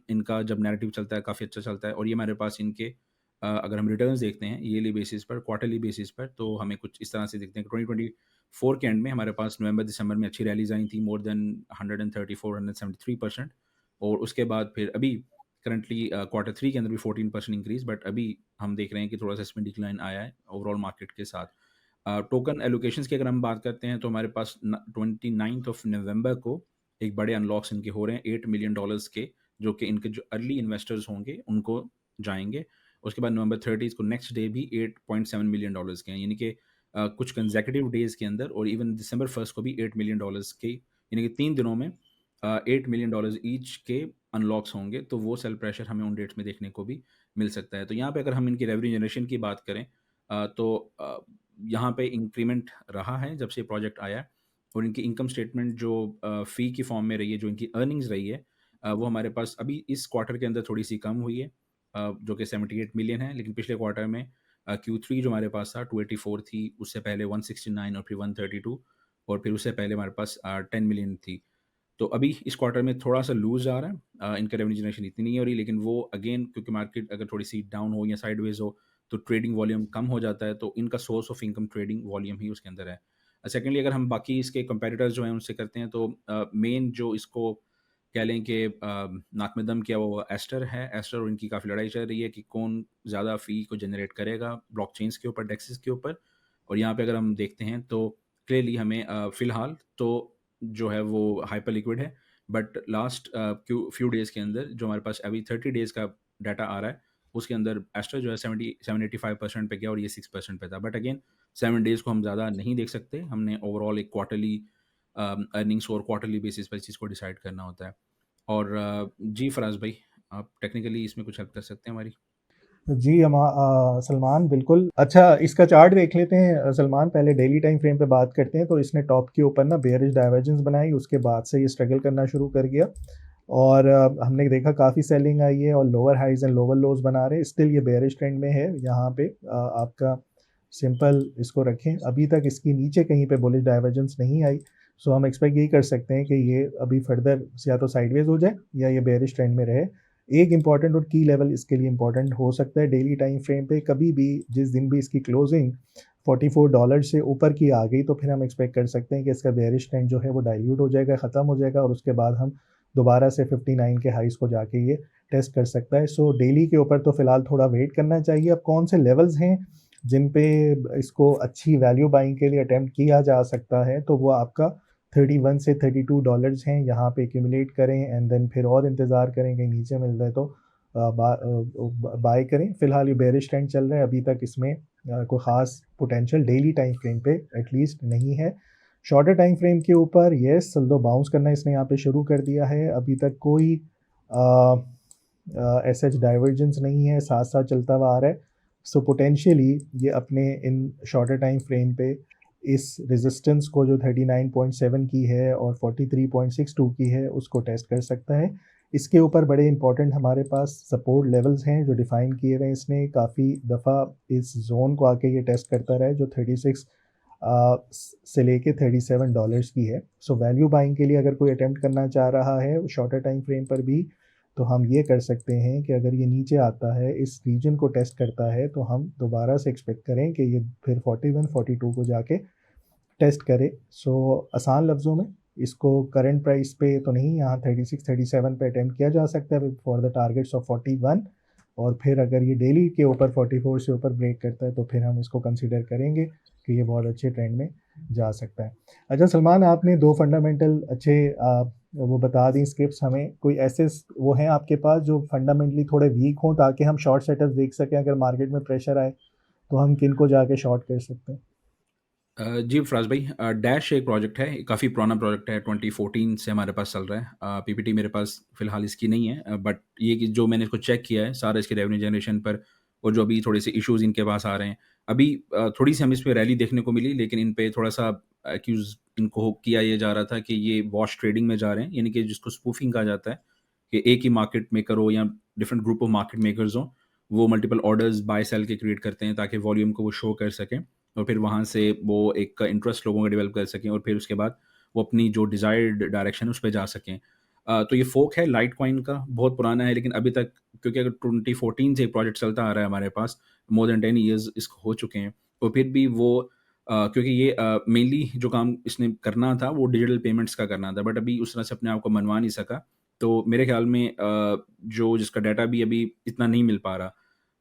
इनका जब नैरेटिव चलता है काफ़ी अच्छा चलता है। और ये हमारे पास इनके अगर हम रिटर्न्स देखते हैं ईयरली बेसिस पर, क्वार्टरली बेसिस पर, तो हमें कुछ इस तरह से दिखते हैं कि 2024 के एंड में हमारे पास नवंबर-दिसंबर में अच्छी रैलीज़ आई थी, मोर देन 134-173%। और उसके बाद फिर अभी करंटली क्वार्टर 3 के अंदर भी 14% इंक्रीज़, बट अभी हम देख रहे हैं कि थोड़ा-सा इसमें डिक्लाइन आया है ओवरऑल मार्केट के साथ। टोकन एलोकेशंस की अगर हम बात करते हैं तो हमारे पास 29th ऑफ नवंबर को एक बड़े अनलॉक्स इनके हो रहे हैं $8 मिलियन के, जो कि इनके जो अर्ली इन्वेस्टर्स होंगे उनको जाएंगे। उसके बाद नवंबर 30 को नेक्स्ट डे भी $8.7 मिलियन के हैं, यानी कि कुछ कंजेक्यूटिव डेज के अंदर, और इवन दिसंबर 1 को भी $8 मिलियन के, यानी कि 3 दिनों में $8 मिलियन ईच के अनलॉक्स होंगे। तो वो सेल प्रेशर हमें उन डेट्स में देखने को भी मिल सकता है। तो यहाँ पे अगर हम इनकी रेवेन्यू जनरेशन की बात करें, तो यहाँ पे इंक्रीमेंट रहा है जब से प्रोजेक्ट आया है। और इनकी इनकम स्टेटमेंट जो फ़ी की फॉर्म में रही है, जो इनकी अर्निंग्स रही है, वो हमारे पास अभी इस क्वार्टर के अंदर थोड़ी-सी कम हुई है, जो कि 78 मिलियन है। लेकिन पिछले क्वार्टर में Q3 जो हमारे पास था 284 थी, उससे पहले 169 और फिर 132, और फिर उससे पहले हमारे पास 10 मिलियन थी। तो अभी इस क्वार्टर में थोड़ा-सा लूज़ आ रहा है, इनका रेवेन्यू जनरेशन इतनी नहीं हो रही, लेकिन वो अगेन क्योंकि मार्केट अगर थोड़ी-सी डाउन हो या साइडवेज़ हो, तो ट्रेडिंग वॉल्यूम कम हो जाता है, तो इनका source of income trading volume ही उसके अंदर है। सेकेंडली अगर हम बाकी इसके कंपैरेटर्स जो हैं उनसे करते हैं, तो मेन जो इसको कह लें कि नाक में दम किया वो एस्टर है। एस्टर और इनकी काफ़ी लड़ाई चल रही है कि कौन ज़्यादा फ़ी को जनरेट करेगा ब्लॉकचेन्स के ऊपर, डेक्सेस के ऊपर। और यहाँ पे अगर हम देखते हैं तो क्लियरली हमें फ़िलहाल तो जो है वो हाइपर लिक्विड है। बट लास्ट फ्यू डेज़ के अंदर जो हमारे पास अभी 30 डेज़ का डाटा आ रहा है, उसके अंदर एस्टर जो है 87-85% पे गया और ये 6% पे था। बट अगेन 7 डेज़ को हम ज़्यादा नहीं देख सकते। हमने ओवरऑल एक क्वार्टरली अर्निंग्स और क्वार्टरली बेसिस पर इस चीज़ को डिसाइड करना होता है। और जी फराज भाई, आप टेक्निकली इसमें कुछ हेल्प कर सकते हैं हमारी? जी सलमान बिल्कुल। अच्छा, इसका चार्ट देख लेते हैं सलमान। पहले डेली टाइम फ्रेम पे बात करते हैं। तो इसने टॉप के ऊपर ना बेयरिश डाइवर्जेंस बनाई, उसके बाद से ये स्ट्रगल करना शुरू कर गया और हमने देखा काफ़ी सेलिंग आई है और lower highs and lower lows बना रहे हैं। स्टिल ये बेयरिश ट्रेंड में है। यहाँ पे आपका सिंपल इसको रखें, अभी तक इसकी नीचे कहीं पे बुलिश डाइवर्जेंस नहीं आई। सो हम एक्सपेक्ट यही कर सकते हैं कि ये अभी फर्दर या तो साइडवेज हो जाए या ये बेयरिश ट्रेंड में रहे। एक इंपॉर्टेंट और की लेवल इसके लिए इंपॉर्टेंट हो सकता है डेली टाइम फ्रेम पे, कभी भी जिस दिन भी इसकी क्लोजिंग $44 से ऊपर की आ गई, तो फिर हम एक्सपेक्ट कर सकते हैं कि इसका बेयरिश ट्रेंड जो है वो डाइल्यूट हो जाएगा, ख़त्म हो जाएगा और उसके बाद हम दोबारा से 59 के हाइस को जाके ये टेस्ट कर सकता है। सो डेली के ऊपर तो फिलहाल थोड़ा वेट करना चाहिए। अब कौन से लेवल्स हैं जिन पे इसको अच्छी वैल्यू बाइंग के लिए अटेम्प्ट किया जा सकता है, तो वो आपका 31 से $32 हैं। यहाँ पे एक्यूमुलेट करें एंड देन फिर और इंतज़ार करें कहीं नीचे मिल जाए तो बाय करें। फिलहाल ये बेरिश ट्रेंड चल रहा है, अभी तक इसमें कोई ख़ास पोटेंशियल डेली टाइम फ्रेम पे एटलीस्ट नहीं है। शॉर्टर टाइम फ्रेम के ऊपर येस सल्दो बाउंस करना इसने यहाँ पे शुरू कर दिया है। अभी तक कोई एज डाइवर्जेंस नहीं है, साथ साथ चलता हुआ आ रहा है। सो पोटेंशियली ये अपने इन शॉर्टर टाइम फ्रेम पे इस रेजिस्टेंस को जो 39.7 की है और 43.62 की है उसको टेस्ट कर सकता है। इसके ऊपर बड़े इंपॉर्टेंट हमारे पास सपोर्ट लेवल्स हैं जो डिफ़ाइन किए हुए हैं। इसने काफ़ी दफ़ा इस जोन को आके ये टेस्ट करता रहा है जो 36 से लेके $37 की है। सो वैल्यू बाइंग के लिए अगर कोई अटेम्प्ट करना चाह रहा है शॉर्टर टाइम फ्रेम पर भी, तो हम ये कर सकते हैं कि अगर ये नीचे आता है, इस रीजन को टेस्ट करता है, तो हम दोबारा से एक्सपेक्ट करें कि ये फिर 41 42 को जाके टेस्ट करे। सो आसान लफ्ज़ों में इसको करंट प्राइस पे तो नहीं, यहाँ 36 37 पे अटेम्प्ट किया जा सकता है फॉर द टारगेट्स ऑफ 41, और फिर अगर ये डेली के ऊपर 44 से ऊपर ब्रेक करता है तो फिर हम इसको कंसिडर करेंगे कि ये बहुत अच्छे ट्रेंड में जा सकता है। अच्छा सलमान, आपने दो फंडामेंटल अच्छे वो बता दी स्क्रिप्ट्स हमें। कोई ऐसे वो हैं आपके पास जो फंडामेंटली थोड़े वीक हों ताकि हम शॉर्ट सेटअप देख सकें, अगर मार्केट में प्रेशर आए तो हम किन को जाके शॉर्ट कर सकते हैं? जी फराज भाई, डैश एक प्रोजेक्ट है, काफ़ी पुराना प्रोजेक्ट है, 2014 से हमारे पास चल रहा है। पीपीटी मेरे पास फ़िलहाल इसकी नहीं है, बट ये कि जो मैंने इसको चेक किया है सारा इसके रेवेन्यू जनरेशन पर और जो अभी थोड़े से इश्यूज़ इनके पास आ रहे हैं। अभी थोड़ी सी हमें इस पे रैली देखने को मिली, लेकिन इन पे थोड़ा-सा एक्यूज़ इनको किया ये जा रहा था कि ये वॉश ट्रेडिंग में जा रहे हैं, यानी कि जिसको स्पूफिंग कहा जाता है कि एक ही मार्केट मेकर हो या different group of market makers हों, वो मल्टीपल ऑर्डर्स बाय सेल के क्रिएट करते हैं ताकि वॉल्यूम को वो शो कर सकें और फिर वहाँ से वो एक इंटरेस्ट लोगों का डेवलप कर सकें और फिर उसके बाद वो अपनी जो डिज़ायर्ड डायरेक्शन है उस पे जा सकें। तो ये फ़ोक है लाइट कॉइन का, बहुत पुराना है, लेकिन अभी तक क्योंकि अगर 2014 से प्रोजेक्ट चलता आ रहा है हमारे पास, मोर देन 10 इयर्स इसको हो चुके हैं, और फिर भी वो क्योंकि ये मेनली जो काम इसने करना था वो डिजिटल पेमेंट्स का करना था, बट अभी उस तरह से अपने आप को मनवा नहीं सका। तो मेरे ख्याल में जो जिसका डाटा भी अभी इतना नहीं मिल पा रहा,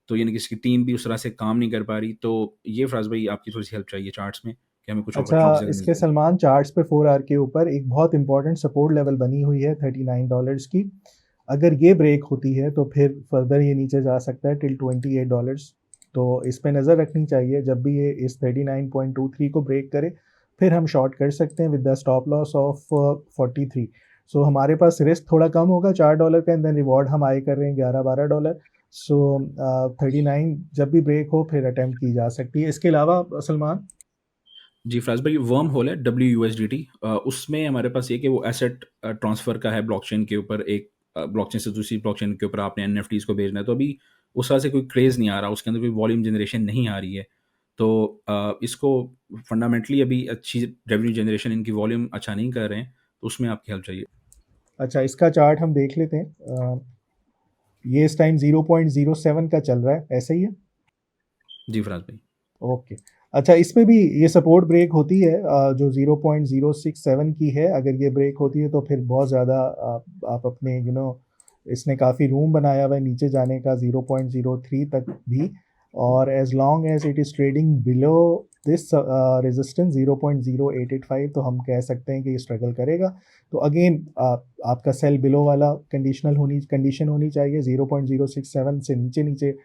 तो यानी कि इसकी टीम भी उस तरह से काम नहीं कर पा रही। तो ये फ़राज़ भाई आपकी थोड़ी-सी हेल्प चाहिए चार्ट्स में कि हमें कुछ अच्छा, अपॉर्चुनिटीज़ अगर इसके मिलती हैं। सलमान चार्ट्स पे 4 आवर के ऊपर एक बहुत इंपॉर्टेंट सपोर्ट लेवल बनी हुई है $39 की। अगर ये ब्रेक होती है तो फिर फर्दर ये नीचे जा सकता है टिल $28। तो इस पे नज़र रखनी चाहिए। जब भी ये इस 39.23 को ब्रेक करे फिर हम शॉर्ट कर सकते हैं with the stop loss of 43। सो हमारे पास रिस्क थोड़ा कम होगा $4 का, एंड देन रिवॉर्ड हम आए कर रहे हैं $11-12। सो 39 जब भी ब्रेक हो फिर अटेम्प्ट की जा सकती है। इसके अलावा सलमान, जी, फ़राज़ भाई, वर्म होल है WUSDT, उसमें हमारे पास ये कि वो एसेट ट्रांसफ़र का है ब्लॉकचेन के ऊपर, एक ब्लॉकचेन से दूसरी ब्लॉकचेन के ऊपर आपने एनएफटीज़ को भेजना है। तो अभी उस तरह से कोई क्रेज़ नहीं आ रहा, उसके अंदर कोई वॉल्यूम जनरेशन नहीं आ रही है। तो इसको फंडामेंटली अभी अच्छी रेवेन्यू जनरेशन, इनकी वॉल्यूम अच्छा नहीं कर रहे हैं, तो उसमें आपकी हेल्प चाहिए। अच्छा इसका चार्ट हम देख लेते हैं। ये इस टाइम 0.07 का चल रहा है, ऐसा ही है? जी, फ़राज़ भाई। ओके। अच्छा, इसमें भी ये सपोर्ट ब्रेक होती है जो 0.067 की है। अगर ये ब्रेक होती है तो फिर बहुत ज़्यादा आप अपने इसने काफ़ी रूम बनाया हुआ है नीचे जाने का 0.03 तक भी। और as long as it is trading below this resistance 0.0885, तो हम कह सकते हैं कि ये स्ट्रगल करेगा। तो अगेन आपका सेल बिलो वाला कंडीशन होनी चाहिए। 0.067 से नीचे नीचे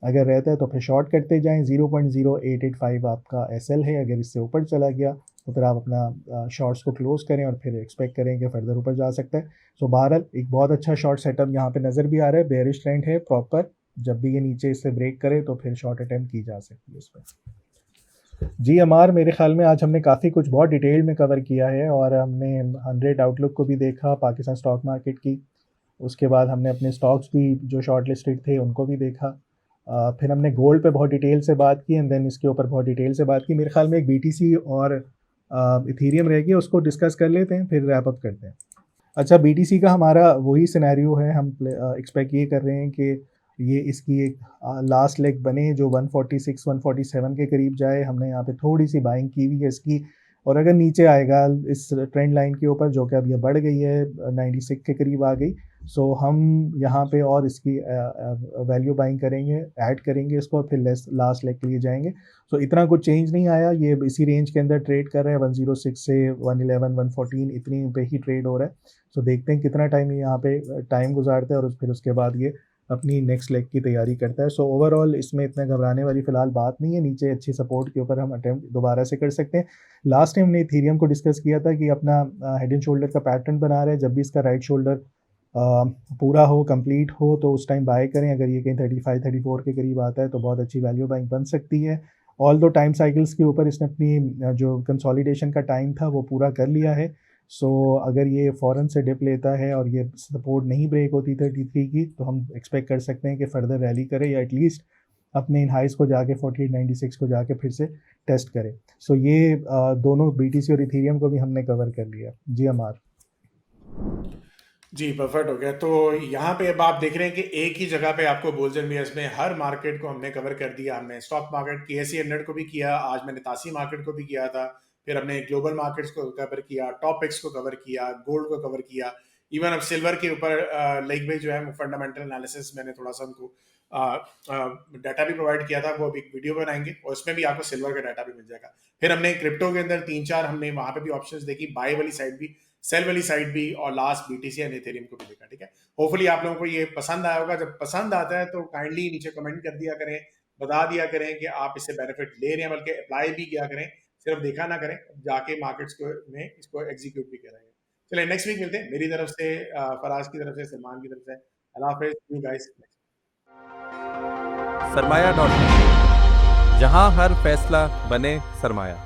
अगर रहता है तो फिर शॉर्ट करते जाएं। 0.0885 आपका एसएल है। अगर इससे ऊपर चला गया तो फिर आप अपना शॉर्ट्स को क्लोज करें और फिर एक्सपेक्ट करें कि फर्दर ऊपर जा सकता है। सो बहरहाल एक बहुत अच्छा शॉर्ट सेटअप यहाँ पे नज़र भी आ रहा है। बेयरिश ट्रेंड है प्रॉपर। जब भी ये नीचे इससे ब्रेक करे तो फिर शॉर्ट अटैम्प्ट की जा सकती है इस पर। जी अमार, मेरे ख्याल में आज हमने काफ़ी कुछ बहुत डिटेल में कवर किया है और हमने 100 आउटलुक को भी देखा, पाकिस्तान स्टॉक मार्केट की। उसके बाद हमने अपने स्टॉक्स भी जो शॉर्ट लिस्टेड थे उनको भी देखा। फिर हमने गोल्ड पे बहुत डिटेल से बात की एंड देन इसके ऊपर बहुत डिटेल से बात की। मेरे ख्याल में एक बीटीसी और इथेरियम रह गया, उसको डिस्कस कर लेते हैं फिर रैप अप करते हैं। अच्छा, बीटीसी का हमारा वही सिनेरियो है। हम एक्सपेक्ट ये कर रहे हैं कि ये इसकी एक लास्ट लेग बने जो 146 147 के करीब जाए। हमने यहाँ पे थोड़ी सी बाइंग की हुई है इसकी, और अगर नीचे आएगा इस ट्रेंड लाइन के ऊपर जो कि अब ये बढ़ गई है 96 के करीब आ गई, सो हम यहाँ पे और इसकी वैल्यू बाइंग करेंगे, ऐड करेंगे इसको और फिर लास्ट लेग के लिए जाएंगे। सो इतना कुछ चेंज नहीं आया, ये इसी रेंज के अंदर ट्रेड कर रहे हैं। 106 से 111 114 इतनी पे ही ट्रेड हो रहा है। सो देखते हैं कितना टाइम ये यहाँ पे टाइम गुजारता है और फिर उसके बाद ये अपनी नेक्स्ट लेग की तैयारी करता है। सो ओवरऑल इसमें इतना घबराने वाली फ़िलहाल बात नहीं है। नीचे अच्छी सपोर्ट के ऊपर हम अटेम्प्ट दोबारा से कर सकते हैं। लास्ट टाइम हमने इथेरियम को डिस्कस किया था कि अपना हेड एंड शोल्डर का पैटर्न बना रहा है। जब भी इसका राइट शोल्डर पूरा हो, कंप्लीट हो तो उस टाइम बाय करें। अगर ये कहीं 35-34 के करीब आता है तो बहुत अच्छी वैल्यू बाइंग बन सकती है। ऑल्दो टाइम साइकिल्स के ऊपर इसने अपनी जो कंसोलिडेशन का टाइम था वो पूरा कर लिया है। सो अगर ये फ़ौरन से डिप लेता है और ये सपोर्ट नहीं ब्रेक होती 33 की, तो हम एक्सपेक्ट कर सकते हैं कि फर्दर रैली करे या एटलीस्ट अपने इन हाइज़ को जाके 4896 को जाके फिर से टेस्ट करे। सो ये दोनों बीटीसी और इथेरियम को भी हमने कवर कर लिया। जी अमार। जी, परफेक्ट हो गया। तो यहाँ पे अब आप देख रहे हैं कि एक ही जगह पे आपको बुल्स एंड बियर्स में हर मार्केट को हमने कवर कर दिया। हमने स्टॉक मार्केट KSE 100 को भी किया, आज मैंने तासी मार्केट को भी किया था, फिर हमने ग्लोबल मार्केट्स को कवर किया, टॉप पिक्स को कवर किया, गोल्ड को कवर किया। इवन अब सिल्वर के ऊपर लाइक भाई जो है फंडामेंटल एनालिसिस मैंने थोड़ा सा उनको डाटा भी प्रोवाइड किया था, वो अभी एक वीडियो बनाएंगे और उसमें भी आपको सिल्वर का डाटा भी मिल जाएगा। फिर हमने क्रिप्टो के अंदर 3-4 हमने वहां पे भी ऑप्शंस देखी, बाय वाली साइड भी, सेल वाली साइड भी, और लास्ट BTC एंड इथेरियम को भी देखा। ठीक है, होपफुली आप लोगों को ये पसंद आया होगा। जब पसंद आता है तो काइंडली नीचे कमेंट कर दिया करें, बता दिया करें कि आप इससे बेनिफिट ले रहे हैं, बल्कि अप्लाई भी किया करें, सिर्फ देखा ना करें, जाके मार्केट्स को में इसको एग्जीक्यूट भी करेंगे। चलिए नेक्स्ट वीक मिलते हैं। मेरी तरफ से फराज की तरफ से, सलमान की तरफ से अल्लाह हाफिज, यू गाइस। सरमाया.com, जहां हर फैसला बने सरमाया।